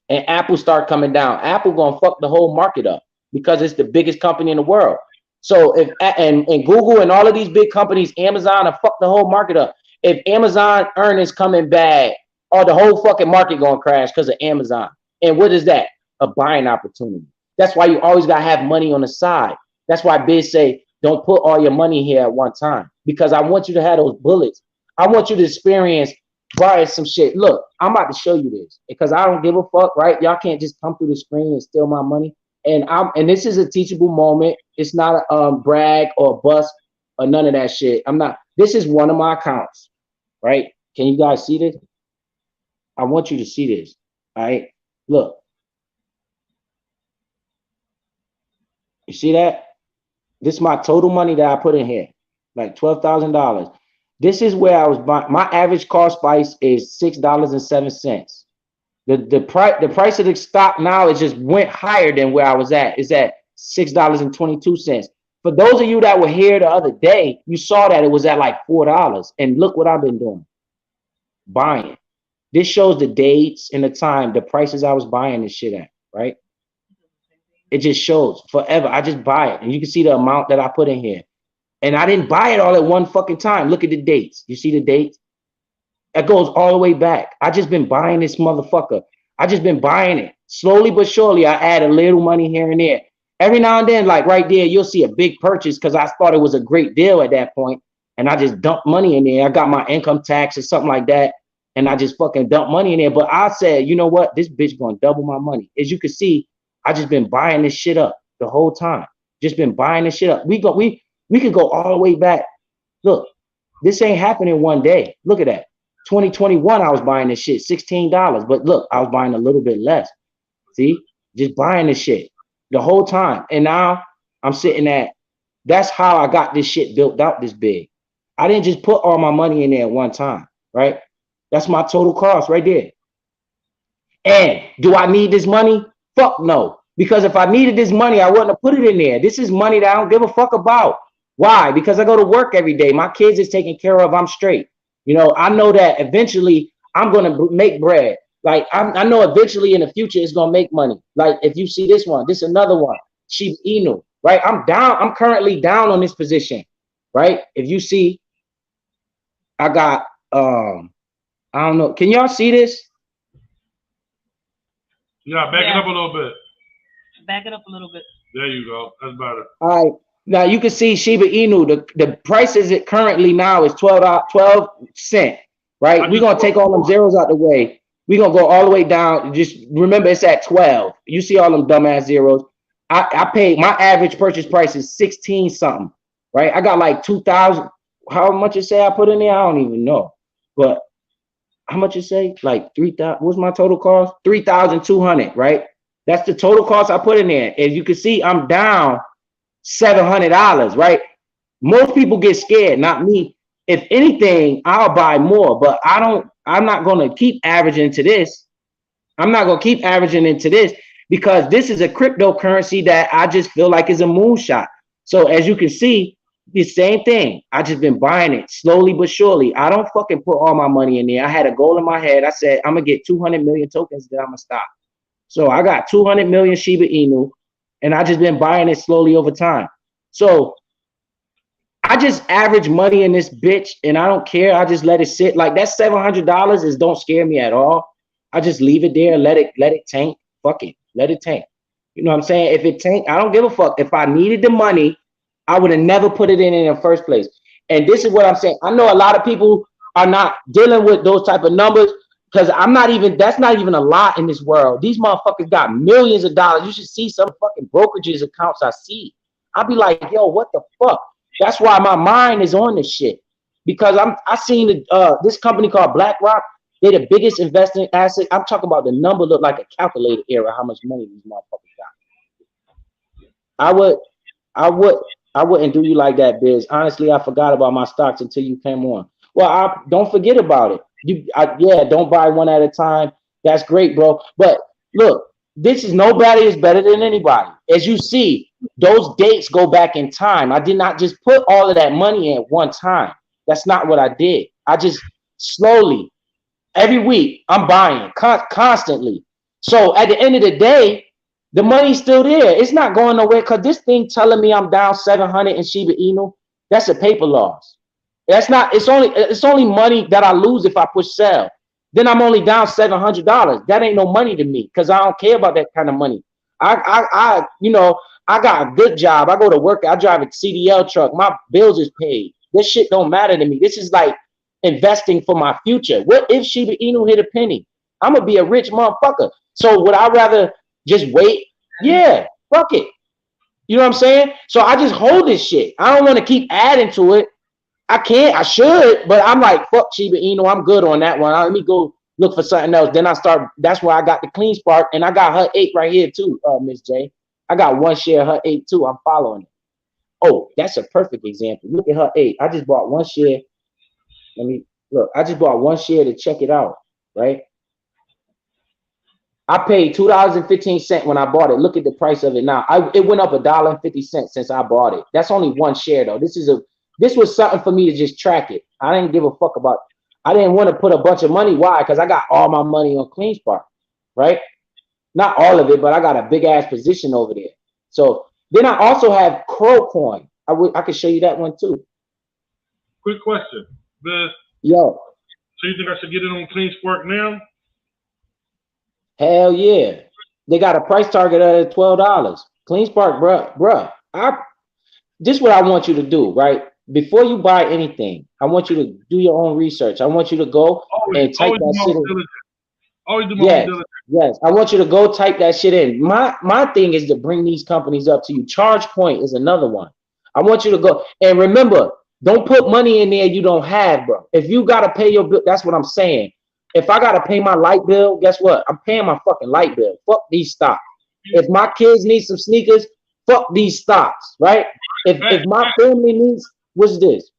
and Apple start coming down, Apple gonna fuck the whole market up because it's the biggest company in the world. So if and Google and all of these big companies, Amazon, have fucked the whole market up. If Amazon earnings coming bad, or the whole fucking market gonna crash because of Amazon. And what is that? A buying opportunity. That's why you always gotta have money on the side. That's why Biz say, don't put all your money here at one time, because I want you to have those bullets. I want you to experience buying some shit. Look, I'm about to show you this because I don't give a fuck, right? Y'all can't just come through the screen and steal my money. And this is a teachable moment. It's not a brag or bust or none of that shit. This is one of my accounts, right? Can you guys see this? I want you to see this, all right? Look. You see that? This is my total money that I put in here, like $12,000. This is where I was buying. My average cost price is $6.07. The price of the stock now, it just went higher than where I was at. It's at $6.22. For those of you that were here the other day, you saw that it was at like $4. And look what I've been doing. Buying. This shows the dates and the time, the prices I was buying this shit at, right? It just shows forever. I just buy it. And you can see the amount that I put in here. And I didn't buy it all at one fucking time. Look at the dates. You see the dates? That goes all the way back. I just been buying this motherfucker. I just been buying it. Slowly but surely, I add a little money here and there. Every now and then, like right there, you'll see a big purchase because I thought it was a great deal at that point. And I just dumped money in there. I got my income tax or something like that. And I just fucking dumped money in there. But I said, you know what? This bitch gonna double my money. As you can see, I just been buying this shit up the whole time. Just been buying this shit up. We could go all the way back. Look, this ain't happening one day. Look at that. 2021, I was buying this shit $16. But look, I was buying a little bit less. See, just buying this shit the whole time. And now I'm sitting at, that's how I got this shit built out this big. I didn't just put all my money in there at one time, right? That's my total cost right there. And do I need this money? Fuck no. Because if I needed this money, I wouldn't have put it in there. This is money that I don't give a fuck about. Why? Because I go to work every day. My kids is taken care of. I'm straight. You know, I know that eventually I'm going to make bread. Like, I know eventually in the future it's going to make money. Like, if you see this one, this another one, Shiba Inu, right? I'm down. I'm currently down on this position, right? If you see, I got, I don't know. Can y'all see this? Yeah, back it up a little bit. Back it up a little bit. There you go. That's better. All right. Now you can see Shiba Inu. The price is it currently now is 12 cents, right? We're gonna take all them zeros out the way. We're gonna go all the way down. Just remember it's at 12. You see all them dumbass zeros. I paid, my average purchase price is 16 something, right? I got like 2,000. How much it say I put in there? I don't even know. But how much it say? Like 3,000. What's my total cost? 3,200, right? That's the total cost I put in there. As you can see, I'm down $700, right? Most people get scared, not me. If anything, I'll buy more, but I'm not going to keep averaging into this. I'm not going to keep averaging into this because this is a cryptocurrency that I just feel like is a moonshot. So as you can see, the same thing. I just been buying it slowly but surely. I don't fucking put all my money in there. I had a goal in my head. I said, I'm going to get 200 million tokens, then I'm going to stop. So I got 200 million Shiba Inu, and I just been buying it slowly over time. So I just average money in this bitch, and I don't care. I just let it sit. Like that $700 is don't scare me at all. I just leave it there, let it tank. Fuck it, let it tank. You know what I'm saying? If it tank, I don't give a fuck. If I needed the money, I would have never put it in the first place. And this is what I'm saying. I know a lot of people are not dealing with those type of numbers. Because that's not even a lot in this world. These motherfuckers got millions of dollars. You should see some fucking brokerages accounts I see. I'll be like, yo, what the fuck? That's why my mind is on this shit. Because I seen this company called BlackRock. They're the biggest investing asset. I'm talking about the number look like a calculator error, how much money these motherfuckers got. I wouldn't do you like that, Biz. Honestly, I forgot about my stocks until you came on. Well, don't forget about it. Yeah, don't buy one at a time. That's great, bro. But look, nobody is better than anybody. As you see, those dates go back in time. I did not just put all of that money in at one time. That's not what I did. I just slowly, every week, I'm buying constantly. So at the end of the day, the money's still there. It's not going nowhere because this thing telling me I'm down 700 in Shiba Inu, that's a paper loss. That's not, it's only money that I lose if I push sell. Then I'm only down $700. That ain't no money to me because I don't care about that kind of money. I got a good job. I go to work. I drive a CDL truck. My bills is paid. This shit don't matter to me. This is like investing for my future. What if Shiba Inu hit a penny? I'm gonna be a rich motherfucker. So would I rather just wait? Yeah, fuck it. You know what I'm saying? So I just hold this shit. I don't want to keep adding to it. I can't, I should, but I'm like, fuck Shiba Inu, I'm good on that one. Let me go look for something else. Then I start, that's where I got the Clean Spark, and I got her 8 right here too, Miss J. I got one share, her 8 too. I'm following it. Oh, that's a perfect example. Look at her 8. I just bought one share. Let me look. I just bought one share to check it out, right? I paid $2.15 when I bought it. Look at the price of it now. It went up $1.50 since I bought it. That's only one share though. This was something for me to just track it. I didn't give a fuck about. I didn't want to put a bunch of money. Why? Because I got all my money on Clean Spark, right? Not all of it, but I got a big ass position over there. So then I also have Crow Coin. I could show you that one too. Quick question, Yo. So you think I should get it on Clean Spark now? Hell yeah. They got a price target at $12. Clean Spark, bruh. This is what I want you to do, right? Before you buy anything, I want you to do your own research. I want you to go and type that shit in. Always do my own diligence. Yes, I want you to go type that shit in. My thing is to bring these companies up to you. ChargePoint is another one. I want you to go and remember Don't put money in there you don't have, bro. If you gotta pay your bill, that's what I'm saying. If I gotta pay my light bill, guess what? I'm paying my fucking light bill. Fuck these stocks. If my kids need some sneakers, fuck these stocks, right? If my family needs, what's this?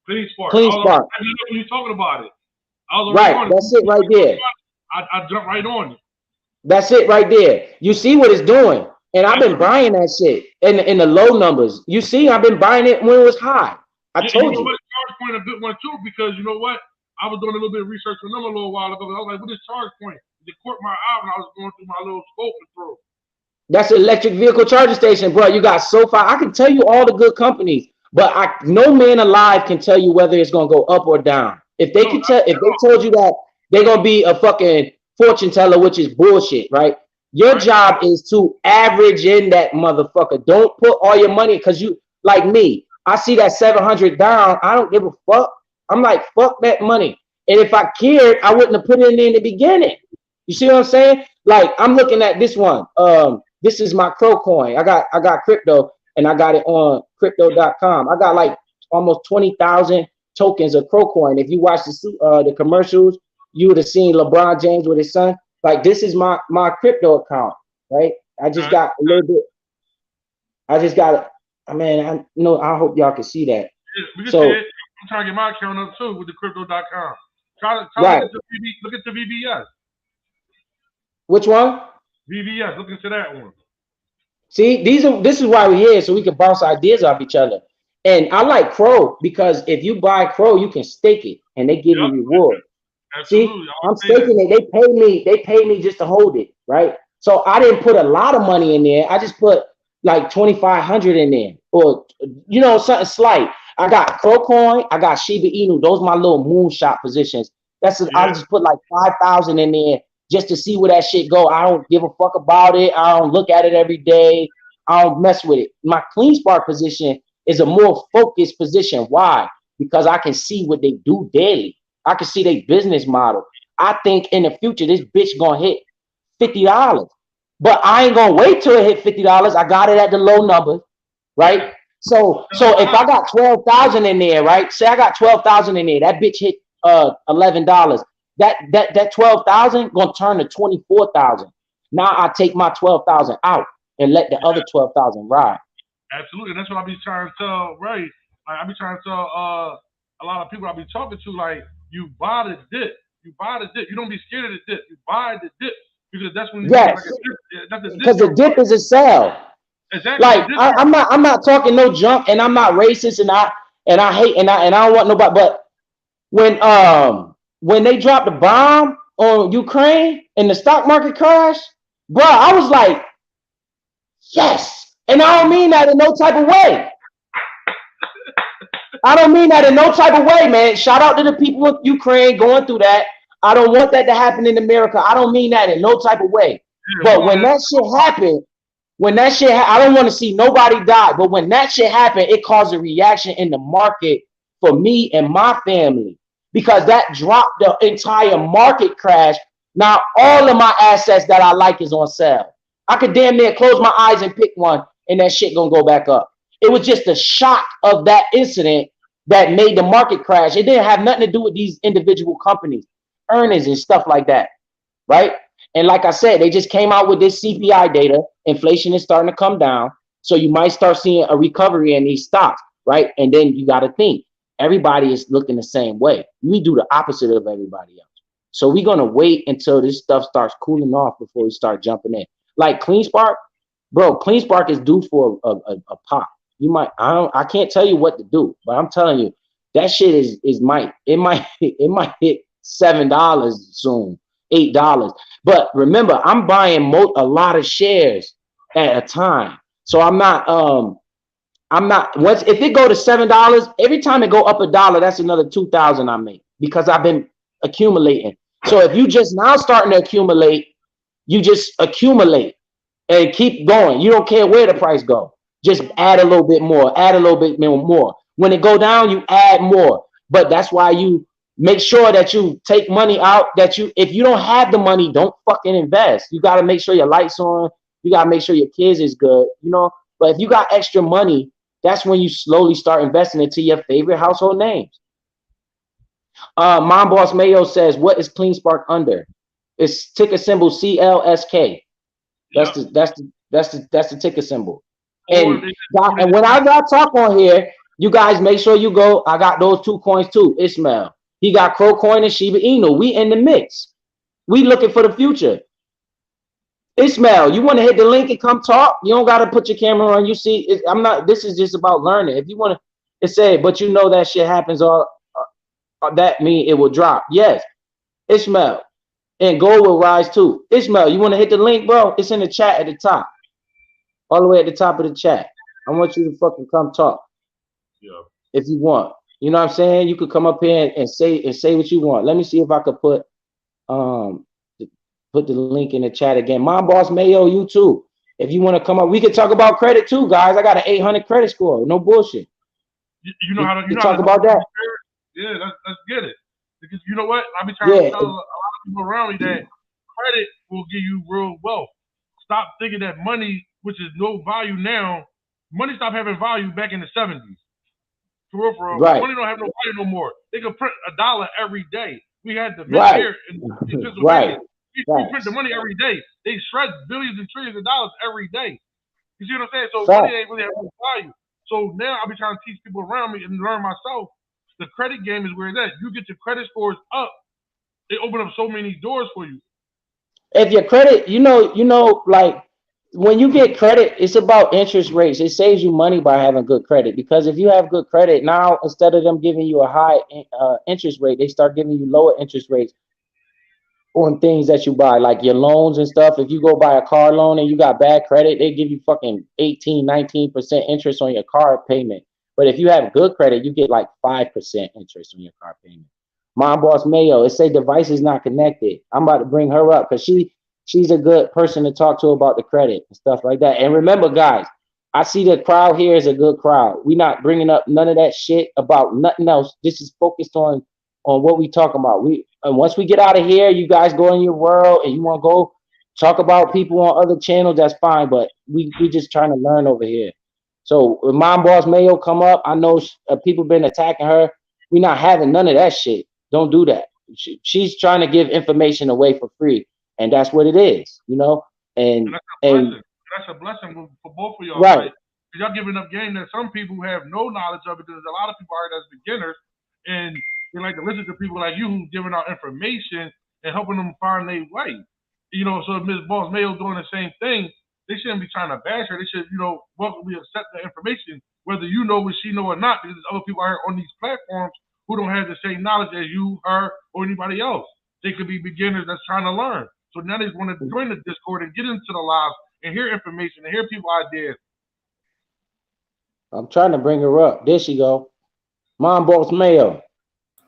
CleanSpark. CleanSpark. When you talking about it, right. That's it right there. I jumped right on it. That's it right there. You see what it's doing, and I've been buying that shit in the low numbers. You see, I've been buying it when it was high. I told you. ChargePoint a good one too, because you know what? I was doing a little bit of research on them a little while ago. I was like, what is ChargePoint? It caught my eye when I was going through my little scope through. That's an electric vehicle charging station, bro. You got SoFi. I can tell you all the good companies, but no man alive can tell you whether it's gonna go up or down. If they if they told you that they're gonna be a fucking fortune teller, which is bullshit, right? Your job is to average in that motherfucker. Don't put all your money, because you, like me, I see that 700 down. I don't give a fuck. I'm like, fuck that money. And if I cared, I wouldn't have put it in there in the beginning. You see what I'm saying? Like, I'm looking at this one. This is my Crow coin. I got crypto, and I got it on crypto.com. I got like almost 20,000 tokens of Crow coin. If you watch the commercials, you would have seen LeBron James with his son. Like, this is my crypto account, right? I just got a little bit. I just got it. I mean, I hope y'all can see that. Yeah, so I'm trying to get my account up too with the crypto.com. Try right. Look at the VVS. Which one? VVS. Look into that one. See, this is why we're here, so we can bounce ideas off each other. And I like Crow because if you buy Crow, you can stake it, and they give you reward. Absolutely. See, I'm staking it. They pay me just to hold it, right? So I didn't put a lot of money in there. I just put like 2,500 in there, or something slight. I got Crow coin. I got Shiba Inu. Those are my little moonshot positions. I just put like 5,000 in there just to see where that shit go. I don't give a fuck about it. I don't look at it every day. I don't mess with it. My CleanSpark position is a more focused position. Why? Because I can see what they do daily. I can see their business model. I think in the future, this bitch gonna hit $50. But I ain't gonna wait till it hit $50. I got it at the low number, right? So if I got 12,000 in there, right? Say I got 12,000 in there, that bitch hit $11. That 12,000 gonna turn to 24,000. Now I take my 12,000 out and let the other 12,000 ride. Absolutely, that's what I be trying to tell Ray. I be trying to tell a lot of people I be talking to, like, you buy the dip. You buy the dip. You don't be scared of the dip. You buy the dip, because that's when because the dip is a sell. Exactly. Like I'm not talking no junk, and I'm not racist, and I hate and I don't want nobody. But when they dropped the bomb on Ukraine and the stock market crashed, bro, I was like, yes. And I don't mean that in no type of way. I don't mean that in no type of way, man. Shout out to the people of Ukraine going through that. I don't want that to happen in America. I don't mean that in no type of way. But when that shit happened, I don't want to see nobody die. But when that shit happened, it caused a reaction in the market for me and my family, because that dropped the entire market crash. Now all of my assets that I like is on sale. I could damn near close my eyes and pick one, and that shit gonna go back up. It was just the shock of that incident that made the market crash. It didn't have nothing to do with these individual companies, earnings and stuff like that, right? And like I said, they just came out with this CPI data. Inflation is starting to come down. So you might start seeing a recovery in these stocks, right? And then you got to think, everybody is looking the same way. We do the opposite of everybody else. So we're going to wait until this stuff starts cooling off before we start jumping in. Like CleanSpark, bro, CleanSpark is due for a pop. I can't tell you what to do, but I'm telling you, that shit might hit $7 soon, $8. But remember, I'm buying a lot of shares at a time. So I'm not once if it go to $7, every time it go up $1, that's another 2,000 I make, because I've been accumulating. So if you just now starting to accumulate, you just accumulate and keep going. You don't care where the price go. Just add a little bit more, add a little bit more. When it go down, you add more. But that's why you make sure that you take money out, if you don't have the money, don't fucking invest. You got to make sure your lights on. You got to make sure your kids is good, But if you got extra money, That's when you slowly start investing into your favorite household names. Mom Boss Mayo says, what is Clean Spark under? It's ticker symbol CLSK. That's the ticker symbol. And when I got talk on here, you guys make sure you go. I got those 2 coins too. Ishmael, he got Crow Coin and Shiba Inu. We in the mix. We looking for the future. Ishmael, you want to hit the link and come talk? You don't got to put your camera on. You see, I'm not. This is just about learning. If you want to, it say, but you know that shit happens. All that mean it will drop. Yes, Ishmael, and gold will rise too. Ishmael, you want to hit the link, bro? It's in the chat at the top, all the way at the top of the chat. I want you to fucking come talk. Yeah. If you want, you know what I'm saying. You could come up here and say what you want. Let me see if I could put the link in the chat again. Mom Boss Mayo, you too. If you want to come up, we could talk about credit too, guys. I got an 800 credit score. No bullshit. You know how to talk about that. Yeah, let's get it. Because you know what? I be trying to tell a lot of people around me that credit will give you real wealth. Stop thinking that money, which is no value now, money stopped having value back in the 70s. For real. Right. Money don't have no value no more. They could print $1 every day. We had the right. here in Pennsylvania. Right. We print the money every day. They shred billions and trillions of dollars every day. You see what I'm saying? So money ain't really have no value. So now I'll be trying to teach people around me and learn myself. The credit game is where it's at. You get your credit scores up, they open up so many doors for you. If your credit, you know, like when you get credit, it's about interest rates. It saves you money by having good credit, because if you have good credit now, instead of them giving you a high interest rate, they start giving you lower interest rates on things that you buy, like your loans and stuff. If you go buy a car loan and you got bad credit, they give you fucking 18-19% interest on your car payment. But if you have good credit, you get like 5% interest on your car payment. Mom Boss Mayo, it say device is not connected. I'm about to bring her up because she's a good person to talk to about the credit and stuff like that. And remember, guys, I see the crowd here is a good crowd. We're not bringing up none of that shit about nothing else. This is focused on what we talking about. And once we get out of here, you guys go in your world and you want to go talk about people on other channels, that's fine. But we just trying to learn over here. So when Mom Boss Mayo come up, I know people been attacking her. We're not having none of that shit. Don't do that. She's trying to give information away for free, and that's what it is, you know. And that's a blessing for both of y'all, right? Y'all giving up game that some people have no knowledge of, because a lot of people are as beginners, and they like to listen to people like you who's giving out information and helping them find their way. You know, so if Ms. Boss Mayo doing the same thing, they shouldn't be trying to bash her. They should, welcomely accept the information, whether you know what she know or not, because there's other people out here on these platforms who don't have the same knowledge as you, her, or anybody else. They could be beginners that's trying to learn. So now they want to join the Discord and get into the live and hear information and hear people ideas. I'm trying to bring her up. There she go. Mom Boss Mayo.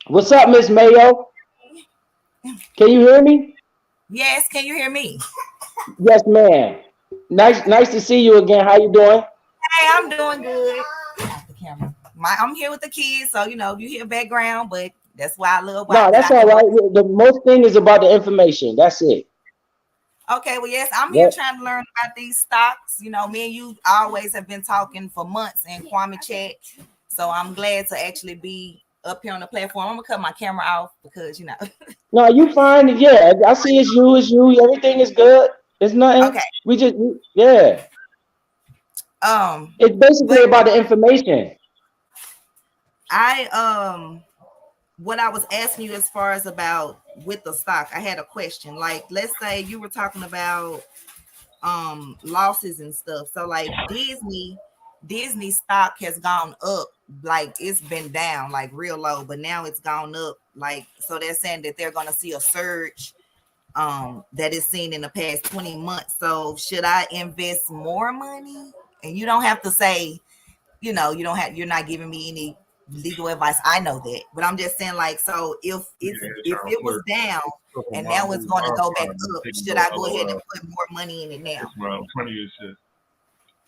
What's up, Miss Mayo? Can you hear me? Yes, can you hear me? Yes, ma'am. Nice to see you again. How you doing? Hey, I'm doing good. The camera. I'm here with the kids, so you hear background, but that's why I love. No, that's all right. The most thing is about the information. That's it. Okay, well, yes, I'm here trying to learn about these stocks. Me and you always have been talking for months in Kwame Chat, so I'm glad to actually be up here on the platform. I'm gonna cut my camera off because No, you fine. Yeah, I see it's you. Everything is good. There's nothing. Okay. It's basically about the information. What I was asking you as far as about with the stock, I had a question. Like, let's say you were talking about losses and stuff. So like Disney stock has gone up, like it's been down like real low, but now it's gone up. Like, so they're saying that they're gonna see a surge that is seen in the past 20 months. So should I invest more money? And you don't have to say, you're not giving me any legal advice. I know that, but I'm just saying, like, so if it was down and now it's going to go back up, should I go ahead and put more money in it now?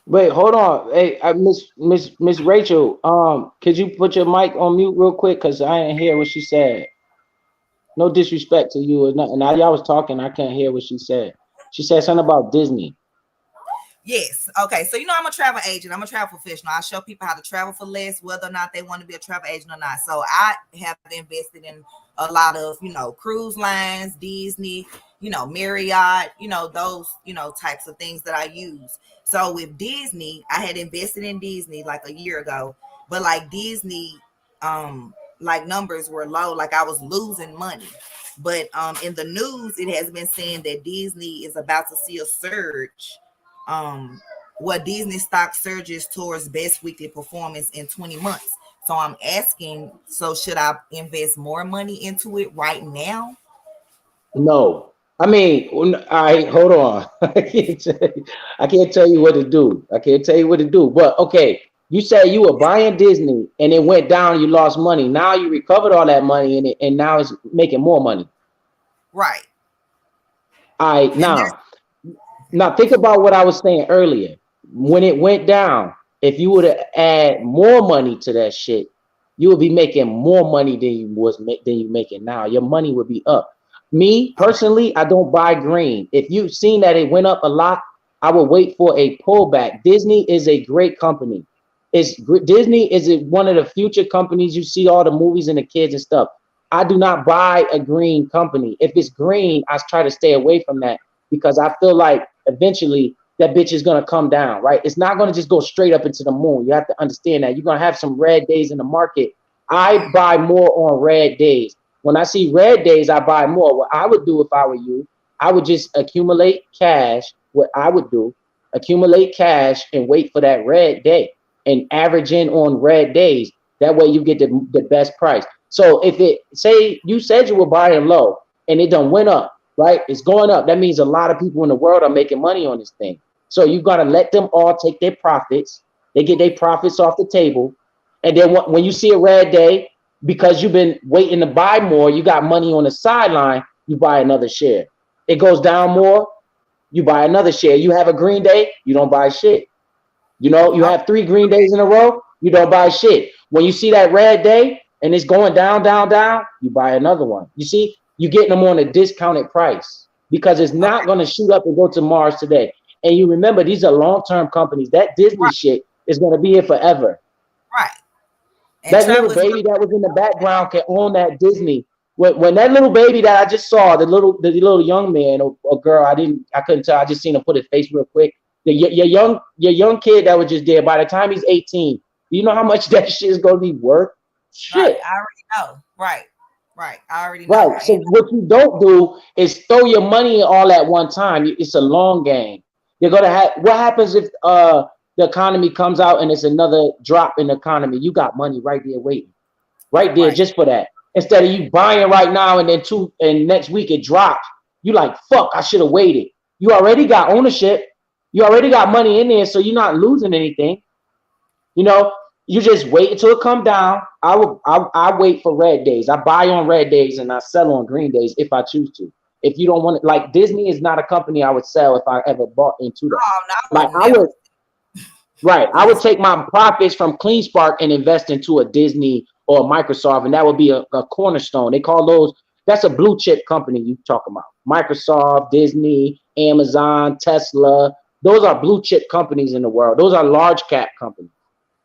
Wait, hold on. Hey, Miss Rachel, could you put your mic on mute real quick? Cause I didn't hear what she said. No disrespect to you or nothing. Now y'all was talking, I can't hear what she said. She said something about Disney. Yes. Okay. So I'm a travel agent. I'm a travel professional. I show people how to travel for less, whether or not they want to be a travel agent or not. So I have invested in a lot of, cruise lines, Disney, Marriott, those, types of things that I use. So with Disney, I had invested in Disney like a year ago, but like Disney, like numbers were low, like I was losing money. But in the news, it has been saying that Disney is about to see a surge, what Disney stock surges towards best weekly performance in 20 months. So I'm asking, so should I invest more money into it right now? No. I mean, I hold on. I can't tell you what to do. I can't tell you what to do. But okay, you say you were buying Disney and it went down, you lost money. Now you recovered all that money and now it's making more money. Right. I And there's now think about what I was saying earlier. When it went down, if you were to add more money to that shit, you would be making more money than you making now. Your money would be up. Me personally, I don't buy green. If you've seen that it went up a lot, I will wait for a pullback. Disney is a great company. Disney is one of the future companies. You see all the movies and the kids and stuff. I do not buy a green company. If it's green, I try to stay away from that because I feel like eventually that bitch is gonna come down, right? It's not gonna just go straight up into the moon. You have to understand that you're gonna have some red days in the market. I buy more on red days. When I see red days, I buy more. What I would do if I were you, I would just accumulate cash. What I would do, accumulate cash and wait for that red day and average in on red days. That way you get the best price. So if it say you said you were buying low and it done went up, right? It's going up. That means a lot of people in the world are making money on this thing. So you got to let them all take their profits. They get their profits off the table. And then when you see a red day, because you've been waiting to buy more, you got money on the sideline, you buy another share. It goes down more, you buy another share. You have a green day, you don't buy shit. You have 3 green days in a row, you don't buy shit. When you see that red day and it's going down, down, down, you buy another one. You see, you're getting them on a discounted price because it's not going to shoot up and go to Mars today. And you remember, these are long-term companies. That Disney shit is going to be here forever. Right. And that little baby that was in the background can own that Disney. When that little baby that I just saw, the little young man or girl, I couldn't tell. I just seen him put his face real quick. Your young kid that was just there. By the time he's 18, do you know how much that shit is gonna be worth? Shit. Right, I already know. Right. I already know. Right. So what you don't do is throw your money all at one time. It's a long game. You're gonna have. What happens if the economy comes out and it's another drop in the economy? You got money right there waiting, right there just for that. Instead of you buying right now and then next week it drops, you like, fuck, I should have waited. You already got ownership. You already got money in there, so you're not losing anything. You just wait until it come down. I wait for red days. I buy on red days and I sell on green days if I choose to. If you don't want it, like Disney is not a company I would sell if I ever bought into that. I would take my profits from CleanSpark and invest into a Disney or a Microsoft, and that would be a cornerstone. They call those, that's a blue chip company you talk about. Microsoft, Disney, Amazon, Tesla. Those are blue chip companies in the world. Those are large cap companies.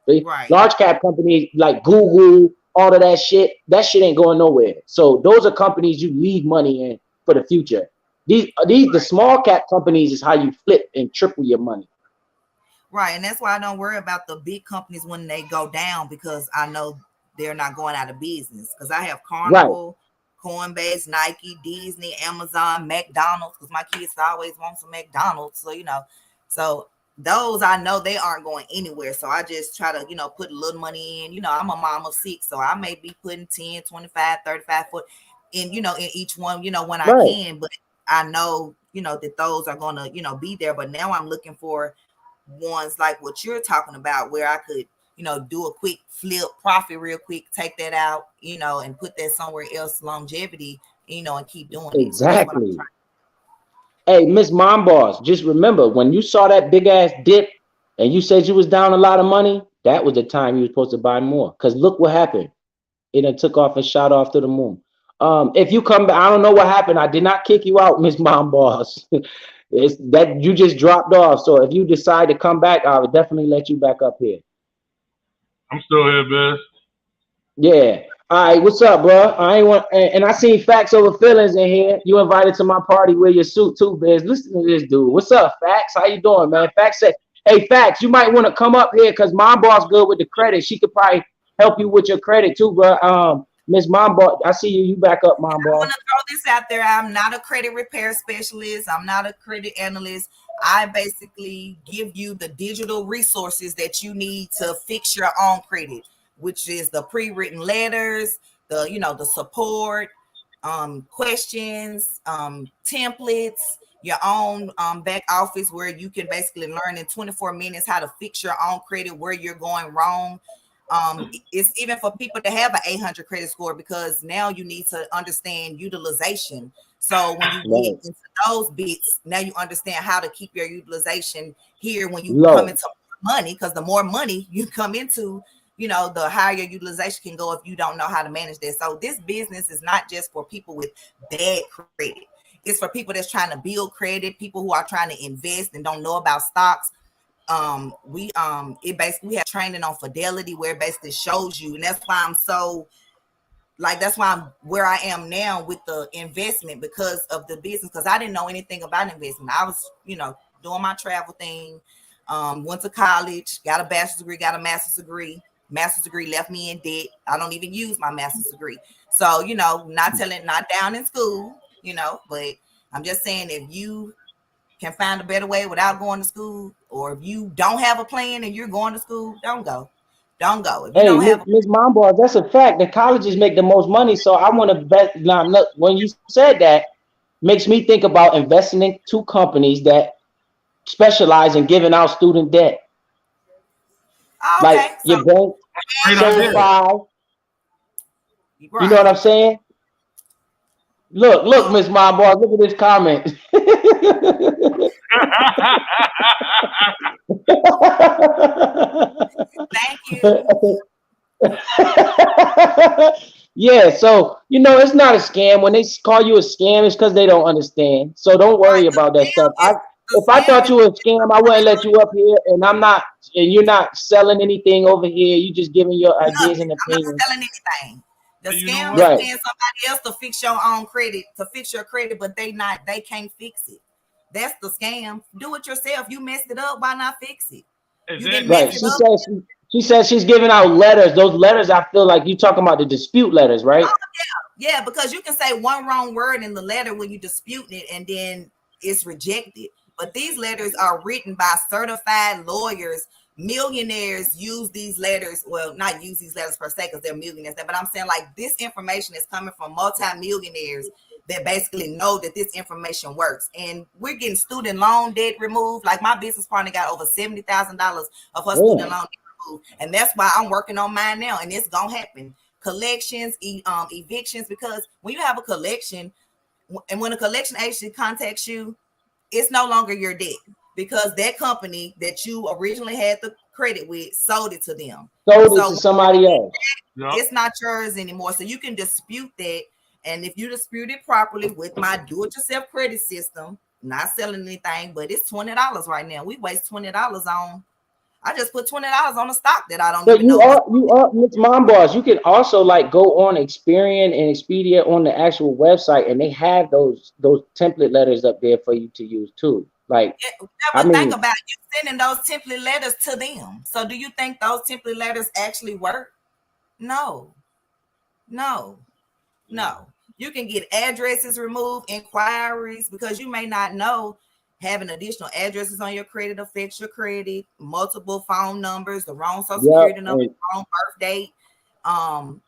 Right. Large cap companies like Google, all of that shit ain't going nowhere. So those are companies you leave money in for the future. The small cap companies is how you flip and triple your money. Right, and that's why I don't worry about the big companies when they go down, because I know they're not going out of business. Because I have Carnival, Coinbase, Nike, Disney, Amazon, McDonald's, because my kids always want some McDonald's. So those I know they aren't going anywhere. So I just try to, put a little money in. I'm a mom of 6, so I may be putting 10, 25, 35 foot in, in each one, when I can. But I know, that those are going to, be there. But now I'm looking for ones like what you're talking about, where I could, do a quick flip, profit real quick, take that out, and put that somewhere else, longevity, and keep doing it. Exactly. So hey, Miss Mom Boss, just remember when you saw that big ass dip and you said you was down a lot of money, that was the time you were supposed to buy more. Because look what happened. It took off and shot off to the moon. If you come back, I don't know what happened. I did not kick you out, Miss Mom Boss. It's that you just dropped off. So if you decide to come back, I would definitely let you back up here. I'm still here, Biz. Yeah. All right. What's up, bro? I ain't want, and I seen Facts Over Feelings in here. You invited to my party. Wear your suit too, Biz. Listen to this dude. What's up, Facts? How you doing, man? Facts said, "Hey, Facts, you might want to come up here because my boss good with the credit. She could probably help you with your credit too, bro. Miss Mom Boss, I see you. You back up, Mom I Boss. want to throw this out there. I'm not a credit repair specialist. I'm not a credit analyst. I basically give you the digital resources that you need to fix your own credit, which is the pre-written letters, the support, questions, templates, your own back office where you can basically learn in 24 minutes how to fix your own credit, where you're going wrong. It's even for people to have an 800 credit score because now you need to understand utilization. So when you get into those bits, now you understand how to keep your utilization here when you come into money, because the more money you come into, the higher your utilization can go if you don't know how to manage that. So this business is not just for people with bad credit. It's for people that's trying to build credit, people who are trying to invest and don't know about stocks. We have training on Fidelity where it basically shows you, and that's why I'm where I am now with the investment because of the business, because I didn't know anything about investment. I was, doing my travel thing, went to college, got a bachelor's degree, got a master's degree. Master's degree left me in debt. I don't even use my master's degree. So, not down in school, but I'm just saying if you can find a better way without going to school, or if you don't have a plan and you're going to school, don't go. If you don't have Miss Mom Boss, that's a fact. The colleges make the most money. So I want to bet. Now, look, when you said that, makes me think about investing in two companies that specialize in giving out student debt. okay, Like your bank, certified. right. You know what I'm saying? Look, Miss Mom Boss, look at this comment. Thank you. Yeah, so it's not a scam. When they call you a scam, it's because they don't understand. So don't worry about that stuff. If I thought you were a scam, I wouldn't let you up here. And you're not selling anything over here. You just giving your ideas and opinions. I'm not selling anything. The scam is paying somebody else to fix your own credit, to fix your credit, but they can't fix it. That's the scam. Do it yourself. You messed it up, why not fix it? Right. She says she's giving out letters. Those letters, I feel like you're talking about the dispute letters, right? Oh, yeah, because you can say one wrong word in the letter when you dispute it and then it's rejected. But these letters are written by certified lawyers. Millionaires use these letters. Well, not use these letters per se because they're millionaires. But I'm saying like this information is coming from multi-millionaires that basically know that this information works. And we're getting student loan debt removed. Like my business partner got over $70,000 of her student loan debt removed. And that's why I'm working on mine now. And it's going to happen. Collections, evictions, because when you have a collection and when a collection agency contacts you, it's no longer your debt because that company that you originally had the credit with sold it to them. Sold it to somebody else. It's not yours anymore. So you can dispute that. And if you dispute it properly with my do-it-yourself credit system, not selling anything, but it's $20 right now. We waste $20 on. I just put $20 on a stock that I don't even know. You are Miss Mom Boss. You can also like go on Experian and Expedia on the actual website, and they have those template letters up there for you to use too. Like, think about you sending those template letters to them. So, do you think those template letters actually work? No. You can get addresses removed, inquiries, because you may not know. Having additional addresses on your credit affects your credit, multiple phone numbers, the wrong social security number, the wrong birth date.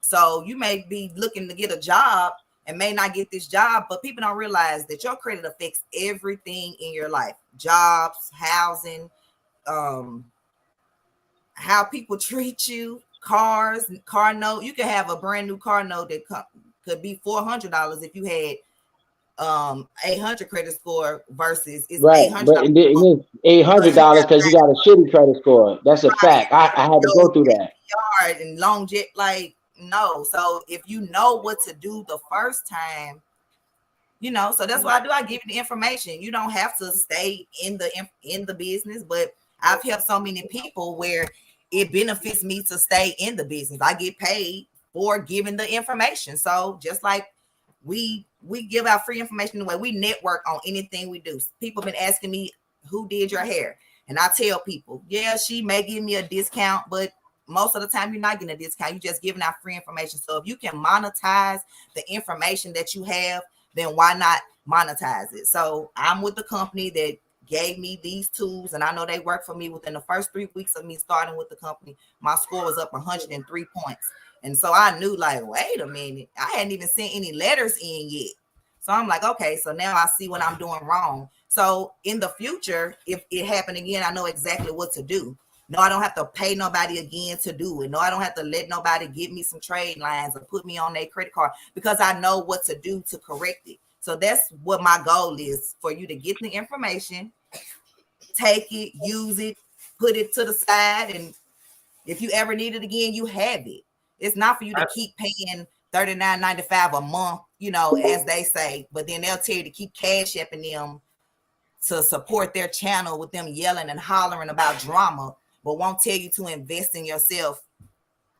So you may be looking to get a job and may not get this job, but people don't realize that your credit affects everything in your life. Jobs, housing, how people treat you, cars, car note. You can have a brand new car note that could be $400 if you had 800 credit score versus it's $800. But $800 because you got a shitty credit score. That's a fact. I had to go through that. And long jet, no. So if you know what to do the first time, You know, so that's what I do. I give you the information. You don't have to stay in the business, but I've helped so many people where it benefits me to stay in the business. I get paid for giving the information. So just like we give out free information away, we network on anything we do. People been asking me who did your hair, and I tell people, yeah, she may give me a discount, but most of the time you're not getting a discount. You're just giving out free information. So if you can monetize the information that you have, then why not monetize it? So I'm with the company that gave me these tools, and I know they work for me. Within the first 3 weeks of me starting with the company, my score was up 103 points. And so I knew, like, wait a minute, I hadn't even sent any letters in yet. So I'm like, okay, so now I see what I'm doing wrong. So in the future, if it happened again, I know exactly what to do. No, I don't have to pay nobody again to do it. No, I don't have to let nobody give me some trade lines or put me on their credit card, because I know what to do to correct it. So that's what my goal is, for you to get the information, take it, use it, put it to the side, and if you ever need it again, you have it. It's not for you to keep paying $39.95 a month, you know, as they say, but then they'll tell you to keep cash apping them to support their channel with them yelling and hollering about drama, but won't tell you to invest in yourself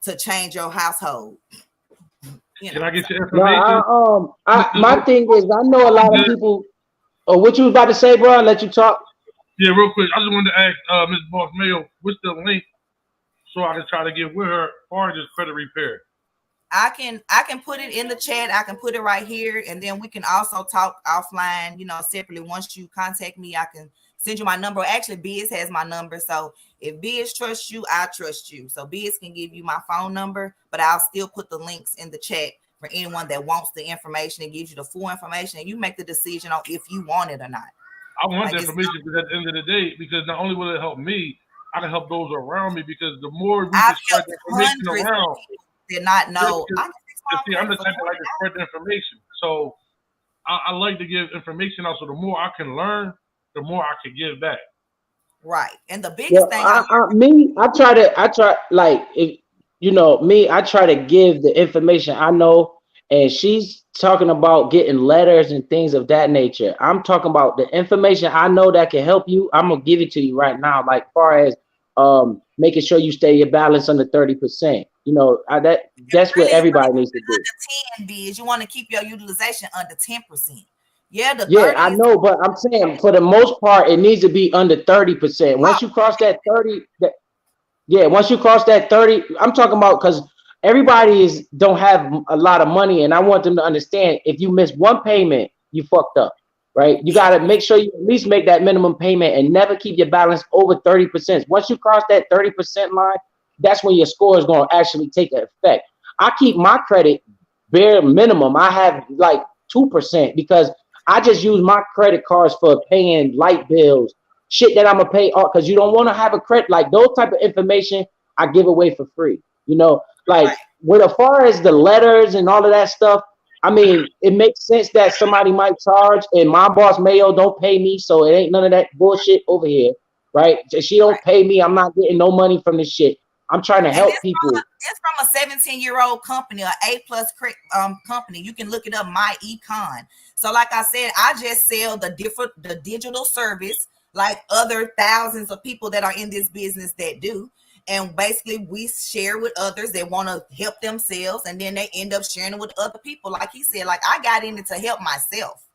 to change your household. You know, Can I get your information? No, my thing is, I know a lot of people. Oh, what you was about to say, bro? I'll let you talk. Yeah, real quick. I just wanted to ask Ms. Boss Mayo, what's the link so I can try to get with her or just credit repair? I can put it in the chat. I can put it right here, and then we can also talk offline, you know, separately. Once you contact me, I can send you my number. Actually, Biz has my number. So if Biz trusts you, I trust you. So Biz can give you my phone number, but I'll still put the links in the chat for anyone that wants the information. It gives you the full information, and you make the decision on if you want it or not. I want the information because at the end of the day, because not only will it help me, I can help those around me, because the more we can spread the information around, did not know. See, I'm the type that like to spread the information. So I like to give information out. So the more I can learn, the more I can give back. Right. And the biggest thing I try like, if you know me, I try to give the information I know, and she's talking about getting letters and things of that nature. I'm talking about the information I know that can help you. I'm gonna give it to you right now. Like far as making sure you stay your balance under 30%. You know, that's what everybody needs to do. Under 10 Biz, you want to keep your utilization under 10%. Yeah, I know, but I'm saying for the most part, it needs to be under 30%. Once you cross that 30, once you cross that 30, I'm talking about, because everybody don't have a lot of money, and I want them to understand, if you miss one payment, you fucked up, right? You got to make sure you at least make that minimum payment and never keep your balance over 30%. Once you cross that 30% line, that's when your score is going to actually take effect. I keep my credit bare minimum. I have like 2% because I just use my credit cards for paying light bills, shit that I'm gonna pay off, because you don't want to have a credit, like those type of information I give away for free. You know, like with as far as the letters and all of that stuff, I mean, it makes sense that somebody might charge, and my boss Mayo don't pay me, so it ain't none of that bullshit over here, right? She don't pay me, I'm not getting no money from this shit. I'm trying to help people. It's from a 17-year-old company, an A+ company. You can look it up, My Econ. So like I said, I just sell the digital service like other thousands of people that are in this business that do. And basically we share with others that want to help themselves, and then they end up sharing it with other people. Like he said, like I got in it to help myself.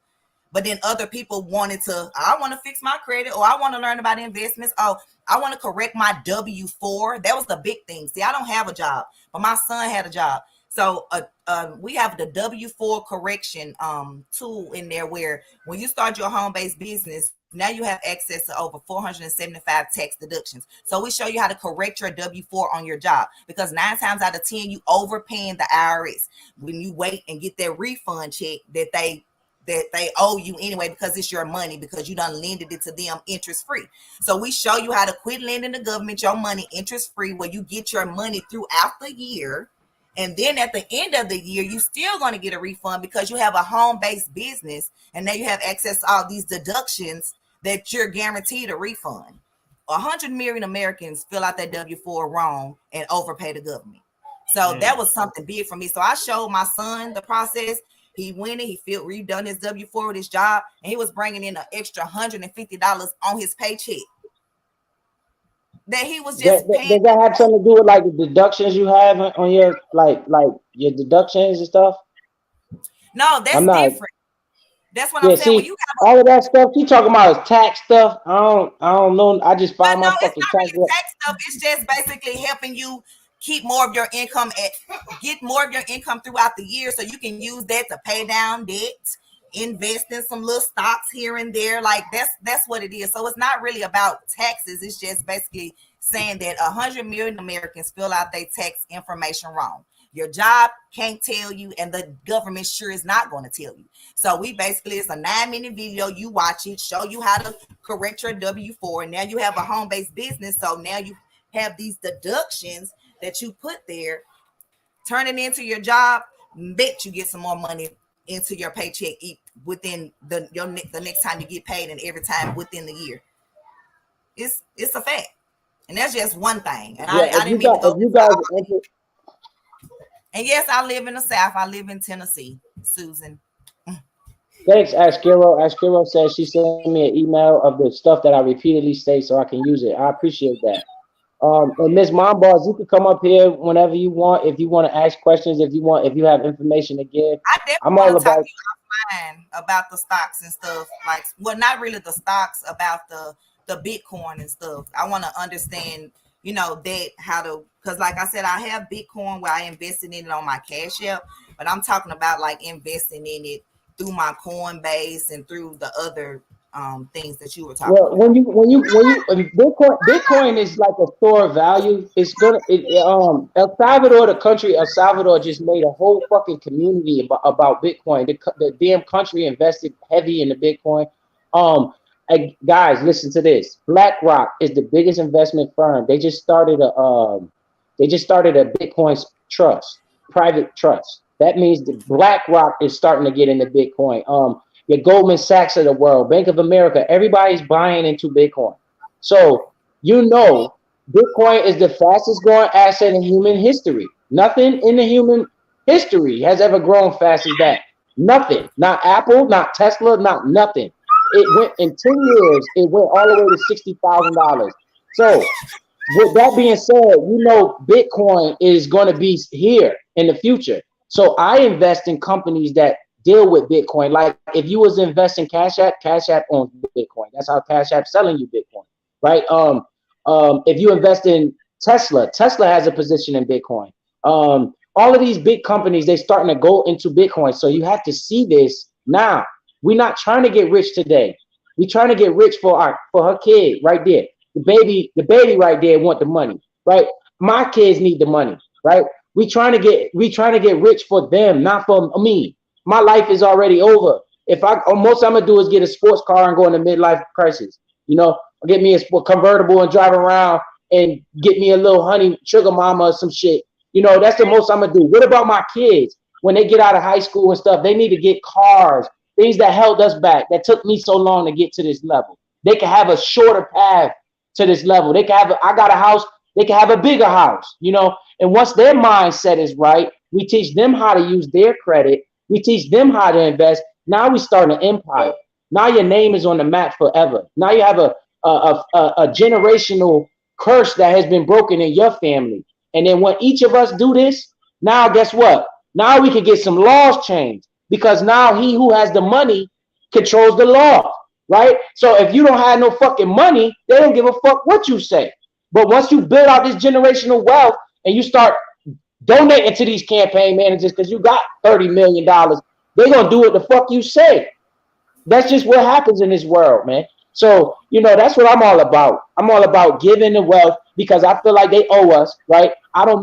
But then other people wanted to, I want to fix my credit, or I want to learn about investments. Oh, I want to correct my W-4. That was the big thing. See, I don't have a job, but my son had a job. So we have the W-4 correction tool in there, where when you start your home-based business, now you have access to over 475 tax deductions. So we show you how to correct your W-4 on your job, because 9 times out of 10, you overpaying the IRS when you wait and get that refund check that they owe you anyway, because it's your money, because you done lended it to them interest free. So we show you how to quit lending the government your money interest free, where you get your money throughout the year. And then at the end of the year, you still going to get a refund, because you have a home-based business, and now you have access to all these deductions that you're guaranteed a refund. 100 million Americans fill out that W-4 wrong and overpay the government. So that was something big for me. So I showed my son the process. He went in, he redone his W-4 with his job, and he was bringing in an extra $150 on his paycheck. That he was just paying. Does that have something to do with like the deductions you have on your like your deductions and stuff? No, that's different. That's what I'm saying. See, when you have all of that stuff you talking about is tax stuff. I don't know. I just find my fucking tax stuff. It's just basically helping you keep more of your income get more of your income throughout the year, so you can use that to pay down debt, invest in some little stocks here and there. Like that's what it is. So it's not really about taxes. It's just basically saying that 100 million Americans fill out their tax information wrong. Your job can't tell you, and the government sure is not going to tell you. So we basically, it's a 9-minute video. You watch it, show you how to correct your W-4. And now you have a home-based business. So now you have these deductions that you put there, turn it into your job. Bet you get some more money into your paycheck within the next time you get paid, and every time within the year. It's a fact, and that's just one thing. And I didn't mean to go. And yes, I live in the South. I live in Tennessee, Susan. Thanks, Ashkiro. Ashkiro says she sent me an email of the stuff that I repeatedly say so I can use it. I appreciate that. And Ms. Mombars, you can come up here whenever you want. If you want to ask questions, if you have information to give. I'm all about talk to you offline about the stocks and stuff. Like, well, not really the stocks, about the Bitcoin and stuff. I want to understand, that because like I said, I have Bitcoin where I invested in it on my Cash App, but I'm talking about like investing in it through my Coinbase and through the other things that you were talking about. When Bitcoin is like a store of value. It's gonna El Salvador, the country El Salvador, just made a whole fucking community about Bitcoin. The damn country invested heavy in the Bitcoin. Guys, listen to this. BlackRock is the biggest investment firm. They just started a Bitcoin trust, private trust. That means the BlackRock is starting to get into Bitcoin. Your Goldman Sachs of the world, Bank of America, everybody's buying into Bitcoin. So Bitcoin is the fastest growing asset in human history. Nothing in the human history has ever grown fast as that. Nothing. Not Apple, not Tesla, not nothing. It went in 10 years, it went all the way to $60,000. So with that being said, Bitcoin is going to be here in the future. So I invest in companies that deal with Bitcoin. Like if you was investing Cash App owns Bitcoin. That's how Cash App's selling you Bitcoin, right? If you invest in Tesla has a position in Bitcoin. All of these big companies, they're starting to go into Bitcoin. So you have to see this now. We're not trying to get rich today. We're trying to get rich for her kid right there. The baby right there want the money, right? My kids need the money, right? We trying to get rich for them, not for me. My life is already over. Most I'm gonna do is get a sports car and go into midlife crisis. Get me a convertible and drive around and get me a little honey sugar mama or some shit. That's the most I'm gonna do. What about my kids? When they get out of high school and stuff, they need to get cars, things that held us back, that took me so long to get to this level. They can have a shorter path to this level. They can have I got a house, they can have a bigger house, and once their mindset is right, we teach them how to use their credit. We teach them how to invest. Now we start an empire. Now your name is on the map forever. Now you have a generational curse that has been broken in your family. And then when each of us do this, now guess what? Now we can get some laws changed, because now he who has the money controls the law, right? So if you don't have no fucking money, they don't give a fuck what you say. But once you build out this generational wealth and you start donating to these campaign managers because you got $30 million, they're going to do what the fuck you say. That's just what happens in this world, man. So, that's what I'm all about. I'm all about giving the wealth because I feel like they owe us, right? I don't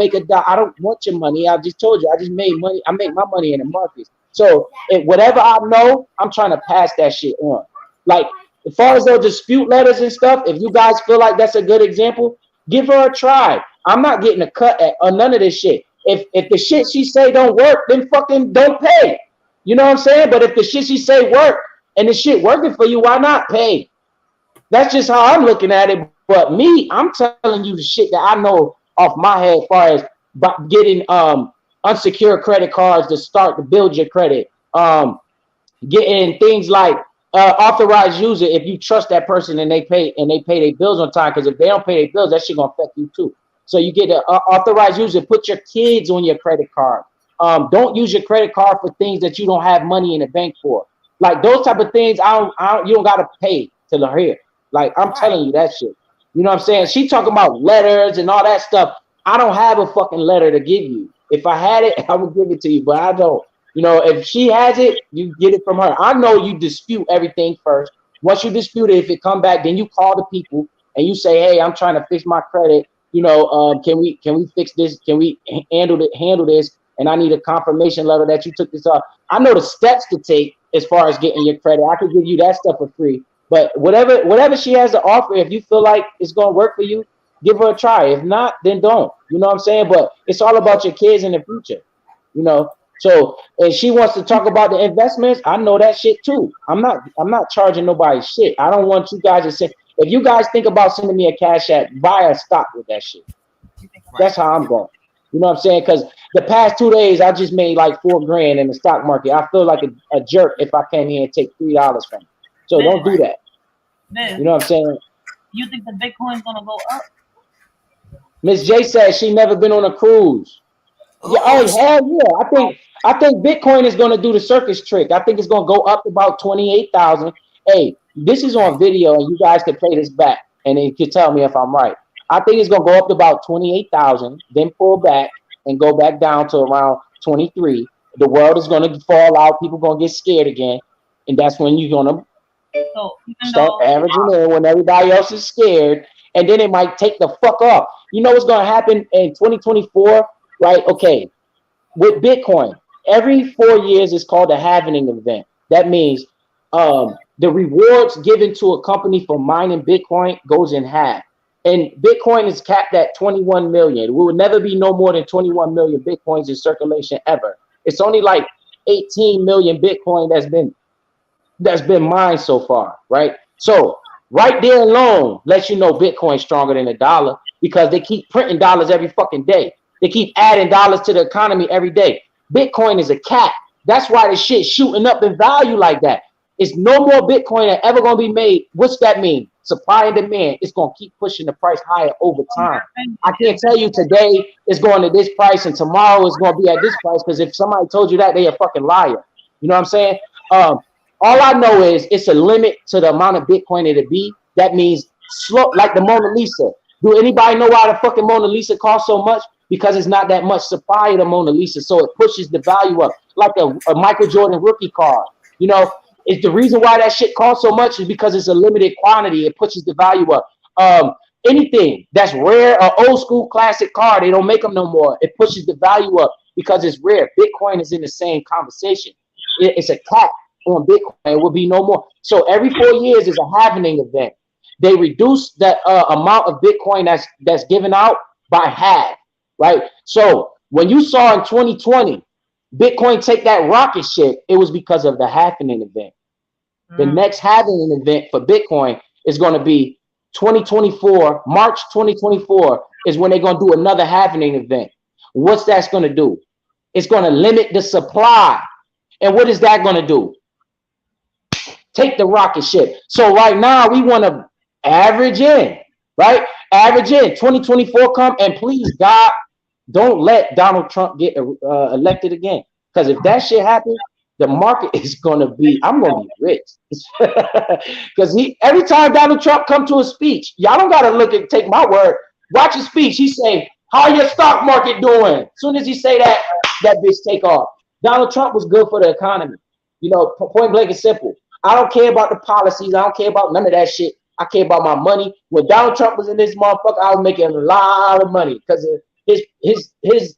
want your money. I just told you, I just made money. I make my money in the markets. So whatever I know, I'm trying to pass that shit on. Like, as far as those dispute letters and stuff, if you guys feel like that's a good example, give her a try. I'm not getting a cut on none of this shit. If the shit she say don't work, then fucking don't pay. You know what I'm saying? But if the shit she say work and the shit working for you, why not pay? That's just how I'm looking at it. But me, I'm telling you the shit that I know off my head as far as getting unsecured credit cards to start to build your credit. getting things like authorized user if you trust that person and they pay their bills on time. Because if they don't pay their bills, that shit gonna affect you too. So you get an authorized user. Put your kids on your credit card. Don't use your credit card for things that you don't have money in the bank for. Like those type of things, you don't gotta pay to the here. Like I'm telling you that shit. You know what I'm saying? She talking about letters and all that stuff. I don't have a fucking letter to give you. If I had it, I would give it to you, but I don't. You know, if she has it, you get it from her. I know you dispute everything first. Once you dispute it, if it come back, then you call the people and you say, "Hey, I'm trying to fix my credit. You know, can we fix this? Can we handle this? And I need a confirmation letter that you took this off." I know the steps to take as far as getting your credit. I could give you that stuff for free. But whatever she has to offer, if you feel like it's gonna work for you, give her a try. If not, then don't. You know what I'm saying? But it's all about your kids in the future. You know. So if she wants to talk about the investments, I know that shit too. I'm not charging nobody shit. I don't want you guys to say, if you guys think about sending me a cash app, buy a stock with that shit. That's how I'm going. You know what I'm saying? Because the past 2 days I just made like $4,000 in the stock market. I feel like a jerk if I came here and take $3 from you. So don't do that. You know what I'm saying? You think the Bitcoin's gonna go up? Miss J said she never been on a cruise. Yeah, hell yeah. I think Bitcoin is going to do the circus trick. I think it's going to go up to about 28,000. Hey, this is on video, and you guys can play this back, and you can tell me if I'm right. I think it's going to go up to about 28,000, then pull back and go back down to around 23. The world is going to fall out. People going to get scared again, and that's when you're going to start averaging in when everybody else is scared, and then it might take the fuck off. You know what's going to happen in 2024, right? Okay, with Bitcoin. Every 4 years is called a halving event. That means the rewards given to a company for mining Bitcoin goes in half. And Bitcoin is capped at 21 million. There will never be no more than 21 million Bitcoins in circulation ever. It's only like 18 million Bitcoin that's been mined so far, right? So right there alone lets you know Bitcoin's stronger than a dollar because they keep printing dollars every fucking day. They keep adding dollars to the economy every day. Bitcoin is a cap. That's why the shit's shooting up in value like that. It's no more Bitcoin that ever gonna be made. What's that mean? Supply and demand. It's gonna keep pushing the price higher over time. I can't tell you today it's going to this price and tomorrow it's gonna be at this price because if somebody told you that, they a fucking liar. You know what I'm saying? All I know is it's a limit to the amount of Bitcoin it'll be. That means slow, like the Mona Lisa. Do anybody know why the fucking Mona Lisa costs so much? Because it's not that much supply of the Mona Lisa, so it pushes the value up, like a Michael Jordan rookie card. You know, it's the reason why that shit costs so much is because it's a limited quantity. It pushes the value up. Anything that's rare, an old school classic car, they don't make them no more. It pushes the value up because it's rare. Bitcoin is in the same conversation. It's a cap on Bitcoin. It will be no more. So every 4 years is a halving event. They reduce that amount of Bitcoin that's given out by half. Right. So when you saw in 2020, Bitcoin take that rocket ship, it was because of the halving event. The next halving event for Bitcoin is going to be 2024, March 2024 is when they're going to do another halving event. What's that's going to do? It's going to limit the supply. And what is that going to do? Take the rocket ship. So right now we want to average in, right? Average in 2024 come and please God, don't let Donald Trump get elected again. Because if that shit happens, the market is gonna be, I'm gonna be rich. Because every time Donald Trump come to a speech, y'all don't gotta take my word. Watch his speech. He say, "How your stock market doing?" As soon as he say that, that bitch take off. Donald Trump was good for the economy. You know, point blank and simple. I don't care about the policies. I don't care about none of that shit. I care about my money. When Donald Trump was in this motherfucker, I was making a lot of money because of his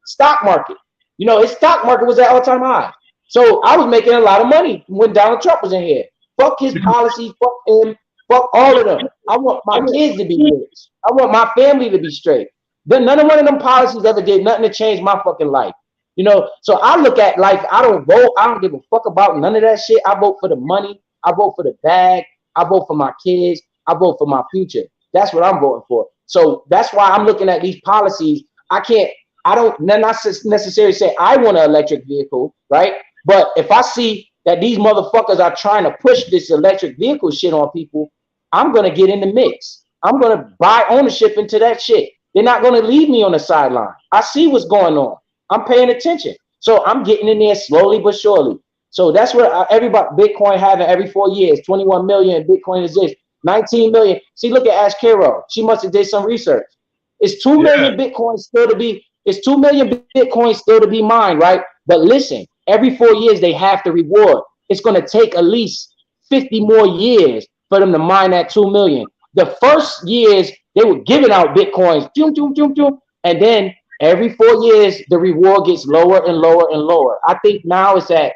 stock market. You know, his stock market was at all-time high. So I was making a lot of money when Donald Trump was in here. Fuck his policies, fuck him, fuck all of them. I want my kids to be rich. I want my family to be straight. Then none of one of them policies ever did nothing to change my fucking life. You know, so I look at life, I don't vote, I don't give a fuck about none of that shit. I vote for the money, I vote for the bag, I vote for my kids, I vote for my future. That's what I'm voting for. So that's why I'm looking at these policies. I don't necessarily say I want an electric vehicle, right? But if I see that these motherfuckers are trying to push this electric vehicle shit on people, I'm gonna get in the mix. I'm gonna buy ownership into that shit. They're not gonna leave me on the sideline. I see what's going on. I'm paying attention. So I'm getting in there slowly but surely. So that's what everybody, Bitcoin having every 4 years, 21 million Bitcoin is this, 19 million. See, look at Ash Carroll. She must have did some research. It's 2 million Bitcoins still to be, it's 2 million Bitcoins still to be mined, right? But listen, every 4 years they have to reward. It's going to take at least 50 more years for them to mine that 2 million. The first years they were giving out Bitcoins, and then every 4 years the reward gets lower and lower and lower. I think now it's at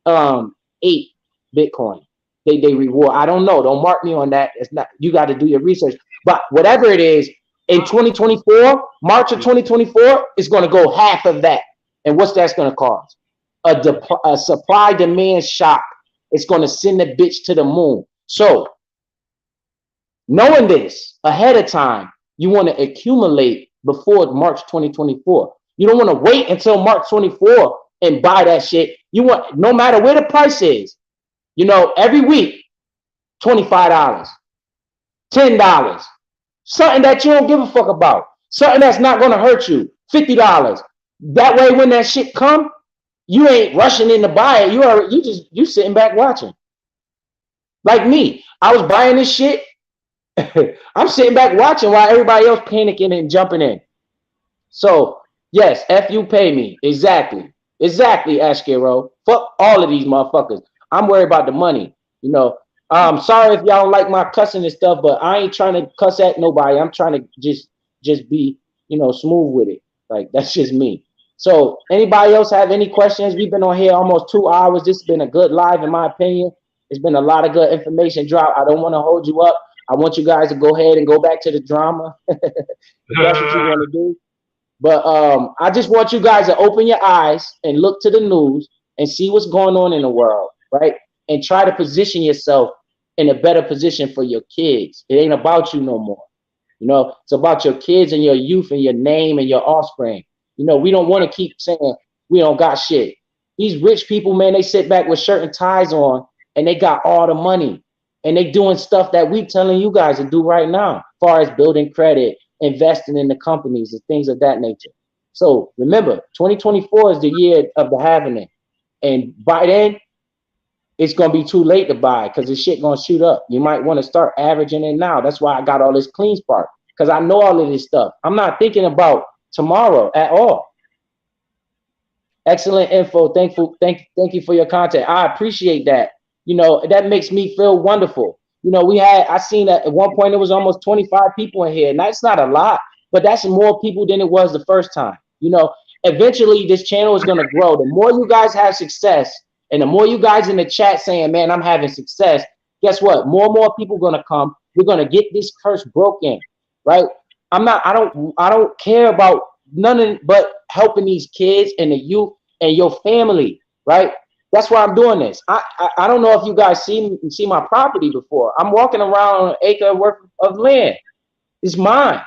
8 Bitcoin. They reward. I don't know. Don't mark me on that. It's not. You got to do your research. But whatever it is, in 2024, March of 2024, it's going to go half of that. And what's that's going to cause? A supply demand shock. It's going to send the bitch to the moon. So, knowing this ahead of time, you want to accumulate before March 2024. You don't want to wait until March 24 and buy that shit. You want, no matter where the price is, you know, every week, $25, $10, something that you don't give a fuck about, something that's not going to hurt you, $50. That way, when that shit come, you ain't rushing in to buy it. You sitting back watching. Like me, I was buying this shit. I'm sitting back watching while everybody else panicking and jumping in. So yes, F you pay me. Exactly, Ash Carroll. Fuck all of these motherfuckers. I'm worried about the money. You know, sorry if y'all don't like my cussing and stuff, but I ain't trying to cuss at nobody. I'm trying to just be, you know, smooth with it. Like, that's just me. So anybody else have any questions? We've been on here almost 2 hours. This has been a good live, in my opinion. It's been a lot of good information drop. I don't want to hold you up. I want you guys to go ahead and go back to the drama. If that's what you want to do. But I just want you guys to open your eyes and look to the news and see what's going on in the world, right? And try to position yourself in a better position for your kids. It ain't about you no more. You know, it's about your kids and your youth and your name and your offspring. You know, we don't want to keep saying we don't got shit. These rich people, man, they sit back with shirt and ties on and they got all the money. And they doing stuff that we telling you guys to do right now, as far as building credit, investing in the companies and things of that nature. So remember, 2024 is the year of the having it. And by then, it's going to be too late to buy because this shit going to shoot up. You might want to start averaging it now. That's why I got all this clean spark, because I know all of this stuff. I'm not thinking about tomorrow at all. Excellent info. Thank you for your content. I appreciate that. You know, that makes me feel wonderful. You know, I seen that at one point it was almost 25 people in here. And that's not a lot, but that's more people than it was the first time. You know, eventually this channel is going to grow. The more you guys have success and the more you guys in the chat saying, man, I'm having success, guess what? More and more people going to come. We're going to get this curse broken, right? I don't care about nothing but helping these kids and the youth and your family, right? That's why I'm doing this. I don't know if you guys see my property before. I'm walking around an acre worth of land. It's mine.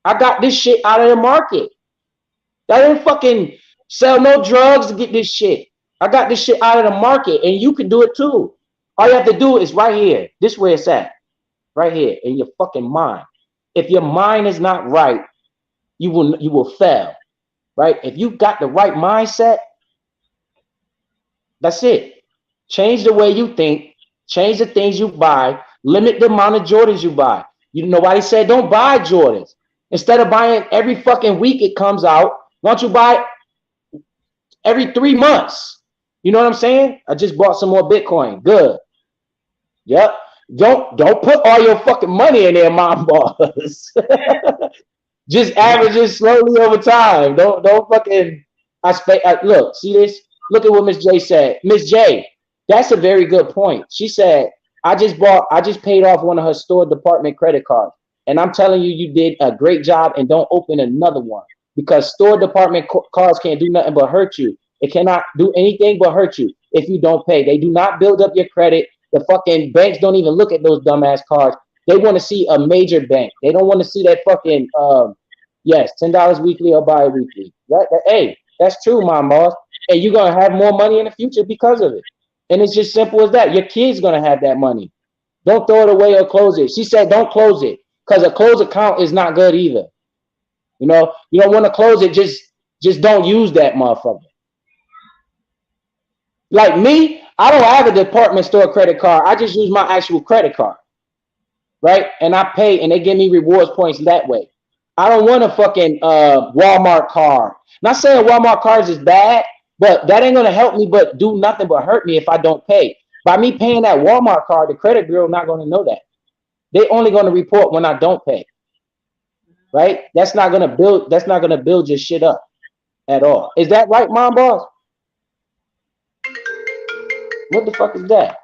I got this shit out of the market. I didn't fucking sell no drugs to get this shit. I got this shit out of the market, and you can do it too. All you have to do is right here. This is where it's at. Right here in your fucking mind. If your mind is not right, you will fail. Right? If you got the right mindset, that's it. Change the way you think. Change the things you buy. Limit the amount of Jordans you buy. You know why they said don't buy Jordans. Instead of buying every fucking week it comes out, why don't you buy every 3 months? You know what I'm saying? I just bought some more Bitcoin. Good. Yep. Don't put all your fucking money in there, mom boss. Just average it slowly over time. Don't fucking look, see this? Look at what Miss J said. Miss J, that's a very good point. She said, I just paid off one of her store department credit cards. And I'm telling you, you did a great job, and don't open another one, because store department cards can't do nothing but hurt you. It cannot do anything but hurt you if you don't pay. They do not build up your credit. The fucking banks don't even look at those dumbass cards. They want to see a major bank. They don't want to see that fucking, yes, $10 weekly or bi-weekly. Hey, that's true, my boss. and you're gonna have more money in the future because of it. And it's just simple as that. Your kid's gonna have that money. Don't throw it away or close it. She said, don't close it because a closed account is not good either. You know, you don't want to close it. Just don't use that motherfucker. Like me, I don't have a department store credit card. I just use my actual credit card, right? And I pay, and they give me rewards points that way. I don't want a fucking Walmart card. Not saying Walmart cards is bad, but that ain't gonna help me, but do nothing but hurt me if I don't pay. By me paying that Walmart card, the credit bureau not gonna know that. They only gonna report when I don't pay, right? That's not gonna build your shit up at all. Is that right, Mom Boss? What the fuck is that?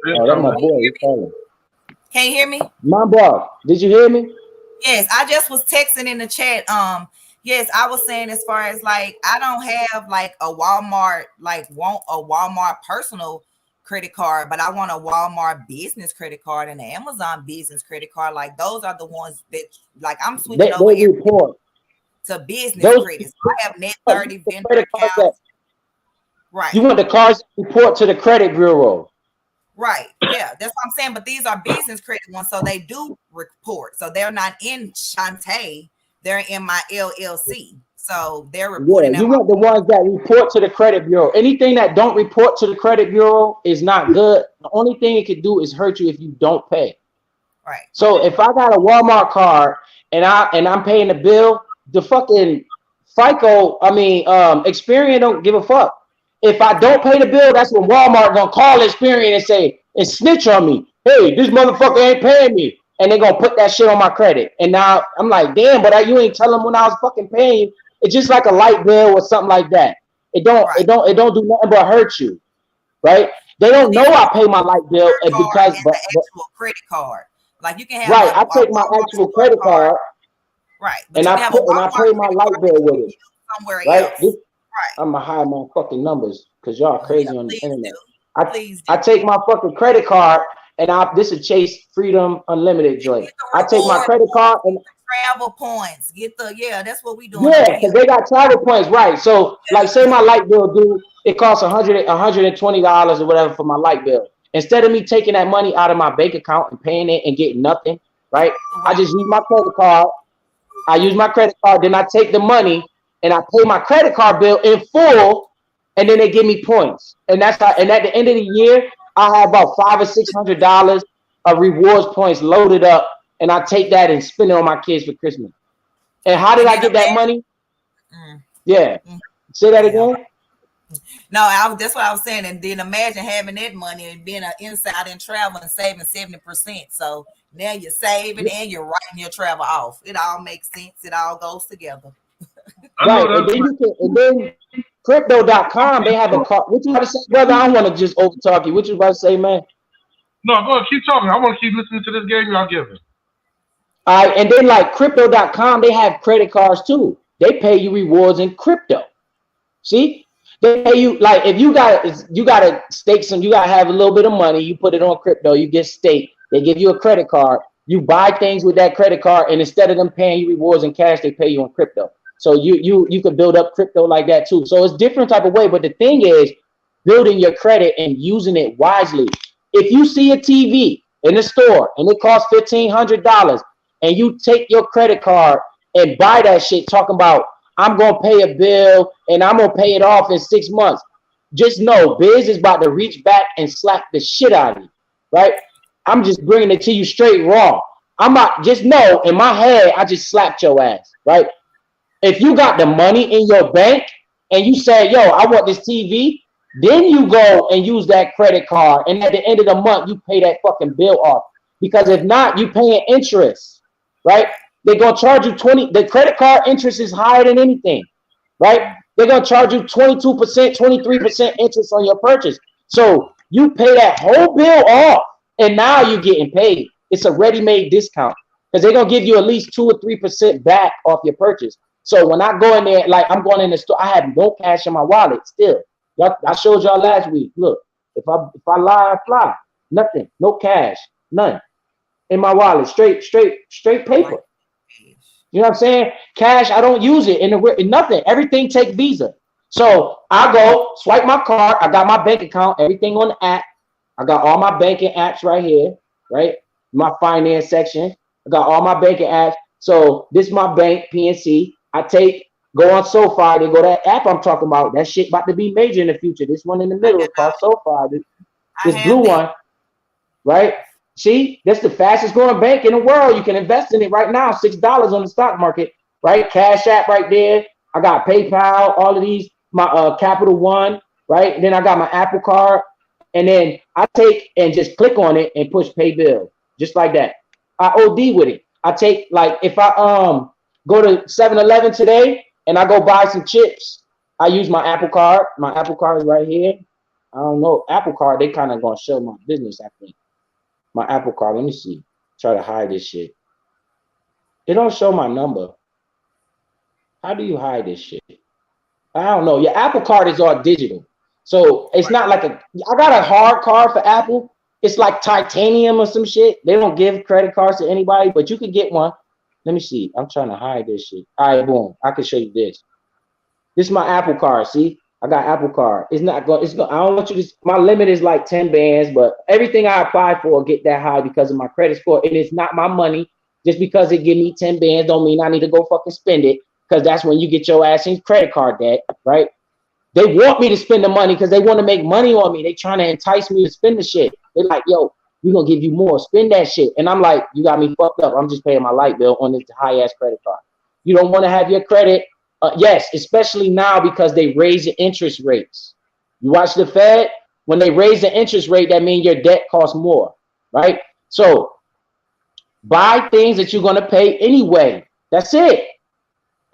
Oh, that's my boy. He's calling. Can you hear me? Mom Boss, did you hear me? Yes, I just was texting in the chat. Yes, I was saying as far as like I don't have like a Walmart, want a Walmart personal credit card, but I want a Walmart business credit card and an Amazon business credit card. Like those are the ones that like I'm switching over to business credits. I have net 30 vendor accounts. Right. You want the cards to report to the credit bureau. Right. Yeah, that's what I'm saying. But these are business credit ones, so they do report. So they're not in Shantae, they're in my LLC. So they're reporting. Yeah, you want the ones that report to the credit bureau. Anything that don't report to the credit bureau is not good. The only thing it could do is hurt you if you don't pay. Right. So if I got a Walmart card and I'm paying the bill, the fucking FICO, Experian don't give a fuck. If I don't pay the bill, that's when Walmart gonna call Experian and say and snitch on me. Hey, this motherfucker ain't paying me, and they gonna put that shit on my credit. And now I'm like, damn, but you ain't telling them when I was fucking paying you. It's just like a light bill or something like that. It don't do nothing but hurt you, right? They don't know I pay my light bill because the actual credit card. Like you can have right. I take my actual credit card, right, and I pay my light bill with it. Somewhere right? else. I'm gonna hide my fucking numbers because y'all crazy on the internet. Please I take my fucking credit card and this is Chase Freedom Unlimited joint. I take my credit card and travel points. That's what we doing. Yeah, because they got travel points, right? So like say my light bill it costs $120 or whatever for my light bill. Instead of me taking that money out of my bank account and paying it and getting nothing, right? I just use my credit card. Then I take the money and I pay my credit card bill in full, and then they give me points. And that's how. And at the end of the year, I have about $500 or $600 of rewards points loaded up, and I take that and spend it on my kids for Christmas. And how did I get that money? Yeah, say that again. No, that's what I was saying. And then imagine having that money and being an inside in travel and saving 70%. So now you're saving and you're writing your travel off. It all makes sense. It all goes together. Right, and then crypto.com, they have a card. What you about to say, brother? I don't want to just over talk you. What you about to say, man? No, go ahead, keep talking. I want to keep listening to this game y'all giving. All right, and then like crypto.com, they have credit cards too. They pay you rewards in crypto. See, they pay you like if you gotta stake some, you gotta have a little bit of money. You put it on crypto, you get staked. They give you a credit card. You buy things with that credit card, and instead of them paying you rewards in cash, they pay you in crypto. So you could build up crypto like that too. So it's different type of way. But the thing is building your credit and using it wisely. If you see a TV in the store and it costs $1,500 and you take your credit card and buy that shit talking about, I'm going to pay a bill and I'm going to pay it off in 6 months. Just know Biz is about to reach back and slap the shit out of you, right? I'm just bringing it to you straight raw. Just know in my head, I just slapped your ass, right? If you got the money in your bank and you say, yo, I want this TV, then you go and use that credit card. And at the end of the month, you pay that fucking bill off. Because if not, you paying interest, right? They're going to charge you the credit card interest is higher than anything, right? They're going to charge you 22%, 23% interest on your purchase. So you pay that whole bill off and now you're getting paid. It's a ready-made discount because they're going to give you at least 2 or 3% back off your purchase. So when I go in there, like I'm going in the store, I have no cash in my wallet still. I showed y'all last week. Look, if I lie, I fly. Nothing, no cash, none in my wallet. Straight paper. You know what I'm saying? Cash, I don't use it in nothing. Everything take Visa. So I go swipe my card. I got my bank account, everything on the app. I got all my banking apps right here, right? My finance section. I got all my banking apps. So this is my bank, PNC. Go on SoFi, they go that app I'm talking about. That shit about to be major in the future. This one in the middle is called SoFi. This blue one, right? See, that's the fastest growing bank in the world. You can invest in it right now, $6 on the stock market, right? Cash App right there. I got PayPal, all of these, my Capital One, right? Then I got my Apple Card, and then I take and just click on it and push pay bill, just like that. I OD with it. I take, like, if I go to 7-Eleven today and I go buy some chips, I use my Apple Card. My Apple Card is right here. I don't know, Apple Card, they kind of gonna show my business, I think. My Apple Card, let me see. Try to hide this shit. It don't show my number. How do you hide this shit? I don't know. Your Apple Card is all digital. So it's not like I got a hard card for Apple. It's like titanium or some shit. They don't give credit cards to anybody, but you can get one. Let me see. I'm trying to hide this shit. All right, boom. I can show you this. This is my Apple Card. See? I got Apple Card. It's not going. I don't want you to. My limit is like 10 bands, but everything I apply for get that high because of my credit score, and it's not my money. Just because it give me 10 bands, don't mean I need to go fucking spend it. Because that's when you get your ass in credit card debt, right? They want me to spend the money because they want to make money on me. They trying to entice me to spend the shit. They're like, yo, we're gonna give you more. Spend that shit. And I'm like, you got me fucked up. I'm just paying my light bill on this high ass credit card. You don't want to have your credit. Yes, especially now because they raise the interest rates. You watch the Fed, when they raise the interest rate, that means your debt costs more, right? So buy things that you're going to pay anyway. That's it.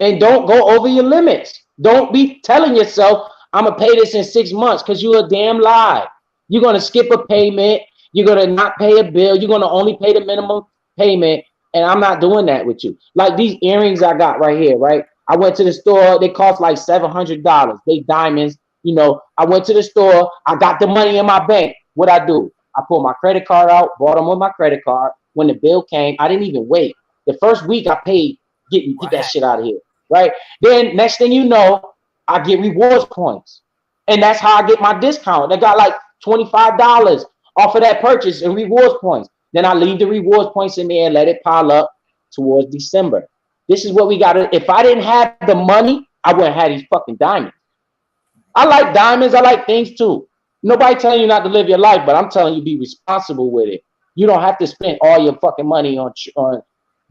And don't go over your limits. Don't be telling yourself, I'm going to pay this in 6 months, because you're a damn lie. You're going to skip a payment. You're going to not pay a bill. You're going to only pay the minimum payment. And I'm not doing that with you. Like these earrings I got right here, right? I went to the store. They cost like $700. They diamonds. You know, I went to the store. I got the money in my bank. What I do? I pulled my credit card out, bought them with my credit card. When the bill came, I didn't even wait. The first week I paid, get that shit out of here, right? Then next thing you know, I get rewards points. And that's how I get my discount. They got like $25 off of that purchase in rewards points. Then I leave the rewards points in there and let it pile up towards December. This is what we got to. If I didn't have the money, I wouldn't have these fucking diamonds. I like diamonds. I like things too. Nobody telling you not to live your life, but I'm telling you be responsible with it. You don't have to spend all your fucking money on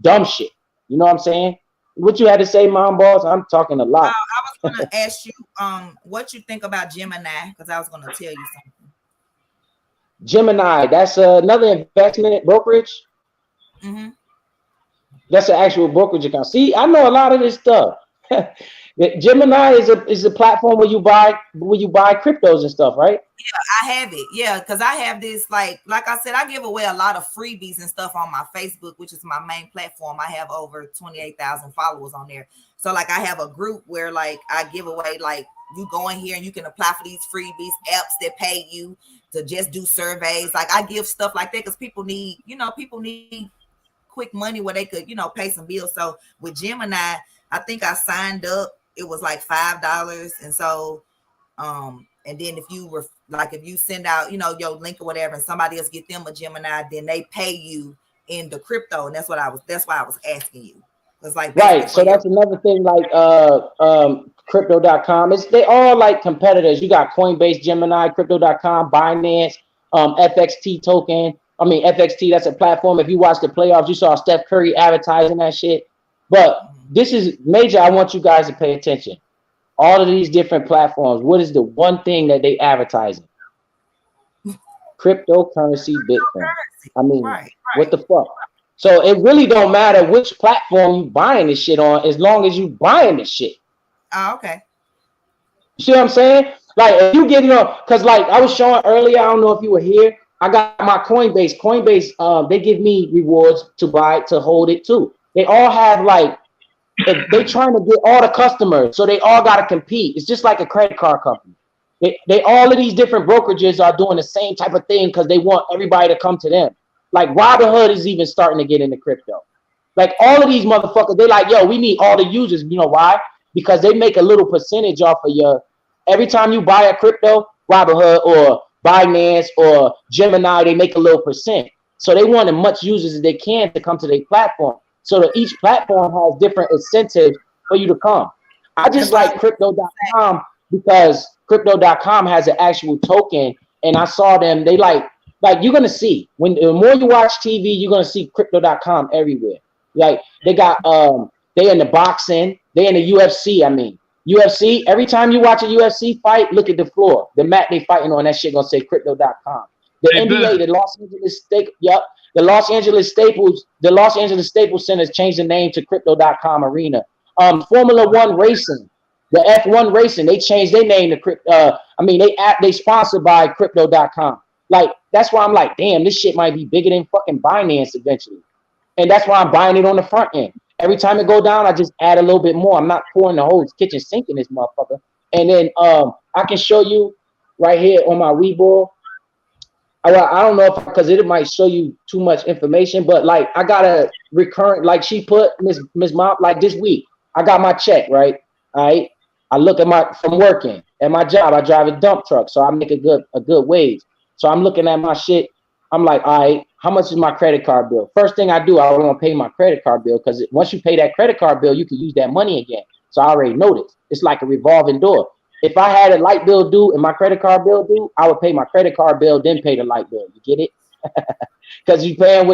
dumb shit. You know what I'm saying? What you had to say, Mom Boss? I'm talking a lot. I was going to ask you what you think about Gemini, because I was going to tell you something. Gemini, that's another investment brokerage. Mm-hmm. That's an actual brokerage account. See, I know a lot of this stuff. Gemini is a platform where you buy cryptos and stuff, right? Yeah, I have it. Yeah, because I have this, like I said, I give away a lot of freebies and stuff on my Facebook, which is my main platform. I have over 28,000 followers on there. So like I have a group where like I give away, like you go in here and you can apply for these freebies, apps that pay you to just do surveys. Like I give stuff like that because people need quick money where they could, pay some bills. So with Gemini, I think I signed up. It was like $5, and so, and then if you send out, your link or whatever, and somebody else get them a Gemini, then they pay you in the crypto, and that's why I was asking you. It's like right. So that's another thing, like crypto.com. They all like competitors. You got Coinbase, Gemini, crypto.com, Binance, FXT token. I mean, FXT, that's a platform. If you watch the playoffs, you saw Steph Curry advertising that shit. But this is major. I want you guys to pay attention. All of these different platforms, what is the one thing that they advertising? Cryptocurrency, Bitcoin. I mean, what the fuck? So it really don't matter which platform you buying this shit on, as long as you buying this shit. Oh, okay. You see what I'm saying? Like, if you get because like I was showing earlier, I don't know if you were here. I got my Coinbase. Coinbase, they give me rewards to buy, to hold it too. They all have like, they trying to get all the customers, so they all got to compete. It's just like a credit card company. They all of these different brokerages are doing the same type of thing because they want everybody to come to them. Like Robinhood is even starting to get into crypto. Like all of these motherfuckers, they like, yo, we need all the users. You know why? Because they make a little percentage off of your every time you buy a crypto, Robinhood or Binance or Gemini, they make a little percent. So they want as much users as they can to come to their platform. So that each platform has different incentives for you to come. I just like crypto.com because crypto.com has an actual token, and I saw them. They like you're gonna see when the more you watch TV, you're gonna see crypto.com everywhere. Like they got they in the boxing, they in the UFC. I mean UFC. Every time you watch a UFC fight, look at the floor, the mat they fighting on. That shit gonna say crypto.com. The NBA, the Los Angeles the Los Angeles Staples Center changed the name to crypto.com arena. Formula One racing, the F1 racing, they changed their name to crypto. They sponsored by crypto.com. Like that's why I'm like, damn, this shit might be bigger than fucking Binance eventually. And that's why I'm buying it on the front end. Every time it go down, I just add a little bit more. I'm not pouring the whole kitchen sink in this motherfucker. And then I can show you right here on my Webull. I don't know if because it might show you too much information, but like I got a recurrent, like she put Miss Mom, like this week, I got my check, right? All right. I look at from working at my job, I drive a dump truck, so I make a good wage. So I'm looking at my shit. I'm like, all right, how much is my credit card bill? First thing I do, I want to pay my credit card bill because once you pay that credit card bill, you can use that money again. So I already know this. It's like a revolving door. If I had a light bill due and my credit card bill due, I would pay my credit card bill, then pay the light bill. You get it? Because you're paying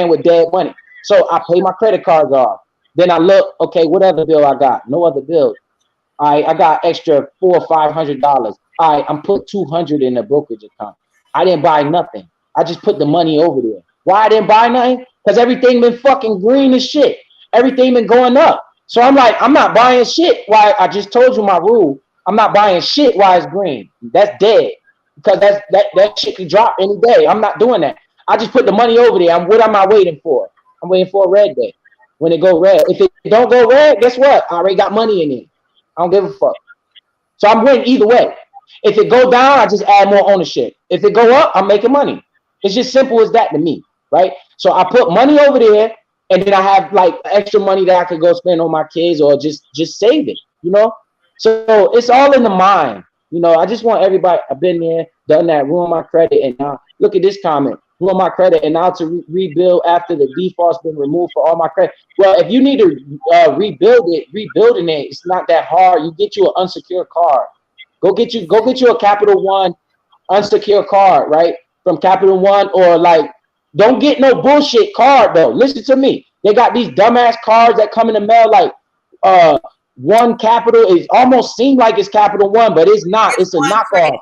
with dead money. So I pay my credit cards off. Then I look, okay, what other bill I got? No other bills. I got extra $400 or $500. I'm put $200 in the brokerage account. I didn't buy nothing. I just put the money over there. Why I didn't buy nothing? Because everything been fucking green as shit. Everything been going up. So I'm like, I'm not buying shit. Why? I just told you my rule. I'm not buying shit while it's green. That's dead. Because that shit can drop any day. I'm not doing that. I just put the money over there. What am I waiting for? I'm waiting for a red day. When it go red. If it don't go red, guess what? I already got money in it. I don't give a fuck. So I'm winning either way. If it go down, I just add more ownership. If it go up, I'm making money. It's just simple as that to me, right? So I put money over there, and then I have like extra money that I could go spend on my kids or just save it, you know? So it's all in the mind. You know, I just want everybody, I've been there, done that, ruin my credit, and now look at this comment, ruin my credit, and now to rebuild after the default's been removed for all my credit. Well, if you need to rebuilding it, it's not that hard. You get you an unsecured card. Go get you a Capital One unsecured card, right? From Capital One, or like, don't get no bullshit card though. Listen to me. They got these dumbass cards that come in the mail like One Capital. It almost seems like it's Capital One, but it's not. It's a knockoff.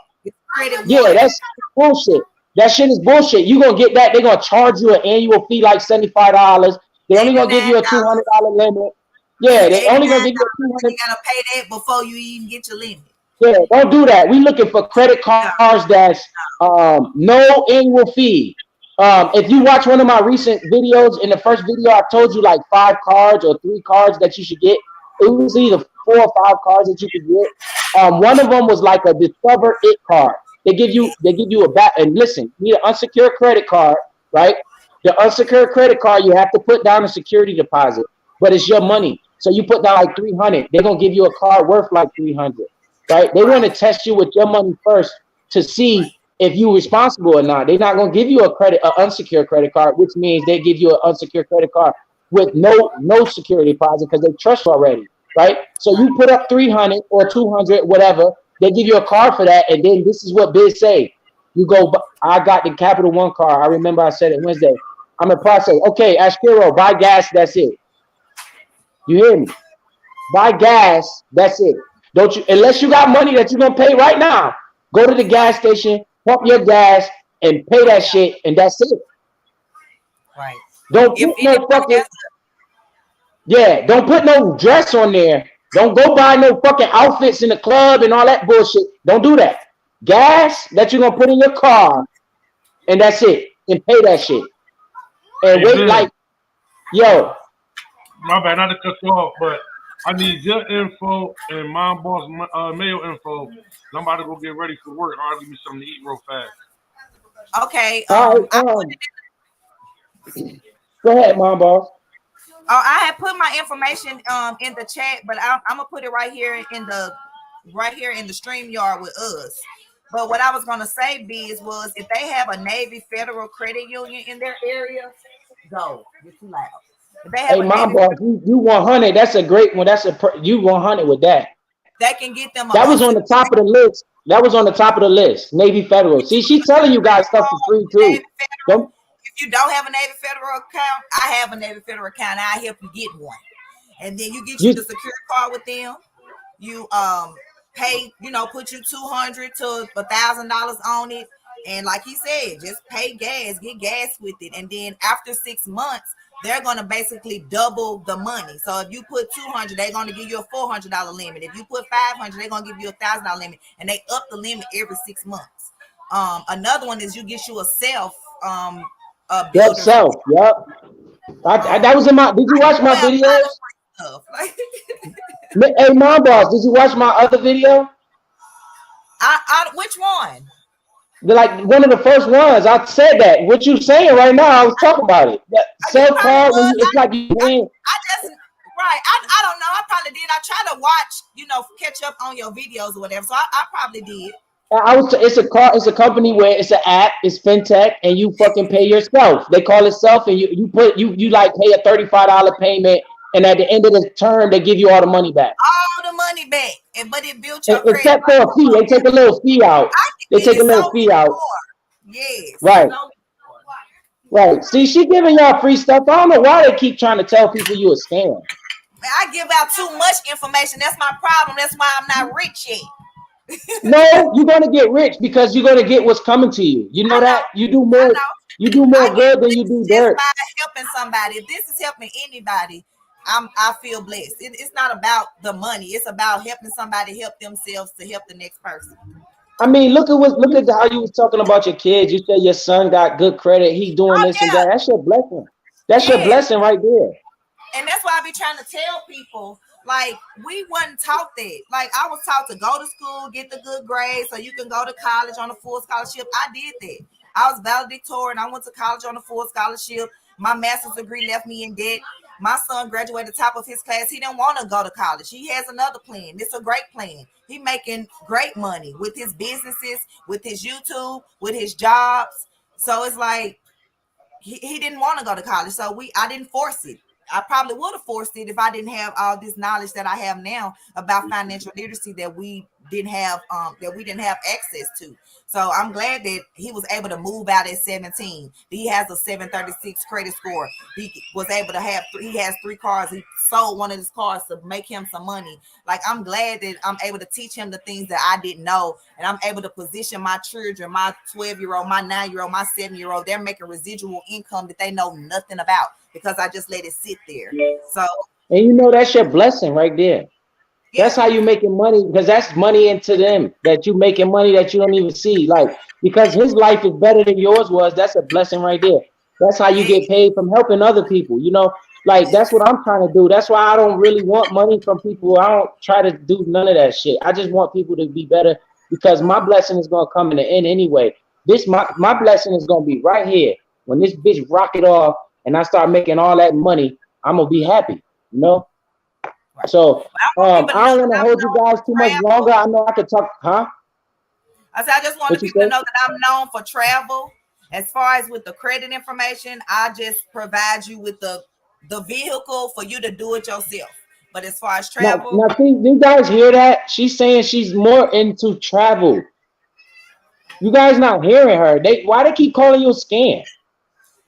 Yeah, that's bullshit. That shit is bullshit. You gonna get that? They're gonna charge you an annual fee like $75. They only gonna give you a $200 limit. Yeah, they only gonna give you a $200. You gotta pay that before you even get your limit. Yeah, don't do that. We looking for credit cards that's no annual fee. If you watch one of my recent videos, in the first video, I told you like 5 cards or 3 cards that you should get. It was either 4 or 5 cards that you could get. One of them was like a Discover It card. They give you a back. And listen, you need an unsecured credit card, right? The unsecured credit card, you have to put down a security deposit, but it's your money. So you put down like $300. They're gonna give you a card worth like $300. Right? They want to test you with your money first to see if you're responsible or not. They're not going to give you an unsecured credit card, which means they give you an unsecured credit card with no security deposit because they trust you already, right? So you put up $300 or $200, whatever. They give you a card for that, and then this is what Biz say. You go, I got the Capital One card. I remember I said it Wednesday. I'm in process. Okay, Ashkiro, buy gas. That's it. You hear me? Buy gas. That's it. Don't you, unless you got money that you're gonna pay right now, go to the gas station, pump your gas, and pay that shit, and that's it. Right. Don't put no fucking don't put no dress on there. Don't go buy no fucking outfits in the club and all that bullshit. Don't do that. Gas that you're gonna put in your car, and that's it. And pay that shit. And wait, like, yo. My bad, not to cut you off, but I need your info and Mom Boss mail info. I'm about to go get ready for work. I'll give me something to eat real fast. Okay. Go ahead, Mom Boss. Oh, I had put my information in the chat, but I'm gonna put it right here in the StreamYard with us. But what I was gonna say, Biz, was if they have a Navy Federal Credit Union in their area, go. You're too loud. If they have Hey, a my Navy, boss, you 100. That's a great one. You 100 with that. they can get them That was on the top of the list. That was on the top of the list. Navy Federal. See, she's telling you guys stuff for free too. Navy Federal. If you don't have a Navy Federal account, I have a Navy Federal account. I'll help you get one. And then you get you the secure card with them. You pay, put you $200 to $1,000 on it. And like he said, just pay gas, get gas with it. And then after 6 months, they're gonna basically double the money. So if you put $200, they're gonna give you a $400 limit. If you put $500, they're gonna give you a $1,000 limit, and they up the limit every 6 months. Another one is you get you a self self. Yep. That was in my. Did you watch my videos? Hey, my boss, did you watch my other video? Which one? Like one of the first ones. I said that. What you saying right now? I was talking about it. Self card. It's like you win. I don't know. I probably did. I try to watch, catch up on your videos or whatever. So I probably did. It's a company where it's an app, it's fintech, and you fucking pay yourself. They call it self, and you like pay a $35 payment, and at the end of the term, they give you all the money back. All the money back, but it built your credit. Except for a fee, they take a little fee out. They take a little fee out. Yes. Right. Right. See, she giving y'all free stuff. I don't know why they keep trying to tell people you a scam. I give out too much information. That's my problem. That's why I'm not rich yet. No, you're gonna get rich because you're gonna get what's coming to you. You know that you do more. You do more good than you do dirt. By helping somebody, if this is helping anybody, I feel blessed. It's not about the money. It's about helping somebody help themselves to help the next person. I mean, look at how you was talking about your kids. You said your son got good credit. He's doing this and that. That's your blessing. That's your blessing right there. And that's why I be trying to tell people. Like, we wasn't taught that. Like, I was taught to go to school, get the good grades so you can go to college on a full scholarship. I did that. I was valedictorian. I went to college on a full scholarship. My master's degree left me in debt. My son graduated top of his class. He didn't want to go to college. He has another plan. It's a great plan. He making great money with his businesses, with his YouTube, with his jobs. So it's like he didn't want to go to college. So I didn't force it. I probably would have forced it if I didn't have all this knowledge that I have now about financial literacy that we didn't have access to. So I'm glad that he was able to move out at 17. He has a 736 credit score. He was able to he has 3 cars. He sold one of his cars to make him some money. Like, I'm glad that I'm able to teach him the things that I didn't know. And I'm able to position my children, my 12-year-old, my 9-year-old, my 7-year-old. They're making residual income that they know nothing about because I just let it sit there. So, and that's your blessing right there. Yeah. That's how you making money, because that's money into them, that you making money that you don't even see. Like, because his life is better than yours was, that's a blessing right there. That's how you get paid from helping other people. Like, that's what I'm trying to do. That's why I don't really want money from people. I don't try to do none of that shit. I just want people to be better, because my blessing is going to come in the end anyway. My blessing is going to be right here. When this bitch rock it off and I start making all that money, I'm going to be happy, So I don't want to hold you guys too much longer. I know I could talk, huh? I just want people to know that I'm known for travel. As far as with the credit information, I just provide you with the vehicle for you to do it yourself. But as far as travel, now see, you guys hear that? She's saying she's more into travel. You guys not hearing her? Why they keep calling you a scam?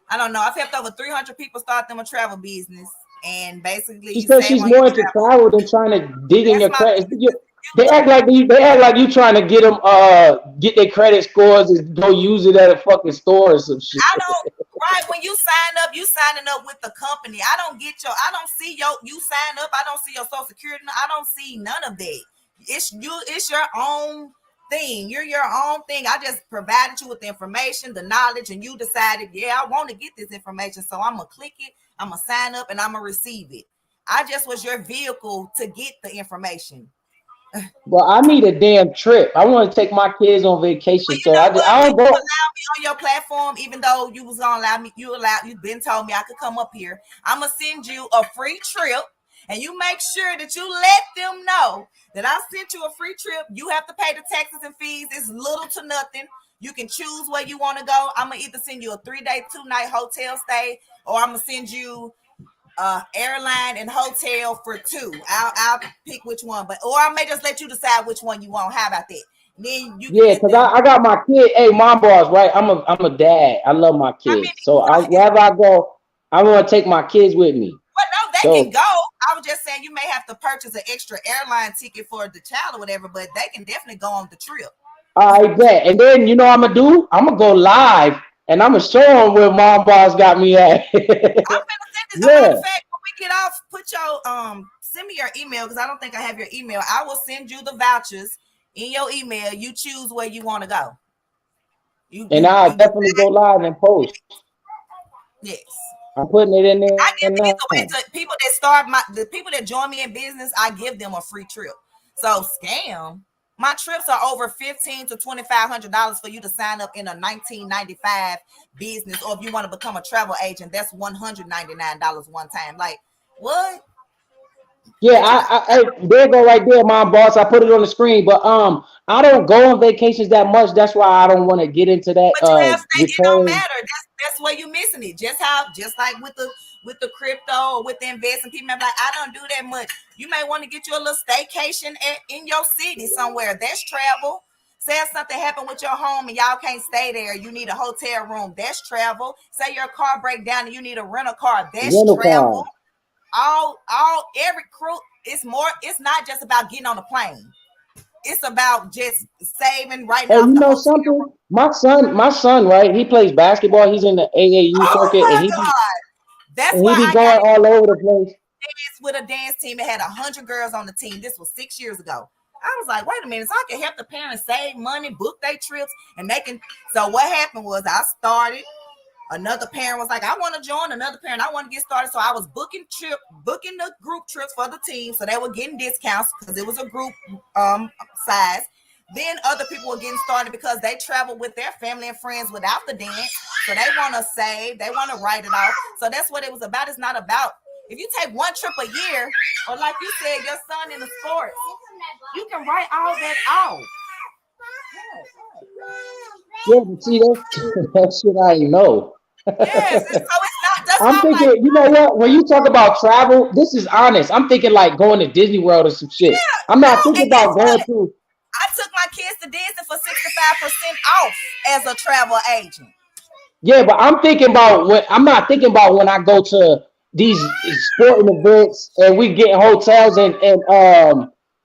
I don't know. I've helped over 300 people start them a travel business. And basically, she says she's more into travel than trying to dig in your credit. They act like you trying to get them get their credit scores and go use it at a fucking store or some shit. I don't. Right, when you sign up, you signing up with the company. I don't see you sign up. I don't see your social security. I don't see none of that. It's your own thing. You're your own thing. I just provided you with the information, the knowledge, and you decided, I want to get this information, so I'm gonna click it. I'm going to sign up and I'm going to receive it. I just was your vehicle to get the information. Well, I need a damn trip. I want to take my kids on vacation, Well, you so know what? I If don't you allow go. me on your platform, even though you was gonna allow me, you've been told me I could come up here. I'm gonna send you a free trip, and you make sure that you let them know that I sent you a free trip. You have to pay the taxes and fees. It's little to nothing. You can choose where you want to go. I'm gonna either send you a 3-day, 2-night hotel stay, or I'm gonna send you airline and hotel for 2. I'll pick which one, but or I may just let you decide which one you want. How about that? And then you can Yeah, let because them. I got my kid. Hey, mom boss, right? I'm a dad. I love my I mean, kids. So so, wherever I go, I want to take my kids with me. well, no, they can So go. I was just saying you may have to purchase an extra airline ticket for the child or whatever, but they can definitely go on the trip. I bet. And then you know what I'm gonna do? I'm gonna go live and I'm gonna show them where mom boss got me at. I'm gonna send it. A matter Yeah. of fact, when we get off, put your send me your email because I don't think I have your email. I will send you the vouchers in your email. You choose where you want to go. And I'll You definitely go decide. live and post. Yes. I'm putting it in I there give either now. way to people that start the people that join me in business, I give them a free trip. So scam. My trips are over $1,500 to $2,500 for you to sign up in a 1995 business, or if you want to become a travel agent, that's $199 one time. Like what? Yeah, But you know, there you go right there, mom boss. I put it on the screen, but I don't go on vacations that much. That's why I don't want to get into that but you have state, it don't return. matter. That's where you're missing it. Just like with the crypto or with the investing, people are like, I don't do that much. You may want to get you a little staycation in your city somewhere. That's travel. Say if something happened with your home and y'all can't stay there, you need a hotel room. That's travel. Say your car break down and you need a rental car. That's Rental travel. car. Every crew. It's more. It's not just about getting on a plane. It's about just saving, writing Hey, off you the know hotel something? room. My son, right? He plays basketball. He's in the AAU Oh circuit, my God. That's and he why be I got going all over the place. dance with a dance team. It had 100 girls on the team. This was 6 years ago. I was like, wait a minute, so I can help the parents save money, book their trips, and they can. So what happened was I started. Another parent was like, I want to join. Another parent, I want to get started. So I was booking the group trips for the team. So they were getting discounts because it was a group size. Then other people were getting started because they travel with their family and friends without the dance. So they want to save, they want to write it off. So that's what it was about. It's not about if you take one trip a year, or like you said, your son in the sports, you can write all that off. Yeah, but see that shit I ain't know. Yes, and so it's not. That's I'm why I'm like, thinking, you know what? When you talk about travel, this is honest. I'm thinking like going to Disney World or some shit. I'm not no. thinking And guess about going what? to. I took my kids to Disney for 65% off as a travel agent. Yeah, but I'm thinking about when I'm not thinking about when I go to these sporting events and we get hotels and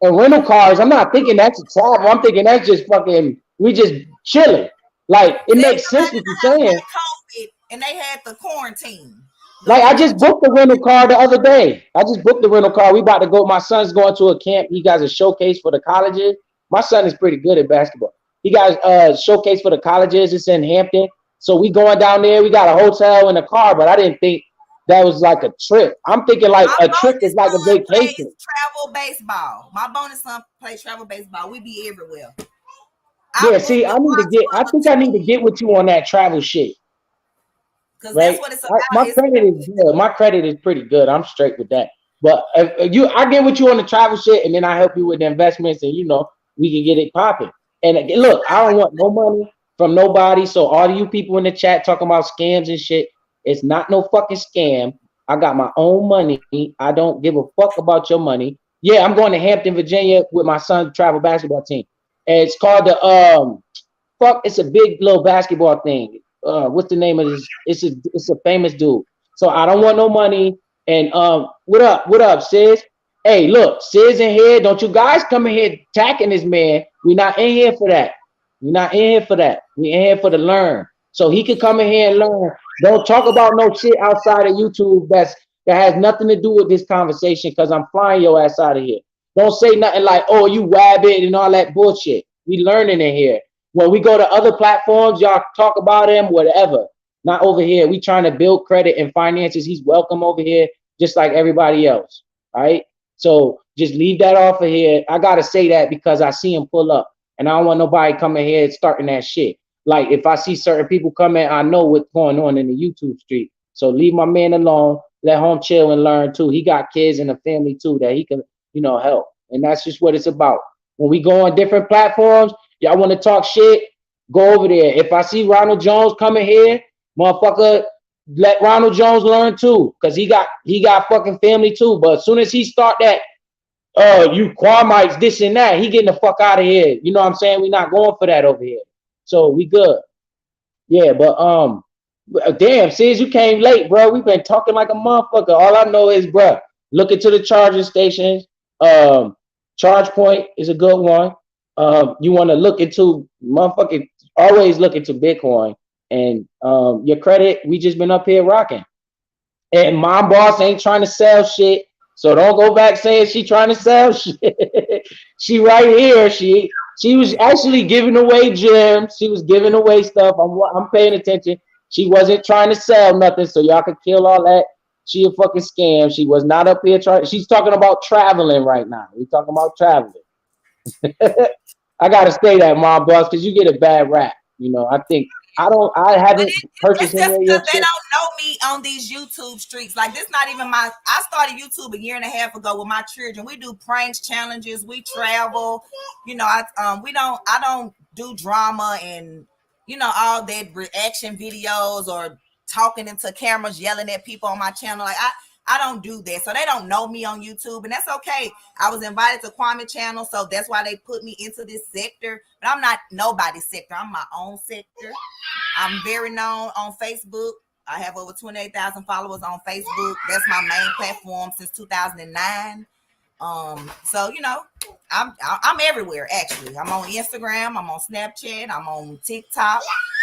rental cars. I'm not thinking that's a travel. I'm thinking that's just fucking we just chilling. Like it Tell makes sense somebody what in you're the house saying. got COVID and they had the quarantine. Like The I rental. just booked the rental car the other day. I just booked the rental car. We about to go. My son's going to a camp. He got a showcase for the colleges. My son is pretty good at basketball. He got a showcase for the colleges. It's in Hampton. So we going down there. We got a hotel and a car, but I didn't think that was like a trip. I'm thinking like My a trip is bonus like a son plays vacation. travel baseball. My bonus son plays travel baseball. We be everywhere. I Yeah, booked see, the bus I for the think I need to team get with you on that travel shit, because that's right? what it's about. My It's credit is good. My credit is pretty good. I'm straight with that. But I get with you on the travel shit, and then I help you with the investments, and we can get it popping. And look, I don't want no money from nobody. So all of you people in the chat talking about scams and shit, it's not no fucking scam. I got my own money. I don't give a fuck about your money. Yeah, I'm going to Hampton, Virginia with my son's travel basketball team. And it's called the fuck, it's a big little basketball thing. What's the name of this? It's a famous dude. So I don't want no money. And what up, sis? Hey, look, sis in here. Don't you guys come in here attacking this man. We not in here for that. We not in here for that. We in here for the learn. So he could come in here and learn. Don't talk about no shit outside of YouTube that has nothing to do with this conversation because I'm flying your ass out of here. Don't say nothing like, oh, you wabbit and all that bullshit. We learning in here. When we go to other platforms, y'all talk about him, whatever. Not over here. We trying to build credit and finances. He's welcome over here, just like everybody else. All right. So Just leave that off of here. I gotta say that because I see him pull up, and I don't want nobody coming here starting that shit. Like if I see certain people coming, I know what's going on in the YouTube street. So leave my man alone. Let him chill and learn too. He got kids and a family too that he can, help. And that's just what it's about. When we go on different platforms, y'all want to talk shit, go over there. If I see Ronald Jones coming here, motherfucker, let Ronald Jones learn too, because he got fucking family too. But as soon as he start that, you Quamites, this and that, he getting the fuck out of here. You know what I'm saying? We not going for that over here. So we good. Yeah, but damn, Sis, you came late, bro. We've been talking like a motherfucker. All I know is, bro, look into the charging stations. Charge Point is a good one. You want to look into motherfucking, always look into Bitcoin. And your credit, we just been up here rocking. And my boss ain't trying to sell shit. So don't go back saying she trying to sell shit. She right here. She was actually giving away gems. She was giving away stuff. I'm paying attention. She wasn't trying to sell nothing, so y'all could kill all that. She a fucking scam. She was not up here trying. She's talking about traveling right now. We talking about traveling. I gotta say that, my boss, because you get a bad rap. I haven't purchased any of your shit. They don't know me on these YouTube streets. Like this, not even I started YouTube a year and a half ago with my children. We do pranks, challenges, we travel. I don't do drama and all that reaction videos or talking into cameras, yelling at people on my channel. Like I don't do that. So they don't know me on YouTube, and that's okay. I was invited to Kwame channel, so that's why they put me into this sector. But I'm not nobody's sector. I'm my own sector. I'm very known on Facebook. I have over 28,000 followers on Facebook. That's my main platform since 2009. So I'm everywhere actually. I'm on Instagram, I'm on Snapchat, I'm on TikTok,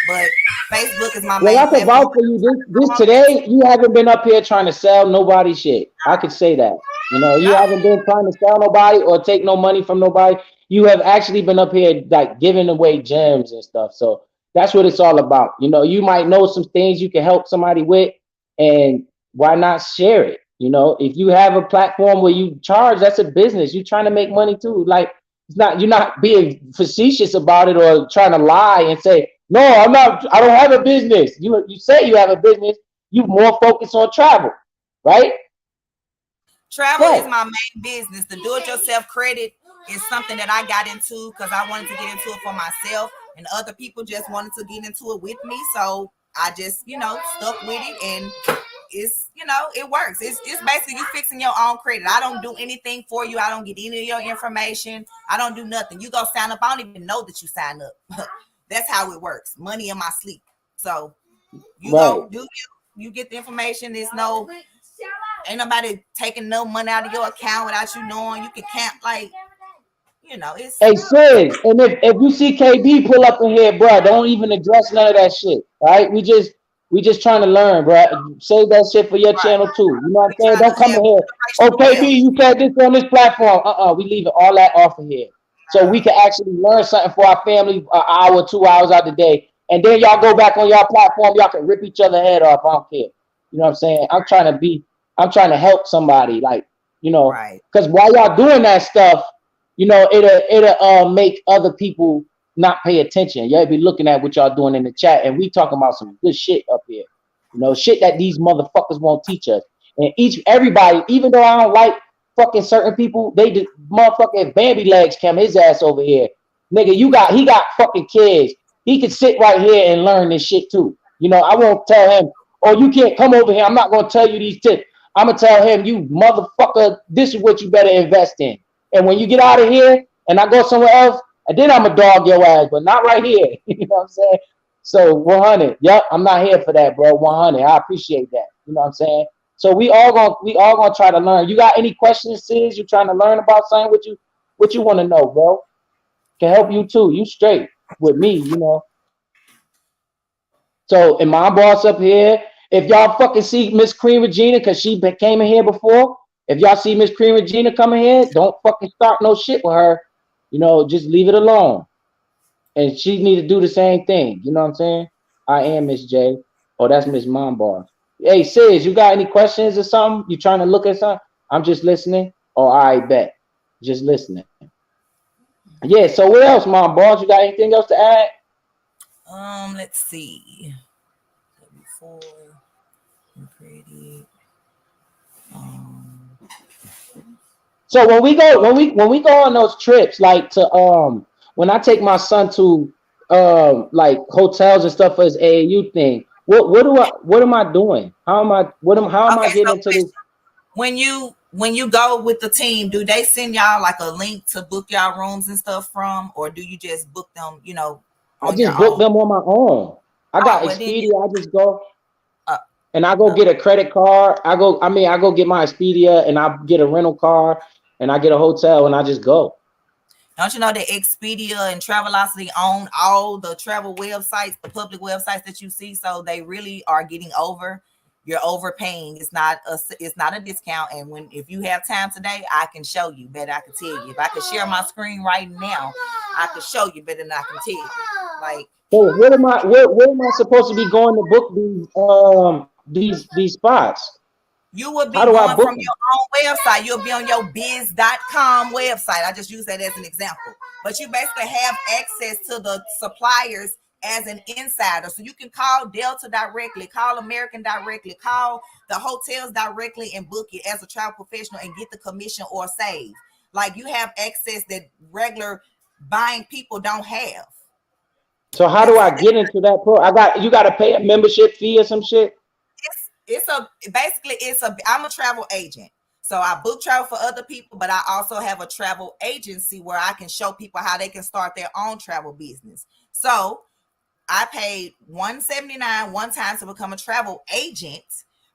but Facebook is my main. Well, I can vouch for you. This today, you haven't been up here trying to sell nobody shit. I could say that. You haven't been trying to sell nobody or take no money from nobody. You have actually been up here like giving away gems and stuff. So that's what it's all about. You might know some things you can help somebody with, and why not share it? If you have a platform where you charge, that's a business. You're trying to make money too. Like you're not being facetious about it or trying to lie and say, no, I'm not, I don't have a business. You say you have a business, you more focused on travel, right? Travel is my main business. The do-it-yourself credit is something that I got into because I wanted to get into it for myself, and other people just wanted to get into it with me. So I just, stuck with it, and it's, it works. It's basically you fixing your own credit. I don't do anything for you. I don't get any of your information. I don't do nothing. You go sign up. I don't even know that you sign up. That's how it works. Money in my sleep. So you go do you get the information. There's ain't nobody taking no money out of your account without you knowing. You can count it's. Hey Sid, and if you see KB pull up in here, bro, don't even address none of that shit. Right? We just trying to learn, bro. Save that shit for your channel too. You know what I'm saying? Don't come in here. Oh, KB, you said this on this platform. We leave it all that off of here. So we can actually learn something for our family an hour, 2 hours out the day. And then y'all go back on y'all platform, y'all can rip each other head off. I don't care. You know what I'm saying? I'm trying to help somebody, like, because while y'all doing that stuff, it'll make other people not pay attention. Y'all be looking at what y'all doing in the chat, and we talking about some good shit up here. Shit that these motherfuckers won't teach us. And everybody, even though I don't like fucking certain people, they just motherfucking Bambi Legs came his ass over here. Nigga, he got fucking kids. He can sit right here and learn this shit too. I won't tell him, oh, you can't come over here. I'm not gonna tell you these tips. I'm gonna tell him, you motherfucker, this is what you better invest in. And when you get out of here and I go somewhere else, and then I'm a dog your ass, but not right here. You know what I'm saying? So 100. Yep, I'm not here for that, bro. 100. I appreciate that. You know what I'm saying? So we all gonna try to learn. You got any questions, Sis? You trying to learn about something? What you want to know, bro? Can help you too. You straight with me, So, and my boss up here, if y'all fucking see Miss Queen Regina, because she came in here before, if y'all see Miss Queen Regina coming here, don't fucking start no shit with her. Just leave it alone. And she need to do the same thing. You know what I'm saying? I am Miss J. Oh, that's Miss Mom Boss. Hey, Sis, you got any questions or something? You trying to look at something? I'm just listening. Oh, I bet. just listening. Yeah. So what else, Mom Boss? You got anything else to add? Let's see. Before pretty. So when we go on those trips, like to when I take my son to like hotels and stuff for his AAU thing, what am I doing? How am I Okay, getting so into this? when you go with the team, do they send y'all like a link to book y'all rooms and stuff from, or do you just book them, I on your just book own? them on my own. I got Well, then Expedia. I just go uh, and I go get a credit card. I go get my Expedia and I get a rental car and I get a hotel and I just go. don't you know that Expedia and Travelocity own all the travel websites, the public websites that you see? So they really are getting over. You're overpaying. It's not a discount. And if you have time today, I can show you better. I can tell you. If I could share my screen right now, I could show you better than I can tell you. Like, So where am I supposed to be going to book these spots? you will be How do I going book from them? your own website. You'll be on your biz.com website. I just use that as an example. But you basically have access to the suppliers as an insider. So you can call Delta directly, call American directly, call the hotels directly and book it as a travel professional and get the commission or save. Like, you have access that regular buying people don't have. So how do I get into that you got to pay a membership fee or some shit? I'm a travel agent. So I book travel for other people, but I also have a travel agency where I can show people how they can start their own travel business. So I paid $179 one time to become a travel agent.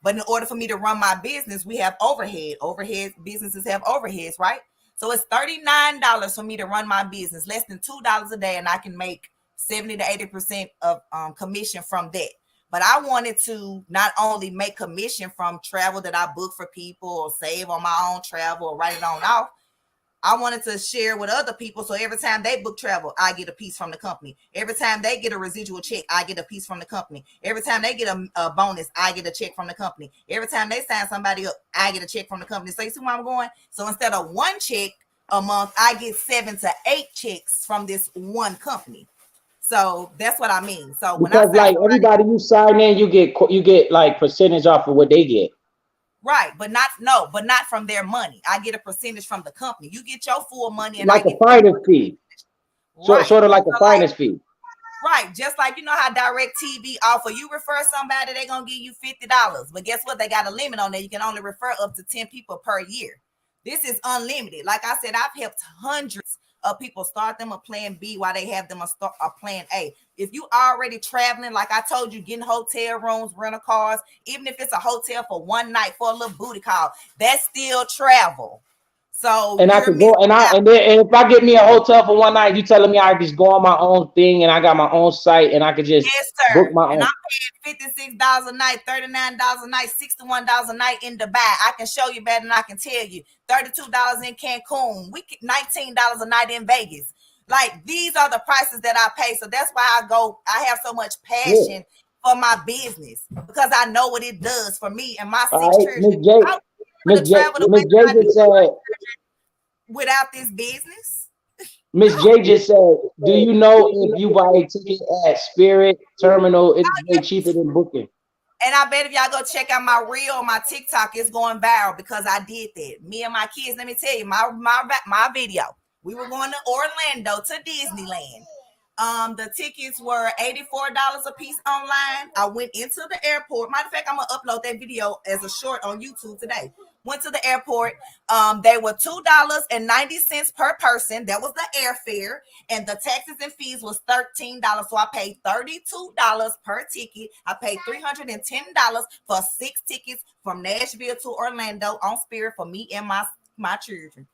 But in order for me to run my business, we have overhead. Businesses have overheads, right? So it's $39 for me to run my business, less than $2 a day, and I can make 70 to 80% of commission from that. But I wanted to not only make commission from travel that I book for people or save on my own travel or write it on off. I wanted to share with other people. So every time they book travel, I get a piece from the company. Every time they get a residual check, I get a piece from the company. Every time they get a bonus, I get a check from the company. Every time they sign somebody up, I get a check from the company. So you see where I'm going? So instead of one check a month, I get 7 to 8 checks from this one company. So that's what I mean. So when Because like everybody you sign in, you get like percentage off of what they get. Right, but not from their money. I get a percentage from the company. You get your full money, and like I get a finder's fee. Right. Sort of like a finder's fee. Right, just like how DirecTV offer, you refer somebody, they're gonna give you $50. But guess what? They got a limit on that. You can only refer up to 10 people per year. This is unlimited. Like I said, I've helped hundreds of people start them a plan B while they have them a plan A. If you already traveling, like I told you, getting hotel rooms, rental cars, even if it's a hotel for one night for a little booty call, that's still travel. So and I could go and if I get me a hotel for one night, you telling me I just go on my own thing and I got my own site and I could just book my own. And I'm paying $56 a night, $39 a night, $61 a night in Dubai. I can show you better than I can tell you. $32 in Cancun, $19 a night in Vegas. Like, these are the prices that I pay. So that's why I have so much passion for my business, because I know what it does for me and my 6 children. Miss J just said, without this business. Miss J just said, do you know if you buy a ticket at Spirit Terminal, it's way cheaper than booking? And I bet if y'all go check out my reel on my TikTok, it's going viral because I did that. Me and my kids, let me tell you, my video. We were going to Orlando to Disneyland. The tickets were $84 a piece online. I went into the airport. Matter of fact, I'm gonna upload that video as a short on YouTube today. Went to the airport. They were $2.90 per person. That was the airfare, and the taxes and fees was $13. So I paid $32 per ticket. I paid $310 for 6 tickets from Nashville to Orlando on Spirit for me and my children.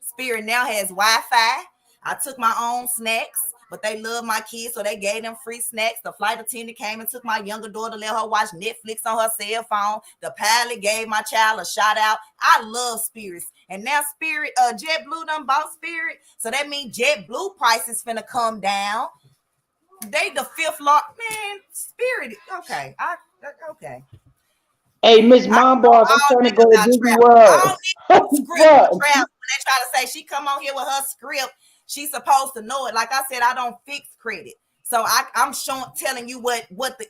Spirit now has Wi-Fi. I took my own snacks, but they love my kids, so they gave them free snacks. The flight attendant came and took my younger daughter, let her watch Netflix on her cell phone. The pilot gave my child a shout out. I love Spirits. And now Spirit, JetBlue done bought Spirit. So that means JetBlue prices finna come down. They the 5th lot, man. Spirit, okay. Okay. Hey, Miss Mom Boss, I'm trying to go to Disney World. I don't need to travel when they try to say she come on here with her script. She's supposed to know it. Like I said, I don't fix credit. So I'm telling you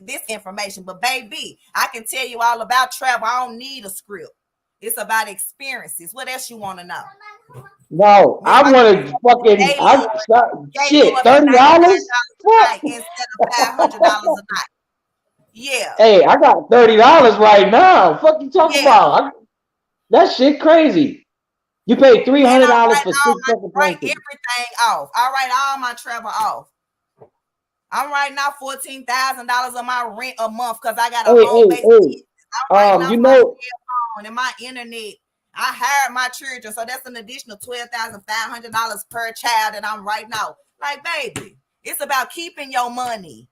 this information. But baby, I can tell you all about travel. I don't need a script. It's about experiences. What else you want to know? No, I want to fucking shit. $30 instead of $500 a night. Yeah. Hey, I got $30 right now. Fuck you talking about? That shit crazy. You pay $300 for 6 fucking write everything off. I write all my travel off. I'm writing out $14,000 of my rent a month because I got a home-based you know, and my internet. I hired my children, so that's an additional $12,500 per child that I'm writing out. Like, baby, it's about keeping your money.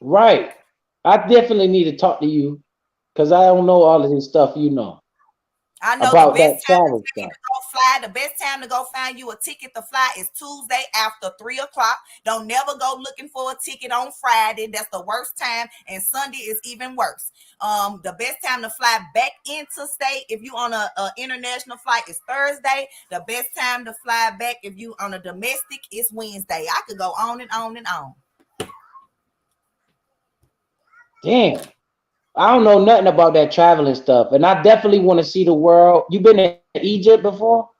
Right. I definitely need to talk to you because I don't know all of this stuff you know. I know about the best that time travel to go fly. The best time to go find you a ticket to fly is Tuesday after 3:00. Don't never go looking for a ticket on Friday. That's the worst time, and Sunday is even worse. The best time to fly back into state if you on a international flight is Thursday. The best time to fly back if you on a domestic is Wednesday. I could go on and on and on. Damn. I don't know nothing about that traveling stuff, and I definitely want to see the world. You been in Egypt before?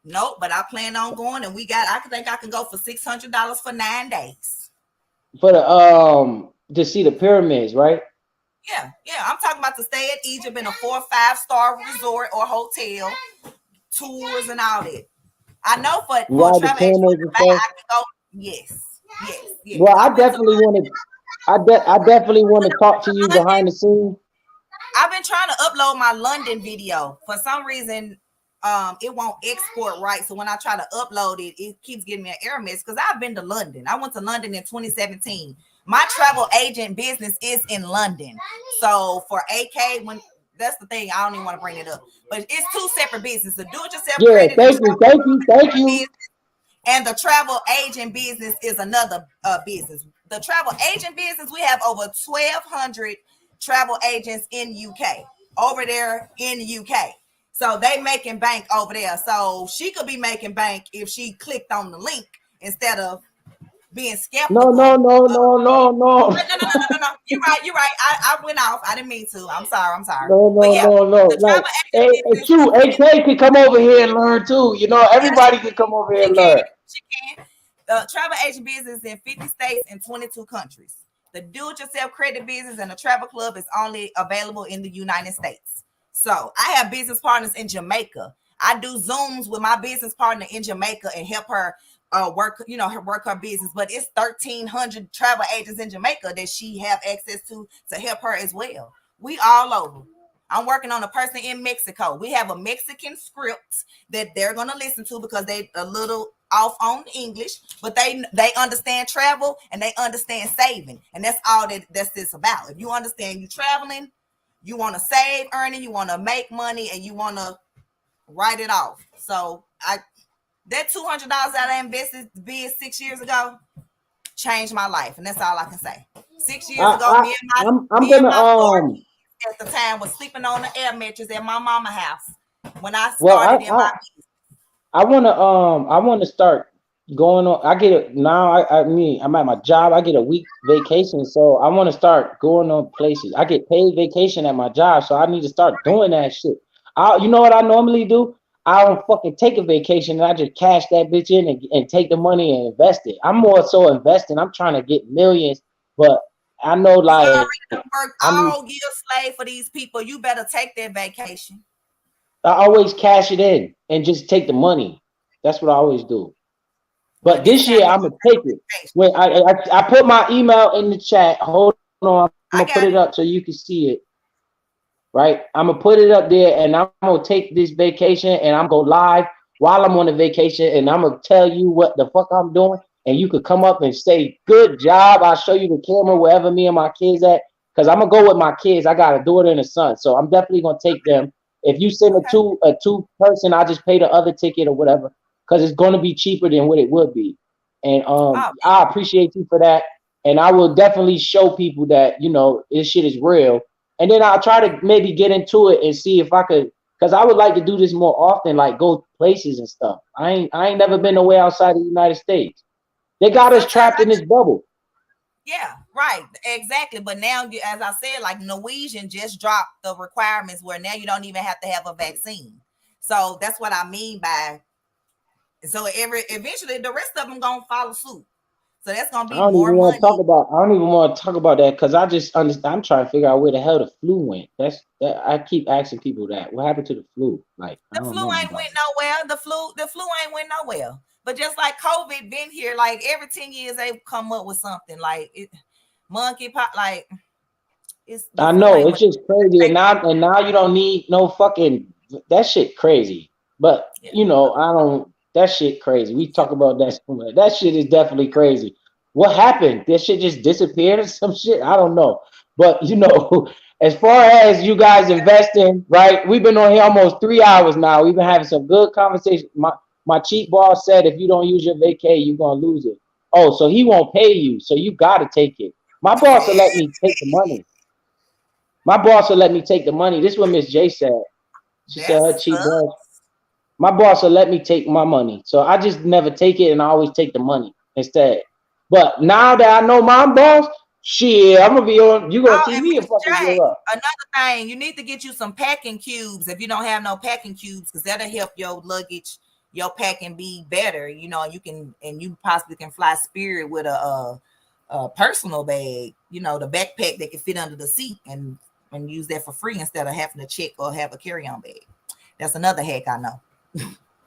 Nope, but I plan on going, and I think I can go for $600 for 9 days. For the to see the pyramids, right? Yeah. I'm talking about to stay at Egypt in a 4 or 5 star resort or hotel, tours and all that. I know for travel agent, I can go. Yes. Well, I definitely want to. I definitely want to talk to you behind the scenes. I've been trying to upload my London video. For some reason, it won't export right. So when I try to upload it, it keeps giving me an error message because I've been to London. I went to London in 2017. My travel agent business is in London. So for AK, that's the thing, I don't even want to bring it up. But it's 2 separate businesses. The do-it-yourself credit. Thank you. And the travel agent business is another business. The travel agent business, we have over 1,200 travel agents in UK, over there in the UK. So they making bank over there. So she could be making bank if she clicked on the link instead of being skeptical. No. No. You're right. I went off. I didn't mean to. I'm sorry. No. Like, AK can come over here and learn too. You know, everybody can come over here and learn. She can. The travel agent business is in 50 states and 22 countries. The do-it-yourself credit business and the travel club is only available in the United States. So I have business partners in Jamaica. I do Zooms with my business partner in Jamaica and help her work her business. But it's 1,300 travel agents in Jamaica that she have access to help her as well. We all over. I'm working on a person in Mexico. We have a Mexican script that they're going to listen to because they a little off on English, but they understand travel and they understand saving. And that's all that's this about. If you understand you traveling, you want to save, earning, you want to make money, and you want to write it off. So that $200 that I invested 6 years ago changed my life. And that's all I can say. 6 years ago, me and my at the time was sleeping on the air mattress at my mama's house when I started I want to start going on. I get it now. I'm at my job. I get a week vacation, so I want to start going on places. I get paid vacation at my job, so I need to start doing that shit. You know what I normally do? I don't fucking take a vacation and I just cash that bitch in and take the money and invest it. I'm more so investing. I'm trying to get millions, but I know like you work all year slave for these people. You better take that vacation. I always cash it in and just take the money. That's what I always do. But this year I'm gonna take it. When I put my email in the chat. Hold on, I'm gonna put it up so you can see it. Right, I'm gonna put it up there, and I'm gonna take this vacation, and I'm gonna go live while I'm on the vacation, and I'm gonna tell you what the fuck I'm doing, and you could come up and say, "Good job." I'll show you the camera wherever me and my kids at, because I'm gonna go with my kids. I got a daughter and a son, so I'm definitely gonna take them. If you send a two person, I just pay the other ticket or whatever, because it's gonna be cheaper than what it would be. And I appreciate you for that, and I will definitely show people that this shit is real. And then I'll try to maybe get into it and see if I could because I would like to do this more often, like go places and stuff. I ain't never been nowhere outside the United States. They got us trapped in this bubble. Yeah, right, exactly. But now, as I said, like Norwegian just dropped the requirements where now you don't even have to have a vaccine. So that's what I mean by. So eventually the rest of them gonna follow suit. So that's gonna be more money. I don't even want to talk about that because I just understand. I'm trying to figure out where the hell the flu went. I keep asking people that. What happened to the flu? Like the flu ain't went nowhere. The flu ain't went nowhere. But just like COVID been here, like every 10 years they've come up with something like monkeypox. Like I know it's just crazy, and now you don't need no fucking that shit crazy. But you know I don't. That shit crazy. We talk about that so much. That shit is definitely crazy. What happened? That shit just disappeared or some shit? I don't know. But you know, as far as you guys investing, right? We've been on here almost 3 hours now. We've been having some good conversation. My chief boss said if you don't use your vacay, you're gonna lose it. Oh, so he won't pay you, so you gotta take it. My boss will let me take the money. My boss will let me take the money. This is what Miss J said. She said her chief boss. My boss will let me take my money. So I just never take it and I always take the money instead. But now that I know my boss, shit, I'm gonna be on. You're gonna see me and fucking you up. Another thing, you need to get you some packing cubes if you don't have no packing cubes, because that'll help your luggage, your packing be better. You know, you possibly can fly Spirit with a personal bag, you know, the backpack that can fit under the seat and use that for free instead of having to check or have a carry-on bag. That's another hack I know.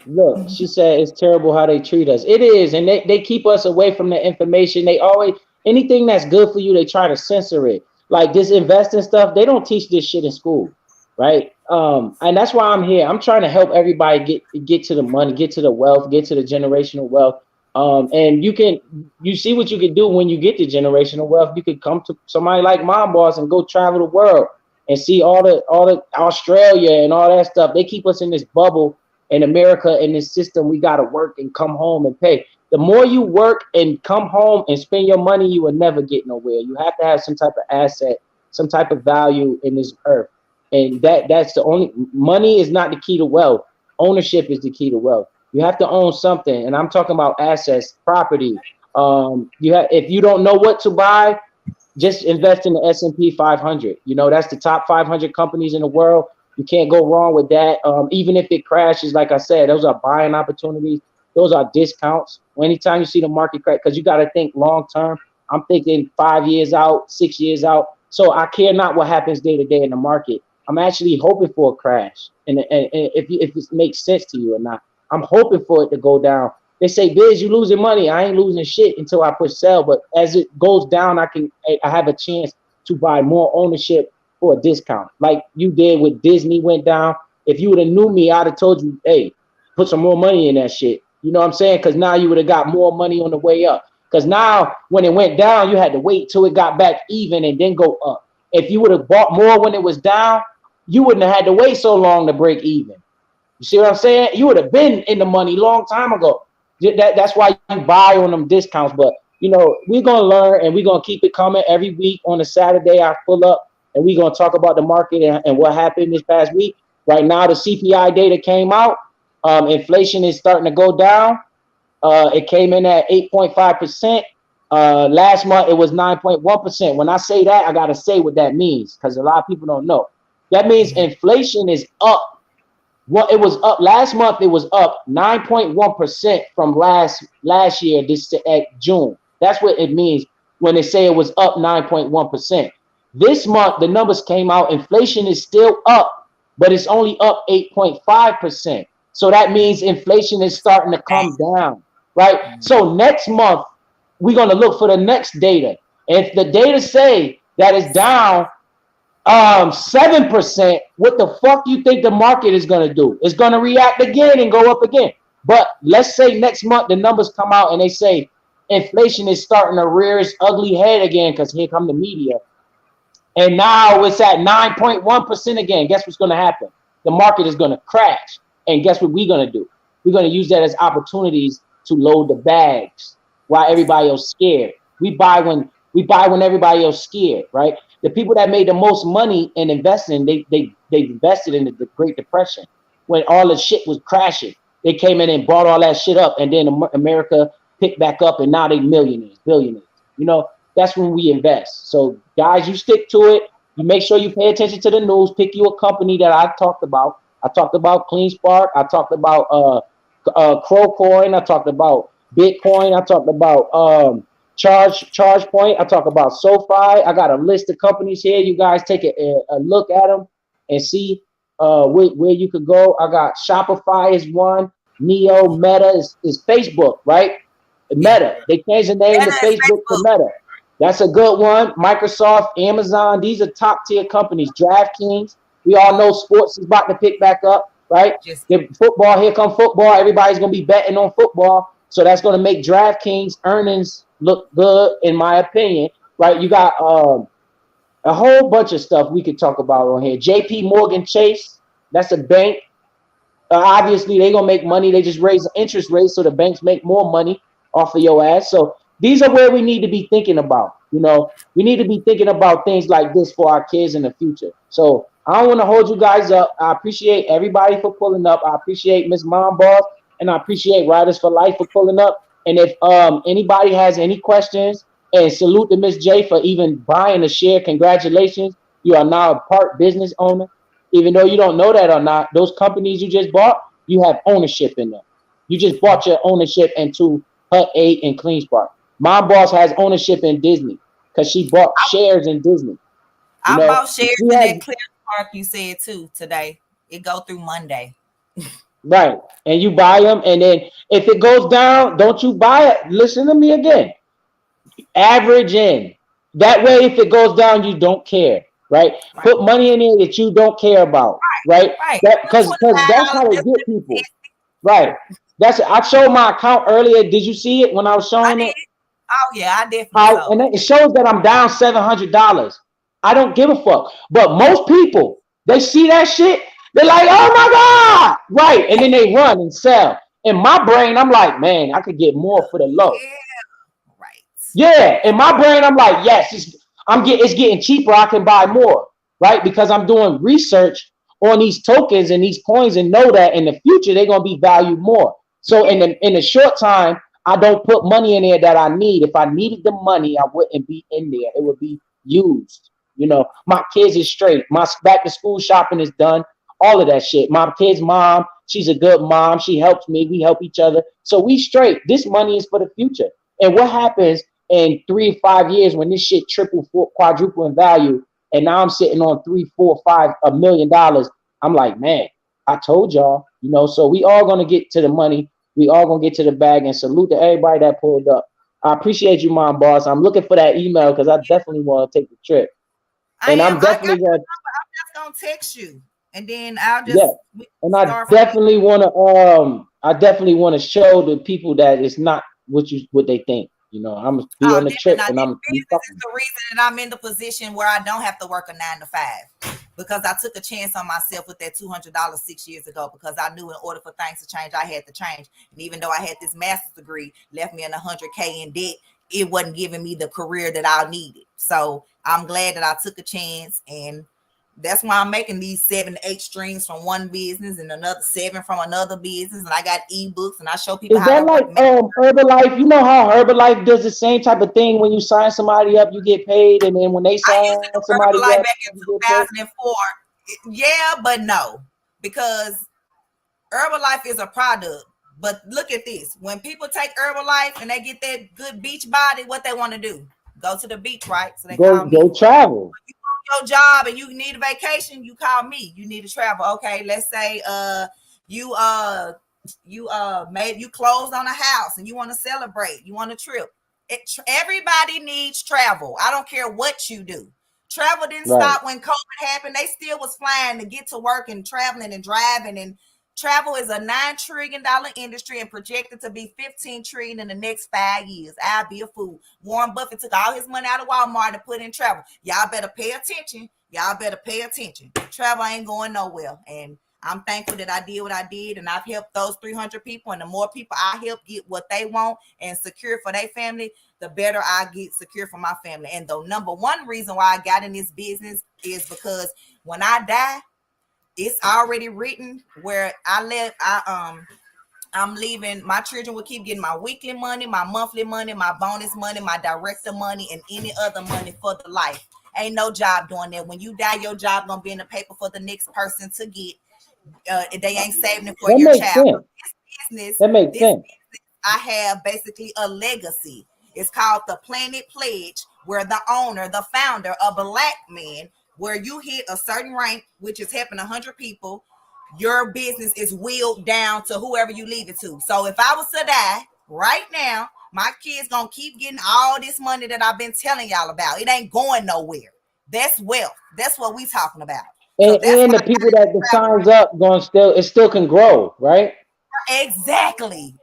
Look, she said it's terrible how they treat us. It is, and they keep us away from the information. They always, anything that's good for you, they try to censor it. Like this investing stuff, they don't teach this shit in school, right? And that's why I'm here. I'm trying to help everybody get to the money, get to the wealth, get to the generational wealth. And you see what you can do when you get the generational wealth. You could come to somebody like my boss and go travel the world and see all the Australia and all that stuff. They keep us in this bubble. In America, in this system, we got to work and come home and pay. The more you work and come home and spend your money, you will never get nowhere. You have to have some type of asset, some type of value in this earth. And that's the only, money is not the key to wealth. Ownership is the key to wealth. You have to own something. And I'm talking about assets, property. If you don't know what to buy, just invest in the S&P 500. You know, that's the top 500 companies in the world. You can't go wrong with that. Even if it crashes, like I said, those are buying opportunities. Those are discounts. Anytime you see the market crash, because you got to think long term. I'm thinking 5 years out, 6 years out. So I care not what happens day to day in the market. I'm actually hoping for a crash. And if it makes sense to you or not, I'm hoping for it to go down. They say, Biz, you losing money. I ain't losing shit until I push sell. But as it goes down, I have a chance to buy more ownership for a discount, like you did with Disney went down. If you would have knew me, I'd have told you, hey, put some more money in that shit. You know what I'm saying? Because now you would have got more money on the way up. Because now when it went down, you had to wait till it got back even and then go up. If you would have bought more when it was down, you wouldn't have had to wait so long to break even. You see what I'm saying? You would have been in the money long time ago. That's why you buy on them discounts. But, you know, we're going to learn and we're going to keep it coming every week. On a Saturday, I pull up. And we're going to talk about the market and what happened this past week. Right now, the CPI data came out. Inflation is starting to go down. It came in at 8.5%. Last month, it was 9.1%. When I say that, I got to say what that means because a lot of people don't know. That means inflation is up. Well, it was up last month. It was up 9.1% from last year, at June. That's what it means when they say it was up 9.1%. This month, the numbers came out. Inflation is still up, but it's only up 8.5%. So that means inflation is starting to come down, right? So next month, we're going to look for the next data. If the data say that it's down 7%, what the fuck you think the market is going to do? It's going to react again and go up again. But let's say next month, the numbers come out and they say inflation is starting to rear its ugly head again because here come the media. And now it's at 9.1% again. Guess what's going to happen? The market is going to crash. And guess what we're going to do? We're going to use that as opportunities to load the bags while everybody else scared. We buy when everybody else scared, right? The people that made the most money in investing, they invested in the Great Depression when all the shit was crashing. They came in and bought all that shit up, and then America picked back up, and now they millionaires, billionaires. You know, that's when we invest. So guys, you stick to it. You make sure you pay attention to the news. Pick you a company that I talked about. I talked about CleanSpark. I talked about Crowcoin. I talked about Bitcoin. I talked about ChargePoint. I talk about SoFi. I got a list of companies here. You guys take a look at them and see where you could go. I got Shopify is one. Neo, Meta is Facebook, right? Meta. They changed the name to Facebook to Meta. That's a good one. Microsoft, Amazon. These are top tier companies. DraftKings. We all know sports is about to pick back up, right? Football. Here come football. Everybody's gonna be betting on football. So that's going to make DraftKings earnings look good, in my opinion, right? You got a whole bunch of stuff we could talk about on here. JP Morgan Chase, that's a bank. Obviously, they're going to make money. They just raise the interest rate so the banks make more money off of your ass. So these are where we need to be thinking about. You know, we need to be thinking about things like this for our kids in the future. So I don't want to hold you guys up. I appreciate everybody for pulling up. I appreciate Miss Mom Boss. And I appreciate Riders for Life for pulling up. And if anybody has any questions, and salute to Miss J for even buying a share. Congratulations. You are now a part business owner. Even though you don't know that or not, those companies you just bought, you have ownership in them. You just bought your ownership into Hut 8 and CleanSpark. Mom Boss has ownership in Disney because she bought shares in Disney. I bought shares in that CleanSpark you said too today. It go through Monday. Right. And you buy them, and then if it goes down, don't you buy it. Listen to me again. Average in. That way, if it goes down, you don't care. Right? Put money in it that you don't care about. Right? Because that's how they get people. Right. I showed my account earlier. Did you see it when I was showing it? Oh yeah, I definitely. And it shows that I'm down $700. I don't give a fuck. But most people, they see that shit. They're like, oh my God. Right. And then they run and sell. In my brain, I'm like, man, I could get more for the low. Yeah. Right. Yeah. In my brain, I'm like, yes, it's getting cheaper. I can buy more. Right. Because I'm doing research on these tokens and these coins and know that in the future, they're going to be valued more. So in the short time, I don't put money in there that I need. If I needed the money, I wouldn't be in there. It would be used. You know, my kids is straight. My back to school shopping is done. All of that shit. My kid's mom, she's a good mom. She helps me. We help each other. So we straight. This money is for the future. And what happens in 3 or 5 years when this shit triple, quadruple in value, and now I'm sitting on $3, $4, $5 $1 million? I'm like, man, I told y'all, you know. So we all gonna get to the money. We all gonna get to the bag. And salute to everybody that pulled up. I appreciate you, Mom Boss. I'm looking for that email because I definitely want to take the trip. And I'm definitely going. I'm just gonna text you. And then I'll just and I definitely want to show the people that it's not what they think. You know, I'm gonna be on the trip, and this is the reason that I'm in the position where I don't have to work a 9 to 5, because I took a chance on myself with that $200 6 years ago, because I knew in order for things to change, I had to change. And even though I had this master's degree, left me in $100K in debt, it wasn't giving me the career that I needed. So I'm glad that I took a chance, and that's why I'm making these 7 to 8 streams from one business and another 7 from another business. And I got ebooks, and I show people. Is that like Herbalife? You know how Herbalife does the same type of thing. When you sign somebody up, you get paid, and then when they sign somebody up, back in 2004. Yeah, but no, because Herbalife is a product. But look at this: when people take Herbalife and they get that good beach body, what they want to do? Go to the beach, right? So they go travel. Your job and you need a vacation, you call me. You need to travel. Okay, let's say you closed on a house and you want to celebrate. You want a trip. Everybody needs travel. I don't care what you do. Travel didn't stop when COVID happened. They still was flying to get to work and traveling and driving. And travel is a $9 trillion industry and projected to be $15 trillion in the next 5 years. I'll be a fool. Warren Buffett took all his money out of Walmart and put in travel. Y'all better pay attention. Travel ain't going nowhere. And I'm thankful that I did what I did, and I've helped those 300 people. And the more people I help get what they want and secure for their family, the better I get secure for my family. And the number one reason why I got in this business is because when I die, it's already written where I'm leaving. My children will keep getting my weekly money, my monthly money, my bonus money, my director money, and any other money for the life. Ain't no job doing that. When you die, your job gonna be in the paper for the next person to get. They ain't saving it for That your makes child. sense. This business, That makes sense. I have basically a legacy. It's called the Planet Pledge, where the owner, the founder, a black man, where you hit a certain rank, which is helping 100 people, your business is wheeled down to whoever you leave it to. So if I was to die right now, my kids gonna keep getting all this money that I've been telling y'all about. It ain't going nowhere. That's wealth. That's what we talking about. And the people that signs up it still can grow, right? Exactly.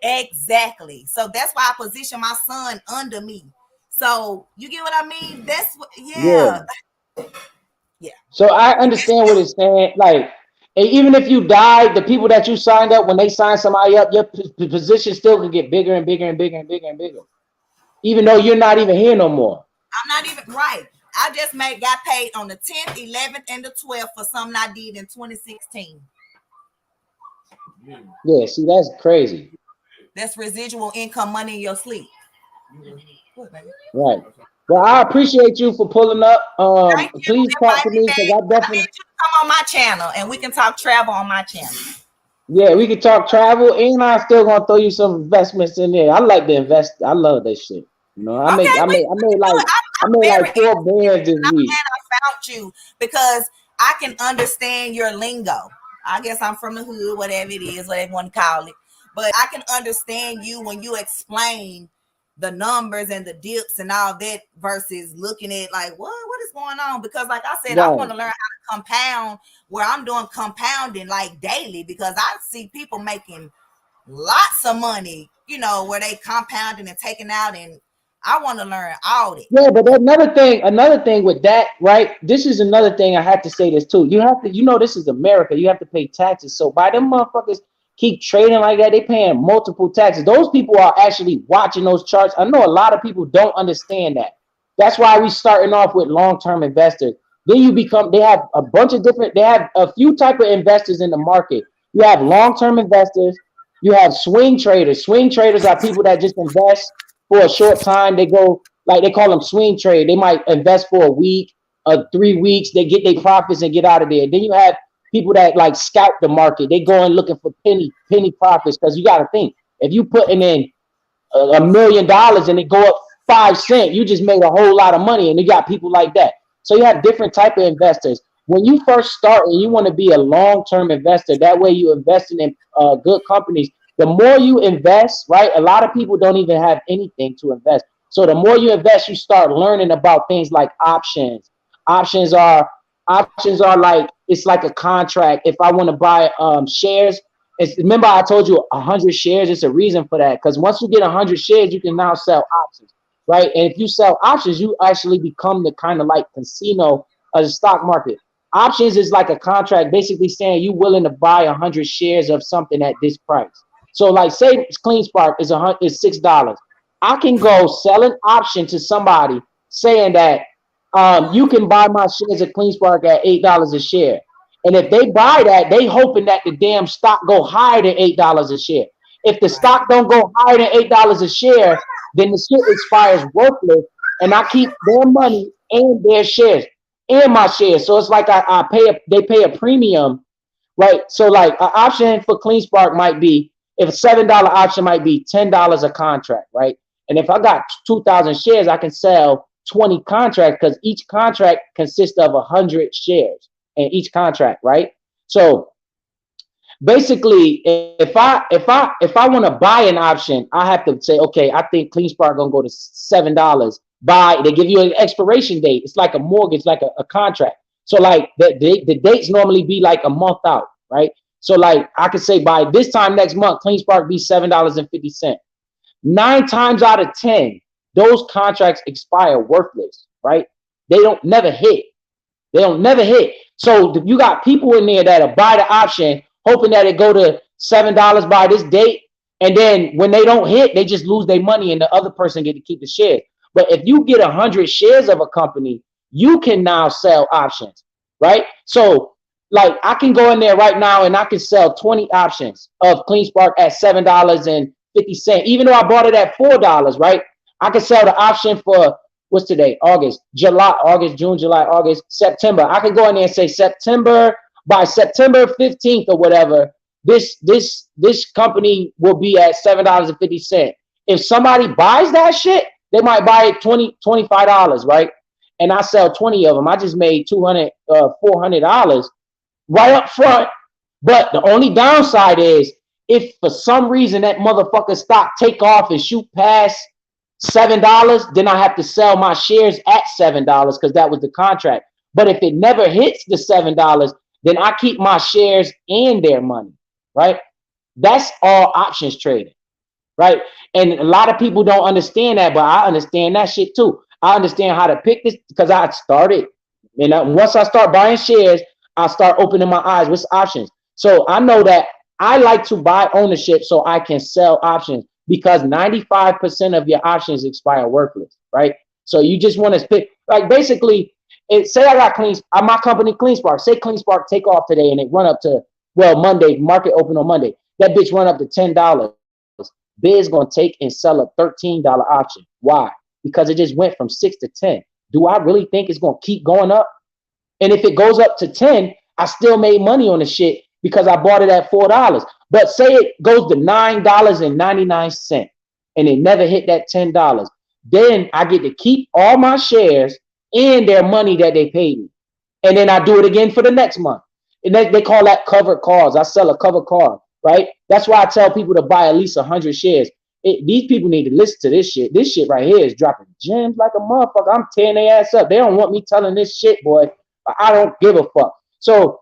So that's why I position my son under me. So you get what I mean? That's what, yeah. So I understand what it's saying. Like, and even if you die, the people that you signed up, when they sign somebody up, your position still can get bigger and bigger and bigger and bigger and bigger, even though you're not even here no more. I'm not even right. I just got paid on the 10th, 11th, and the 12th for something I did in 2016. Yeah, see, that's crazy. That's residual income, money in your sleep. Right. Well, I appreciate you for pulling up. Please talk to me because I definitely come on my channel and we can talk travel on my channel. Yeah, we can talk travel, and I'm still gonna throw you some investments in there. I like to invest. I love that shit. You know, I made like 4 bands this week. I found you because I can understand your lingo. I guess I'm from the hood, whatever it is, whatever you want to call it. But I can understand you when you explain the numbers and the dips and all that versus looking at like what is going on, because like I said, I want to learn how to compound where I'm doing compounding like daily, because I see people making lots of money, you know, where they compounding and taking out, and I want to learn all that. Yeah, but another thing with that, right? This is another thing I have to say this too. You have to, you know, this is America. You have to pay taxes. So by them motherfuckers keep trading like that, they paying multiple taxes. Those people are actually watching those charts. I know a lot of people don't understand that. That's why we starting off with long-term investors. Then they have a bunch of different, they have a few type of investors in the market. You have long-term investors. You have swing traders. Swing traders are people that just invest for a short time. They go, like, they call them swing trade. They might invest for a week or 3 weeks. They get their profits and get out of there. Then you have people that like scout the market. They go and looking for penny profits, because you got to think, if you putting in $1 million and it go up 5 cents, you just made a whole lot of money. And you got people like that. So you have different type of investors. When you first start and you want to be a long-term investor, that way you investing in good companies. The more you invest, right? A lot of people don't even have anything to invest. So the more you invest, you start learning about things like options. Options are like, it's like a contract. If I want to buy shares, remember I told you 100 shares. It's a reason for that, because once you get 100 shares, you can now sell options, right? And if you sell options, you actually become the kind of like casino of the stock market. Options is like a contract, basically saying you're willing to buy 100 shares of something at this price. So like, say CleanSpark is $6. I can go sell an option to somebody saying that you can buy my shares of CleanSpark at $8 a share. And if they buy that, they hoping that the damn stock go higher than $8 a share. If the stock don't go higher than $8 a share, then the shit expires worthless, and I keep their money and their shares and my shares. So it's like they pay a premium, right? So like an option for CleanSpark might be, if a $7 option might be $10 a contract, right? And if I got 2,000 shares, I can sell 20 contracts, because each contract consists of 100 shares in each contract, right? So basically, if I want to buy an option, I have to say, okay, I think CleanSpark gonna go to $7. Buy. They give you an expiration date. It's like a mortgage, like a contract. So like the dates normally be like a month out, right? So like I could say by this time next month, CleanSpark be $7.50. 9 times out of 10, those contracts expire worthless, right? They don't never hit. So you got people in there that'll buy the option, hoping that it go to $7 by this date. And then when they don't hit, they just lose their money and the other person get to keep the shares. But if you get 100 shares of a company, you can now sell options, right? So like I can go in there right now and I can sell 20 options of CleanSpark at $7.50. Even though I bought it at $4, right? I can sell the option for what's today? August, June, July, August, September. I could go in there and say September, by September 15th or whatever, this company will be at $7.50. If somebody buys that shit, they might buy it $25, right? And I sell 20 of them. I just made $400 right up front. But the only downside is if for some reason that motherfucker stock take off and shoot past $7, then I have to sell my shares at $7 because that was the contract. But if it never hits the $7, then I keep my shares and their money, right? That's all options trading, right? And a lot of people don't understand that, but I understand that shit too. I understand how to pick this because I started. And once I start buying shares, I start opening my eyes with options. So I know that I like to buy ownership so I can sell options because 95% of your options expire worthless, right? So you just want to pick, like basically, say I got my company CleanSpark. Say CleanSpark take off today and it run up to, well, Monday, market open on Monday. That bitch run up to $10. Biz gonna take and sell a $13 option. Why? Because it just went from 6 to 10. Do I really think it's gonna keep going up? And if it goes up to 10, I still made money on the shit because I bought it at $4. But say it goes to $9.99 and it never hit that $10. Then I get to keep all my shares and their money that they paid me. And then I do it again for the next month. And they call that covered calls. I sell a covered call, right? That's why I tell people to buy at least 100 shares. These people need to listen to this shit. This shit right here is dropping gems like a motherfucker. I'm tearing their ass up. They don't want me telling this shit, boy. I don't give a fuck. So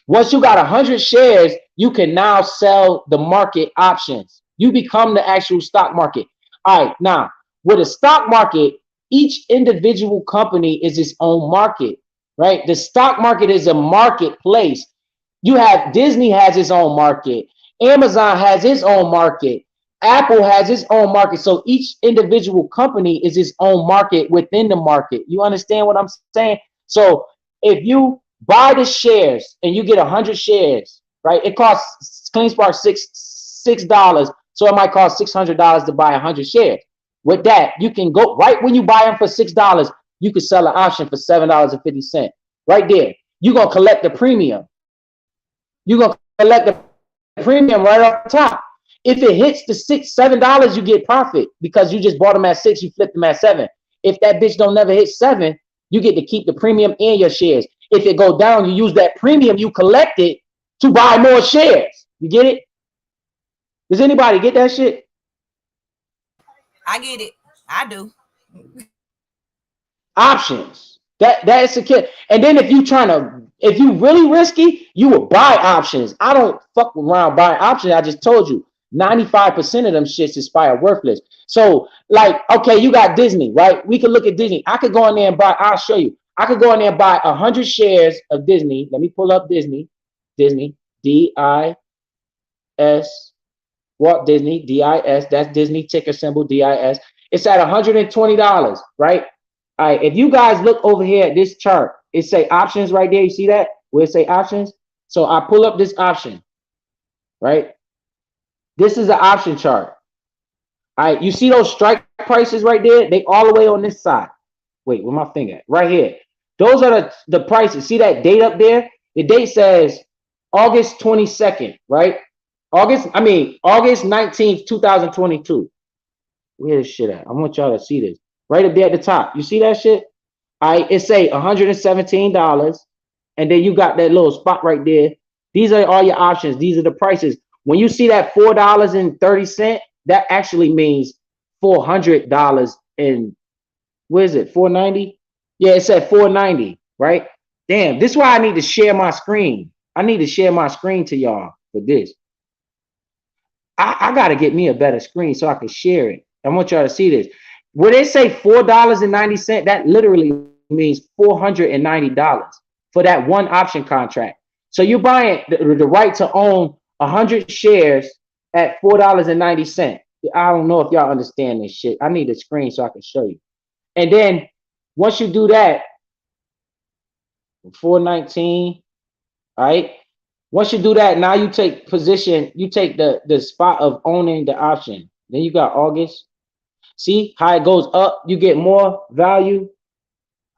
once you got 100 shares, you can now sell the market options. You become the actual stock market. All right, now with a stock market, each individual company is its own market, right? The stock market is a marketplace. You have Disney has its own market. Amazon has its own market. Apple has its own market. So each individual company is its own market within the market. You understand what I'm saying? So if you buy the shares and you get 100 shares, right? It costs CleanSpark $6. So it might cost $600 to buy 100 shares. With that, you can go right when you buy them for $6, you can sell an option for $7.50. Right there. You're going to collect the premium. You're going to collect the premium right off the top. If it hits the $7, you get profit because you just bought them at 6, you flipped them at 7. If that bitch don't never hit 7, you get to keep the premium and your shares. If it go down, you use that premium you collected to buy more shares. You get it? Does anybody get that shit? I get it. I do. Options. That's a kid. And then if you really risky, you will buy options. I don't fuck around buying options. I just told you 95% of them shits expire worthless. So like, okay, you got Disney, right? We could look at Disney. I could go in there and buy, I'll show you. I could go in there and buy 100 shares of Disney. Let me pull up Disney, D-I-S, Walt Disney, D-I-S, that's Disney, ticker symbol, D-I-S. It's at $120, right? All right, if you guys look over here at this chart, it say options right there. You see that? Where it say options? So I pull up this option, right? This is an option chart. All right, you see those strike prices right there? They all the way on this side. Wait, where my finger at? Right here. Those are the prices. See that date up there? The date says August 22nd, right? August 19th, 2022. Where's this shit at? I want y'all to see this. Right up there at the top. You see that shit? All right, it say $117. And then you got that little spot right there. These are all your options. These are the prices. When you see that $4.30, that actually means $400 and where is it? $4.90? Yeah, it said $4.90, right? Damn, this is why I need to share my screen. I need to share my screen to y'all for this. I got to get me a better screen so I can share it. I want y'all to see this. When they say $4.90, that literally means $490 for that one option contract. So you're buying the right to own 100 shares at $4.90. I don't know if y'all understand this shit. I need a screen so I can show you. And then once you do that, 419, all right. Once you do that, now you take position, you take the spot of owning the option. Then you got August. See how it goes up, you get more value.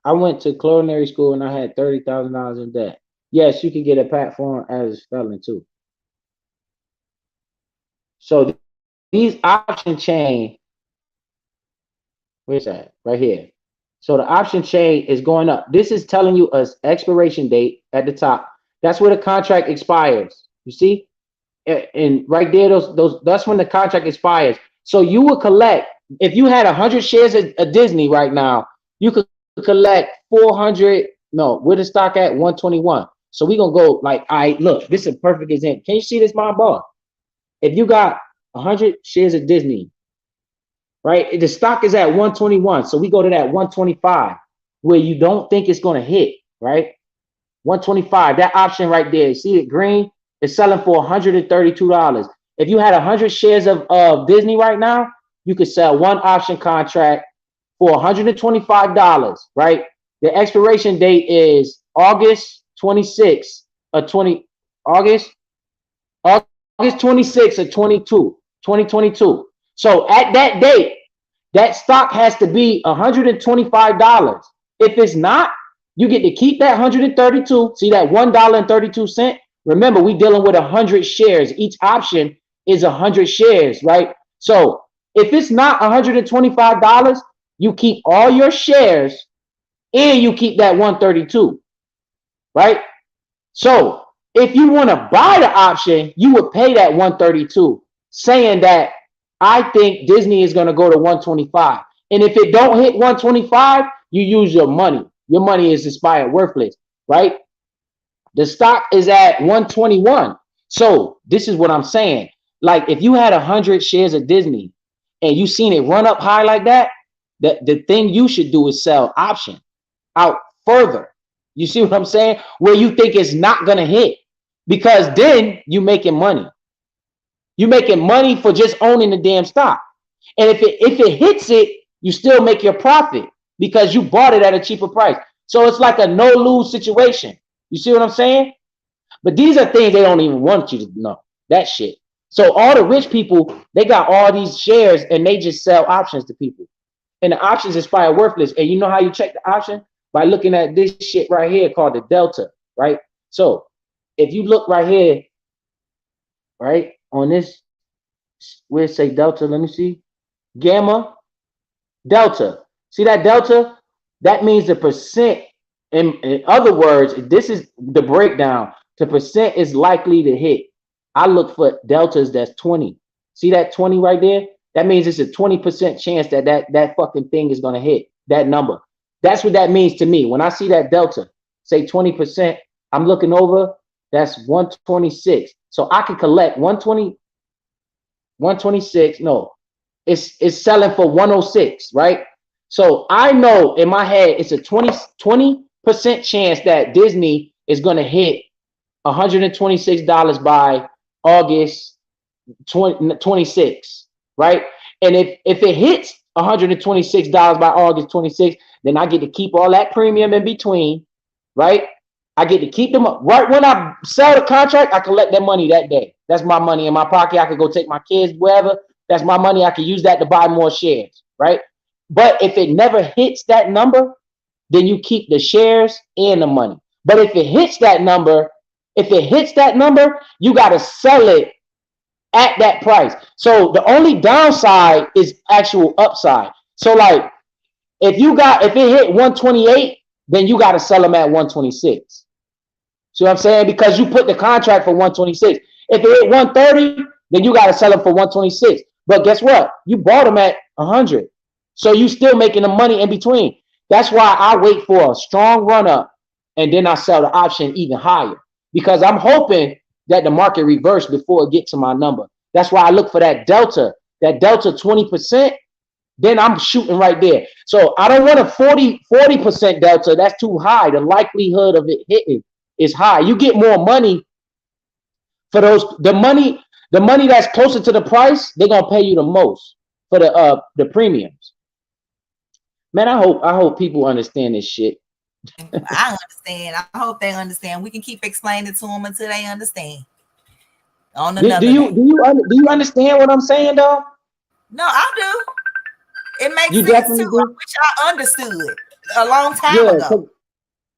I went to culinary school and I had $30,000 in debt. Yes, you can get a platform as a felon too. So these option chain, where's that? Right here. So the option chain is going up. This is telling you a expiration date at the top. That's where the contract expires. You see? And right there, those that's when the contract expires. So you would collect, if you had 100 shares of Disney right now, you could collect 400. No, where the stock at? 121. So we're gonna go like, all right, look, this is a perfect example. Can you see this, my bar? If you got 100 shares of Disney, right? The stock is at 121. So we go to that 125 where you don't think it's gonna hit, right? 125, that option right there. See it green? It's selling for $132. If you had 100 shares of Disney right now, you could sell one option contract for $125, right? The expiration date is August 26 of 2022. So at that date, that stock has to be $125. If it's not, you get to keep that 132. See that $1.32? Remember, we dealing with 100 shares. Each option is 100 shares, right? So if it's not $125, you keep all your shares and you keep that 132, right? So if you want to buy the option, you would pay that 132, saying that I think Disney is going to go to 125. And if it don't hit 125, you use your money. Your money is expired, worthless, right? The stock is at 121. So this is what I'm saying. Like if you had 100 shares of Disney and you seen it run up high like that, the thing you should do is sell option out further. You see what I'm saying? Where you think it's not going to hit, because then you making money. You're making money for just owning the damn stock. And if it hits it, you still make your profit because you bought it at a cheaper price. So it's like a no-lose situation. You see what I'm saying? But these are things they don't even want you to know. That shit. So all the rich people, they got all these shares and they just sell options to people. And the options expire worthless. And you know how you check the option? By looking at this shit right here called the delta, right? So if you look right here, right, on this, where it say delta, let me see. Gamma, delta. See that delta? That means the percent. In other words, this is the breakdown. The percent is likely to hit. I look for deltas that's 20. See that 20 right there? That means it's a 20% chance that fucking thing is going to hit that number. That's what that means to me. When I see that delta, say 20%, I'm looking over, that's 126. So I can collect 126. No, it's selling for 106, right? So I know in my head, it's a 20% chance that Disney is going to hit $126 by August 26, right? And if it hits $126 by August 26, then I get to keep all that premium in between, right? I get to keep them up. Right when I sell the contract, I collect that money that day. That's my money in my pocket. I could go take my kids wherever. That's my money. I can use that to buy more shares, right? But if it never hits that number, then you keep the shares and the money. But if it hits that number, you got to sell it at that price. So the only downside is actual upside. So like if it hit 128, then you got to sell them at 126. See what I'm saying? Because you put the contract for 126. If it hit 130, then you got to sell them for 126. But guess what? You bought them at 100. So you still making the money in between. That's why I wait for a strong run up and then I sell the option even higher, because I'm hoping that the market reverse before it gets to my number. That's why I look for that delta 20%. Then I'm shooting right there. So I don't want a 40% delta. That's too high. The likelihood of it hitting is high. You get more money for those the money that's closer to the price, they're gonna pay you the most for the premiums. Man, I hope people understand this shit. I understand. I hope they understand. We can keep explaining to them until they understand. On another Do you understand what I'm saying though? No, I do. It makes You sense definitely too. do? I wish I understood a long time ago.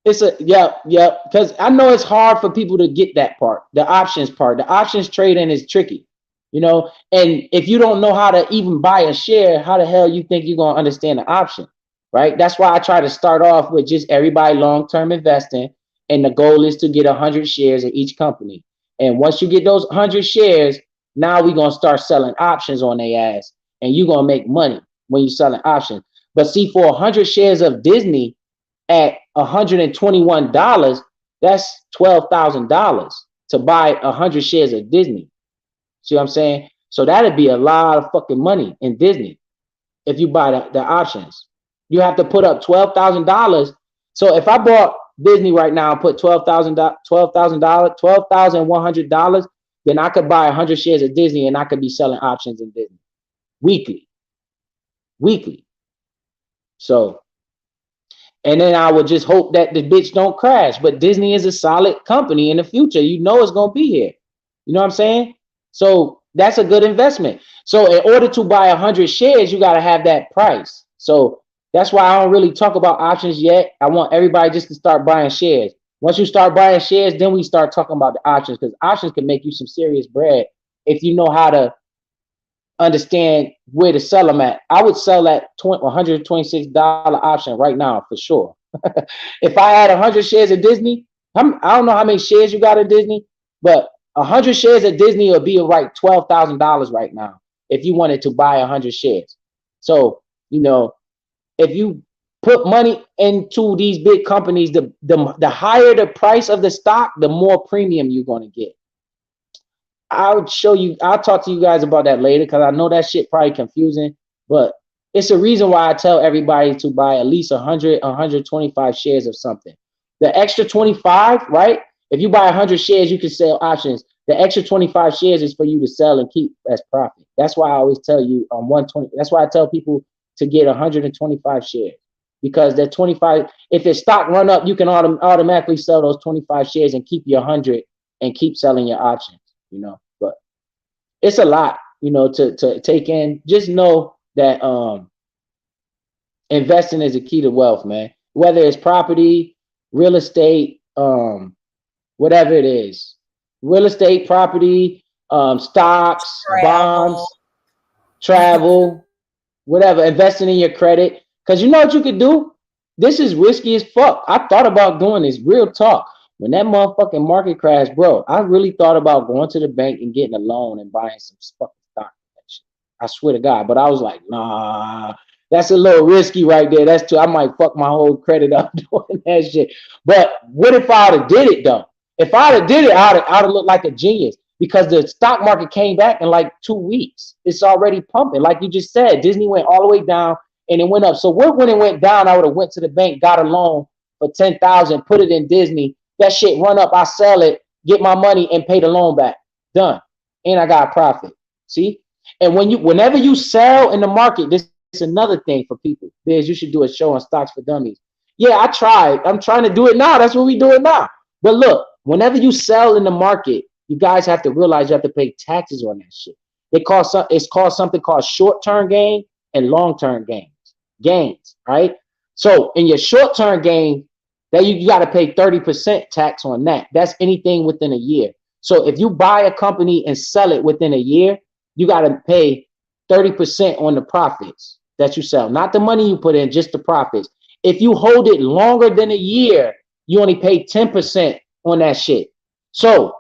It's because I know it's hard for people to get that part, the options part. The options trading is tricky, you know. And if you don't know how to even buy a share, how the hell you think you're gonna understand the option, right? That's why I try to start off with just everybody long-term investing, and the goal is to get 100 shares in each company. And once you get those 100 shares, now we're gonna start selling options on their ass, and you're gonna make money when you're selling options. But see, for 100 shares of Disney at $121, that's $12,000 to buy 100 shares of Disney. See what I'm saying? So that'd be a lot of fucking money in Disney if you buy the options. You have to put up $12,000. So if I bought Disney right now and put $12,100, then I could buy 100 shares of Disney and I could be selling options in Disney weekly. So, and then I would just hope that the bitch don't crash. But Disney is a solid company in the future. You know it's gonna be here. You know what I'm saying? So that's a good investment. So in order to buy 100 shares, you gotta have that price. So that's why I don't really talk about options yet. I want everybody just to start buying shares. Once you start buying shares, then we start talking about the options, because options can make you some serious bread if you know how to understand where to sell them at. I would sell that $126 option right now for sure. If I had 100 shares of Disney, I don't know how many shares you got of Disney, but 100 shares of Disney would be like $12,000 right now if you wanted to buy 100 shares. So, you know, if you put money into these big companies, the higher the price of the stock, the more premium you're going to get. I'll talk to you guys about that later, because I know that shit probably confusing, but it's a reason why I tell everybody to buy at least 100, 125 shares of something. The extra 25, right? If you buy 100 shares, you can sell options. The extra 25 shares is for you to sell and keep as profit. That's why I always tell you on 120. That's why I tell people to get 125 shares, because that 25, if the stock run up, you can automatically sell those 25 shares and keep your 100 and keep selling your options, you know. But it's a lot, you know, to take in. Just know that investing is a key to wealth, man. Whether it's property, real estate, whatever it is, real estate, property, stocks, bonds, travel, whatever, investing in your credit. Because you know what you could do? This is risky as fuck. I thought about doing this, real talk. When that motherfucking market crashed, bro, I really thought about going to the bank and getting a loan and buying some fucking stock. I swear to God. But I was like, nah, that's a little risky right there. That's too, I might fuck my whole credit up doing that shit. But what if I would have did it though? If I would have did it, I'd have looked like a genius, because the stock market came back in like 2 weeks. It's already pumping. Like you just said, Disney went all the way down and it went up. So when it went down, I would have went to the bank, got a loan for $10,000, put it in Disney. That shit run up, I sell it, get my money, and pay the loan back. Done. And I got a profit. See? And whenever you sell in the market, this is another thing for people. You should do a show on Stocks for Dummies. Yeah, I tried. I'm trying to do it now. That's what we doing now. But look, whenever you sell in the market, you guys have to realize you have to pay taxes on that shit. It's called something called short-term gain and long-term gains, right? So in your short-term gain, that you got to pay 30% tax on that. That's anything within a year. So if you buy a company and sell it within a year, you got to pay 30% on the profits that you sell, not the money you put in, just the profits. If you hold it longer than a year, you only pay 10% on that shit. So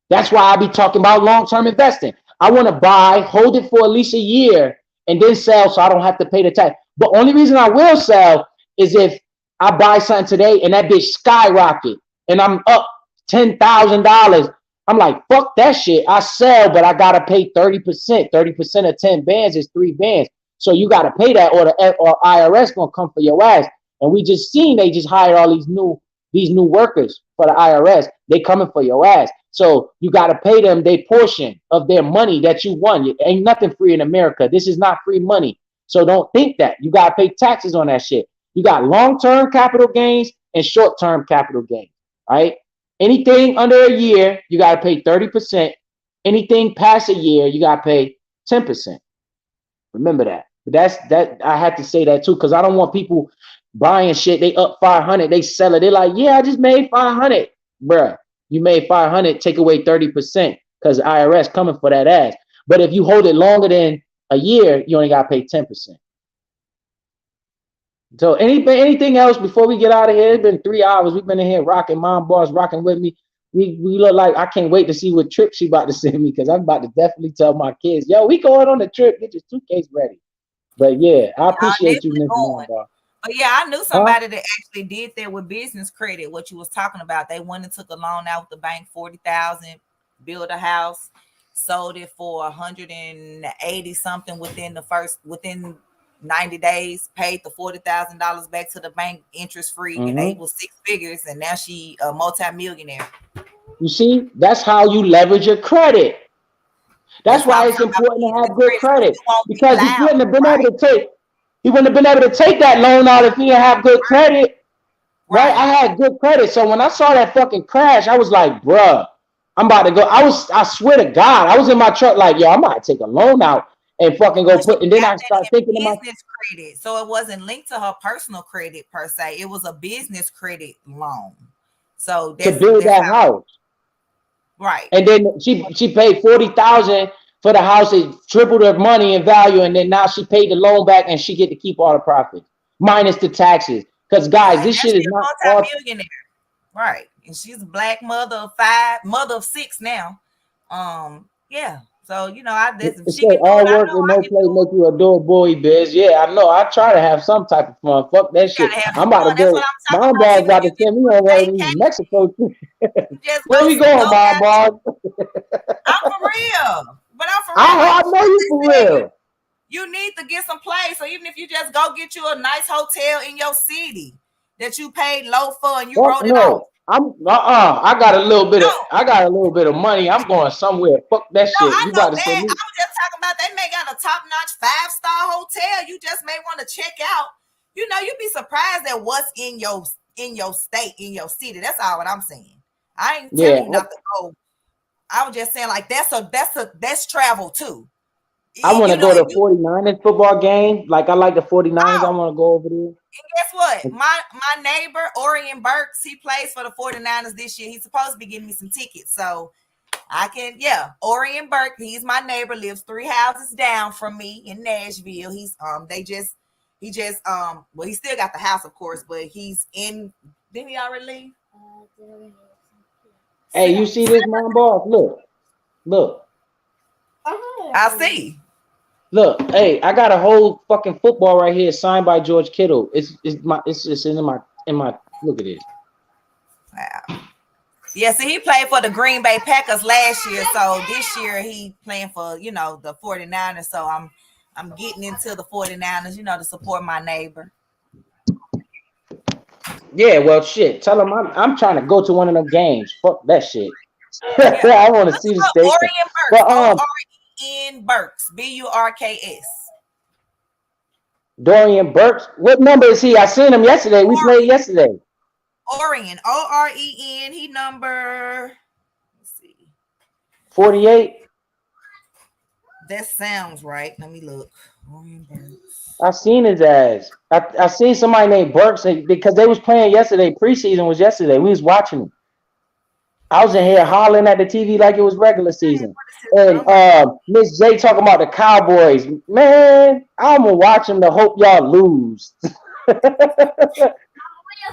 that's why I be talking about long-term investing. I want to buy, hold it for at least a year, and then sell, so I don't have to pay the tax. But only reason I will sell is if I buy something today and that bitch skyrocket and I'm up $10,000. I'm like, fuck that shit. I sell, but I gotta pay 30%. 30% of 10 bands is 3 bands. So you gotta pay that, or IRS gonna come for your ass. And we just seen they just hired all these new these new workers for the IRS, they coming for your ass. So you got to pay them their portion of their money that you won. It ain't nothing free in America. This is not free money. So don't think that. You got to pay taxes on that shit. You got long-term capital gains and short-term capital gains, right? Anything under a year, you got to pay 30%. Anything past a year, you got to pay 10%. Remember that. But that I had to say that too, because I don't want people buying shit. They up 500, they sell it. They're like, yeah, I just made 500. Bruh, you made 500, take away 30% because IRS coming for that ass. But if you hold it longer than a year, you only got to pay 10%. So anything else before we get out of here? It's been 3 hours. We've been in here rocking. Mom Boss rocking with me. We look like I can't wait to see what trip she about to send me, because I'm about to definitely tell my kids, yo, we going on the trip. Get your suitcase ready. But yeah, I appreciate you, Miss Mom Boss. But yeah, I knew somebody that actually did that with business credit. What you was talking about, they went and took a loan out with the bank, 40,000, built a house, sold it for 180 something within 90 days, paid the $40,000 back to the bank interest free, and they was 6 figures, and now she a multi-millionaire. You see, that's how you leverage your credit. That's why it's important to have good credit, because he wouldn't have been able to take. He wouldn't have been able to take that loan out if he didn't have good credit. Right? I had good credit. So when I saw that fucking crash, I was like, bruh, I'm about to go. I swear to God, I was in my truck like, yo, I'm about to take a loan out and fucking go put. And then I started thinking of my business credit. So it wasn't linked to her personal credit per se. It was a business credit loan. So to build that house. Right. And then she paid $40,000 for the house. It tripled her money in value, and then now she paid the loan back, and she get to keep all the profits minus the taxes. Because guys, this shit is not multi-millionaire, right? And she's a black mother of 5, mother of 6 now. Yeah. So you know, all work and no play make you a door boy, biz. Yeah, I know. I try to have some type of fun. Fuck that shit. I'm about to go. My dad's about to send me over to Mexico. Where we going, my boss? I'm for real. But I'm for real. I know you for real. You need to get some place. So even if you just go get you a nice hotel in your city that you paid low for and you wrote it off. I got a little bit of money. I'm going somewhere. Fuck that shit. You about to say me? I was just talking about they may got a top-notch 5-star hotel. You just may want to check out. You know, you'd be surprised at what's in your state, in your city. That's all what I'm saying. I ain't telling you not to go. I was just saying, like, that's travel too. I want to go to 49ers football game. Like, I like the 49ers. I want to go over there. And guess what? My neighbor, Orion Burks, he plays for the 49ers this year. He's supposed to be getting me some tickets. So I can, Orion Burke, he's my neighbor, lives 3 houses down from me in Nashville. He's well, he still got the house, of course, but he's in, didn't he already leave? Hey, you see this, my boss? Look. I see. Look, hey, I got a whole fucking football right here signed by George Kittle. It's in my look at this. Wow. Yeah, see, he played for the Green Bay Packers last year, so this year he playing for, the 49ers. So I'm getting into the 49ers, to support my neighbor. Yeah, well, shit. Tell him I'm trying to go to one of them games. Fuck that shit. I want to see the state. Orion Burks, Burks. Dorian Burks. What number is he? I seen him yesterday. We played yesterday. Orion, Oren. He number. Let's see. 48. That sounds right. Let me look. Orion Burks. I seen his ass. I seen somebody named Burks because they was playing yesterday. Preseason was yesterday. We was watching them. I was in here hollering at the TV like it was regular season. And Miss J talking about the Cowboys. Man, I'm gonna watch them to hope y'all lose.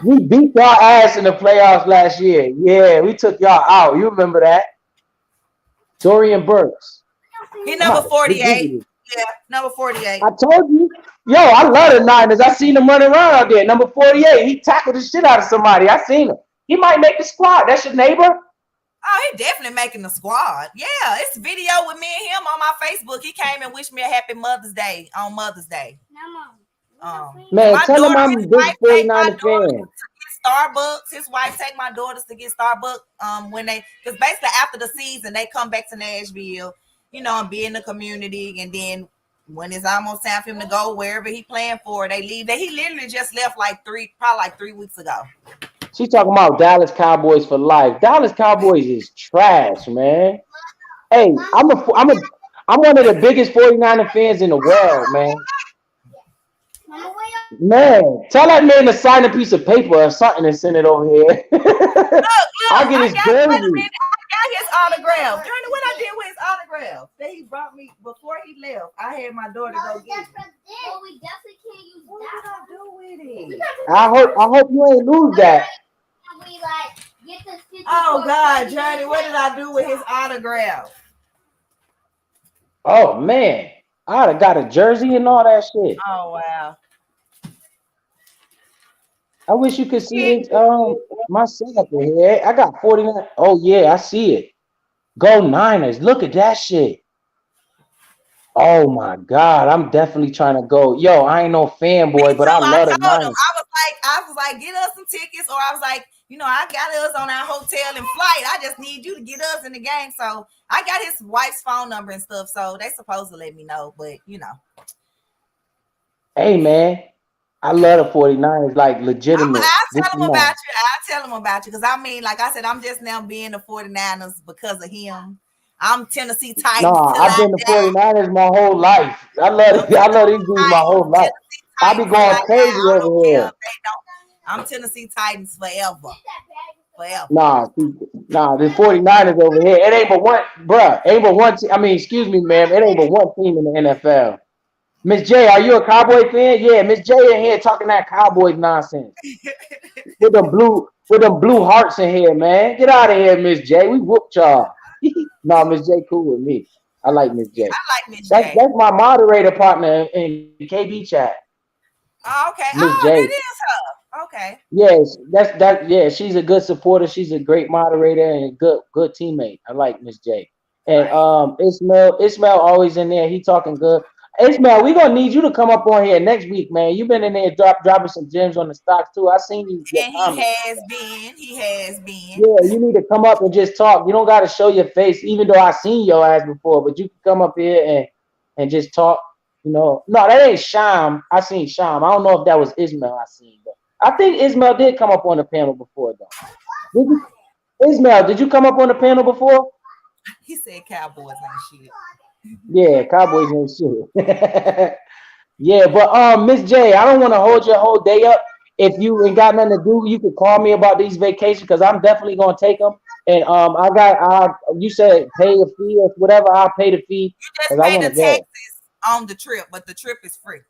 We beat y'all ass in the playoffs last year. Yeah, we took y'all out. You remember that? Dorian Burks. He number 48. Yeah, number 48. I told you. Yo, I love the Niners. I seen him running around out there. Number 48. He tackled the shit out of somebody. I seen him. He might make the squad. That's your neighbor? Oh, he definitely making the squad. Yeah, it's a video with me and him on my Facebook. He came and wished me a happy Mother's Day on Mother's Day. Man, tell him I'm a big 49er fan. His Starbucks. His wife take my daughters to get Starbucks. When they, because basically after the season, they come back to Nashville, you know, and be in the community. And then when it's almost time for him to go wherever he playing for, they leave. He literally just left probably like 3 weeks ago. She talking about Dallas Cowboys for life. Dallas Cowboys is trash, man. Hey, I'm one of the biggest 49er fans in the world, man. Man, tell that man to sign a piece of paper or something and send it over here. I'll get his jersey. I got his autograph. During what I did with his autograph that he brought me before he left, I had my daughter go get it. Well, we definitely can't use What that. did I do with it? I hope you ain't lose that. We like get the 54 Oh God, cents. Johnny, what did I do with his autograph? Oh man, I'd have got a jersey and all that shit. Oh wow. I wish you could see this, my setup in here. I got 49. Oh yeah, I see it. Go Niners. Look at that shit. Oh my God, I'm definitely trying to go. Yo, I ain't no fanboy, but I love the Niners. I was like, get us some tickets, or I was like, you know, I got us on our hotel and flight. I just need you to get us in the game. So I got his wife's phone number and stuff. So they supposed to let me know, but you know. Hey man, I love the 49ers, like legitimate. I'll tell him about you. I'll tell him about you. Because I mean, like I said, I'm just now being the 49ers because of him. I'm Tennessee Titans. Nah, I've been the 49ers my whole life. I love these dudes my whole life. I be going crazy over here. I'm Tennessee Titans forever. Nah, the 49ers over here. It ain't but one, bruh. Ain't but one team. I mean, excuse me, ma'am. It ain't but one team in the NFL. Miss J, are you a Cowboy fan? Yeah, Miss J in here talking that Cowboys nonsense. with them blue hearts in here, man. Get out of here, Miss J. We whooped y'all. No, Miss J cool with me. I like Miss J. I like Miss J. That's my moderator partner in KB chat. Oh, okay. Miss Oh, J. that is her. Okay. Yes, yeah, she's a good supporter. She's a great moderator and a good teammate. I like Miss J. And Ismail always in there. He talking good. Ismail, we gonna need you to come up on here next week, man. You've been in there dropping some gems on the stocks too. I seen you. And he has been. Yeah, you need to come up and just talk. You don't got to show your face, even though I seen your ass before. But you can come up here and just talk. You know, no, that ain't Sham. I seen Sham. I don't know if that was Ismail. I seen, but I think Ismail did come up on the panel before, though. Ismail, did you come up on the panel before? He said Cowboys ain't shit. Yeah, Cowboys ain't shit. Yeah, but Miss J, I don't want to hold your whole day up. If you ain't got nothing to do, you can call me about these vacations because I'm definitely gonna take them. And you said pay a fee or whatever. I'll pay the fee because I want to go on the trip, but the trip is free.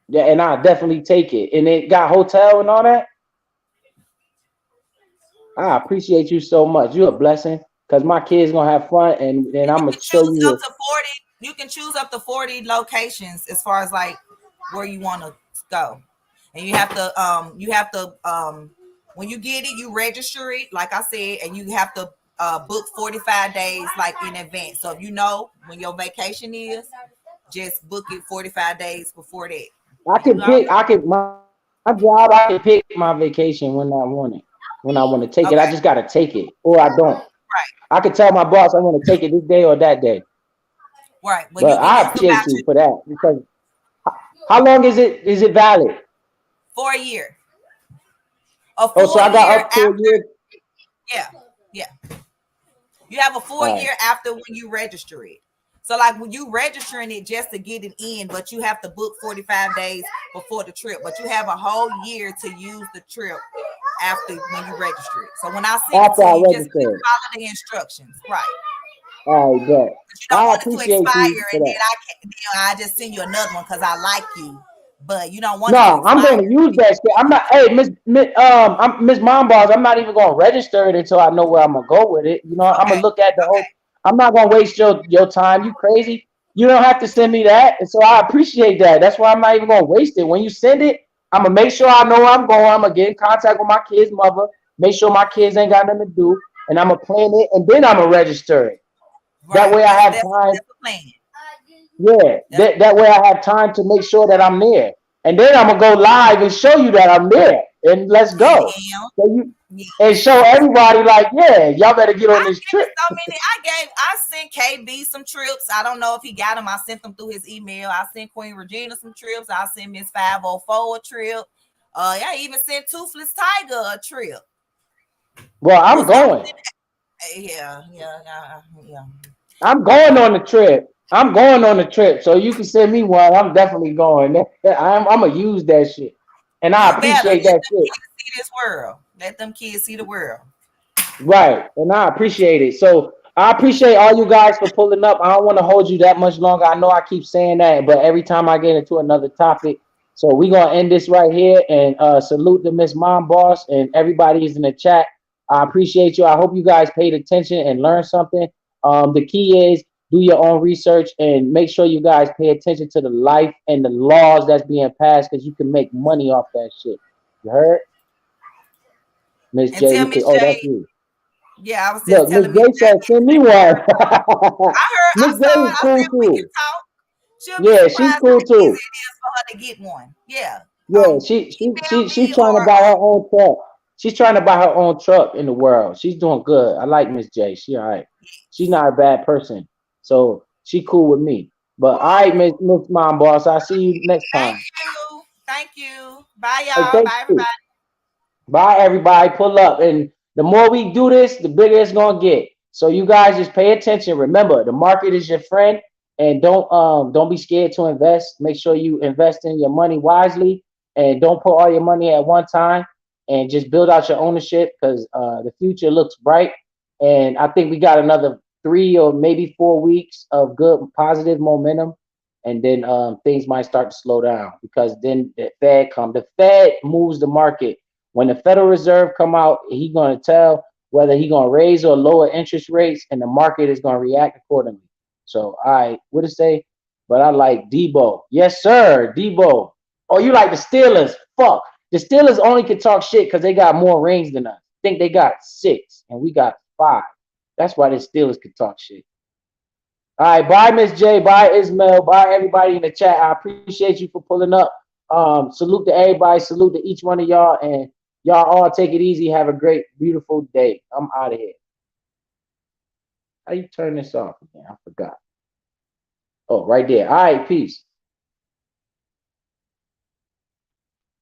Yeah, and I'll definitely take it. And it got hotel and all that. I appreciate you so much. You're a blessing because my kids gonna have fun, and I'm gonna show you. Up to 40. You can choose up to 40 locations as far as like where you want to go, and you have to when you get it, you register it, like I said, and you have to book 45 days like in advance. So if you know when your vacation is, just book it 45 days before that. I can pick my vacation when I want it. When I want to take it, I just got to take it, or I don't. Right. I can tell my boss I want to take it this day or that day. Right. But I appreciate you for that because how long is it valid? For a year. So I got up to a year. Yeah. You have a full year after when you register it. So like when you registering it just to get it in, but you have to book 45 days before the trip. But you have a whole year to use the trip after when you register it. So when I see it, you just follow the instructions, right? All right, but you don't want it to expire, and then I just send you another one because I like you. But you don't want. No, I'm going to use that shit. I'm not. Hey, Miss Mombars, I'm not even going to register it until I know where I'm gonna go with it. You know, I'm gonna look at the whole. I'm not gonna waste your time. You crazy? You don't have to send me that, and so I appreciate that. That's why I'm not even gonna waste it. When you send it, I'm gonna make sure I know where I'm going. I'm gonna get in contact with my kid's mother, make sure my kids ain't got nothing to do, and I'm gonna plan it, and then I'm gonna register it. Right. That way I have time. Yeah, that way I have time to make sure that I'm there. And then I'm going to go live and show you that I'm there. and let's go. Damn. So you Yeah. and show everybody like, yeah, y'all better get on this trip. I sent KB some trips. I don't know if he got them. I sent them through his email. I sent Queen Regina some trips. I sent Miss 504 a trip. I even sent Toothless Tiger a trip. Well, I'm going. Yeah. I'm going on the trip. I'm going on the trip. So you can send me one. I'm definitely going. I'm gonna use that shit. And I appreciate that shit. See this world. Let them kids see the world. Right. And I appreciate it. So I appreciate all you guys for pulling up. I don't want to hold you that much longer. I know I keep saying that, but every time I get into another topic. So we're gonna end this right here and salute to Miss Mom Boss and everybody is in the chat. I appreciate you. I hope you guys paid attention and learned something. The key is do your own research and make sure you guys pay attention to the life and the laws that's being passed because you can make money off that shit. You heard? Miss J, you can, oh, that's you. Yeah, I was just telling Miss J said, send me one. I Miss J is cool we too. can talk. Yeah, she's cool too. Easy it is for her to get one. Yeah. Yeah, she's trying to buy her own truck. She's trying to buy her own truck in the world. She's doing good. I like Miss J. She all right. She's not a bad person. So she cool with me. But all right, Miss Mom Boss. I'll see you next time. Thank you. Bye, y'all. Bye, everybody. Bye, everybody. Pull up. And the more we do this, the bigger it's gonna get. So you guys just pay attention. Remember, the market is your friend, and don't be scared to invest. Make sure you invest in your money wisely, and don't put all your money at one time. And just build out your ownership because the future looks bright. And I think we got another 3 or maybe 4 weeks of good positive momentum, and then things might start to slow down because then the Fed come. The Fed moves the market. When the Federal Reserve come out, he's going to tell whether he's going to raise or lower interest rates, and the market is going to react accordingly. So, all right, what to say? But I like Debo. Yes, sir, Debo. Oh, you like the Steelers? Fuck. The Steelers only can talk shit because they got more rings than us. I think they got 6, and we got 5. That's why the Steelers can talk shit. All right, bye, Miss J. Bye, Ismail. Bye, everybody in the chat. I appreciate you for pulling up. Salute to everybody. Salute to each one of y'all. And y'all all take it easy. Have a great, beautiful day. I'm out of here. How you turn this off again? I forgot. Oh, right there. All right, peace.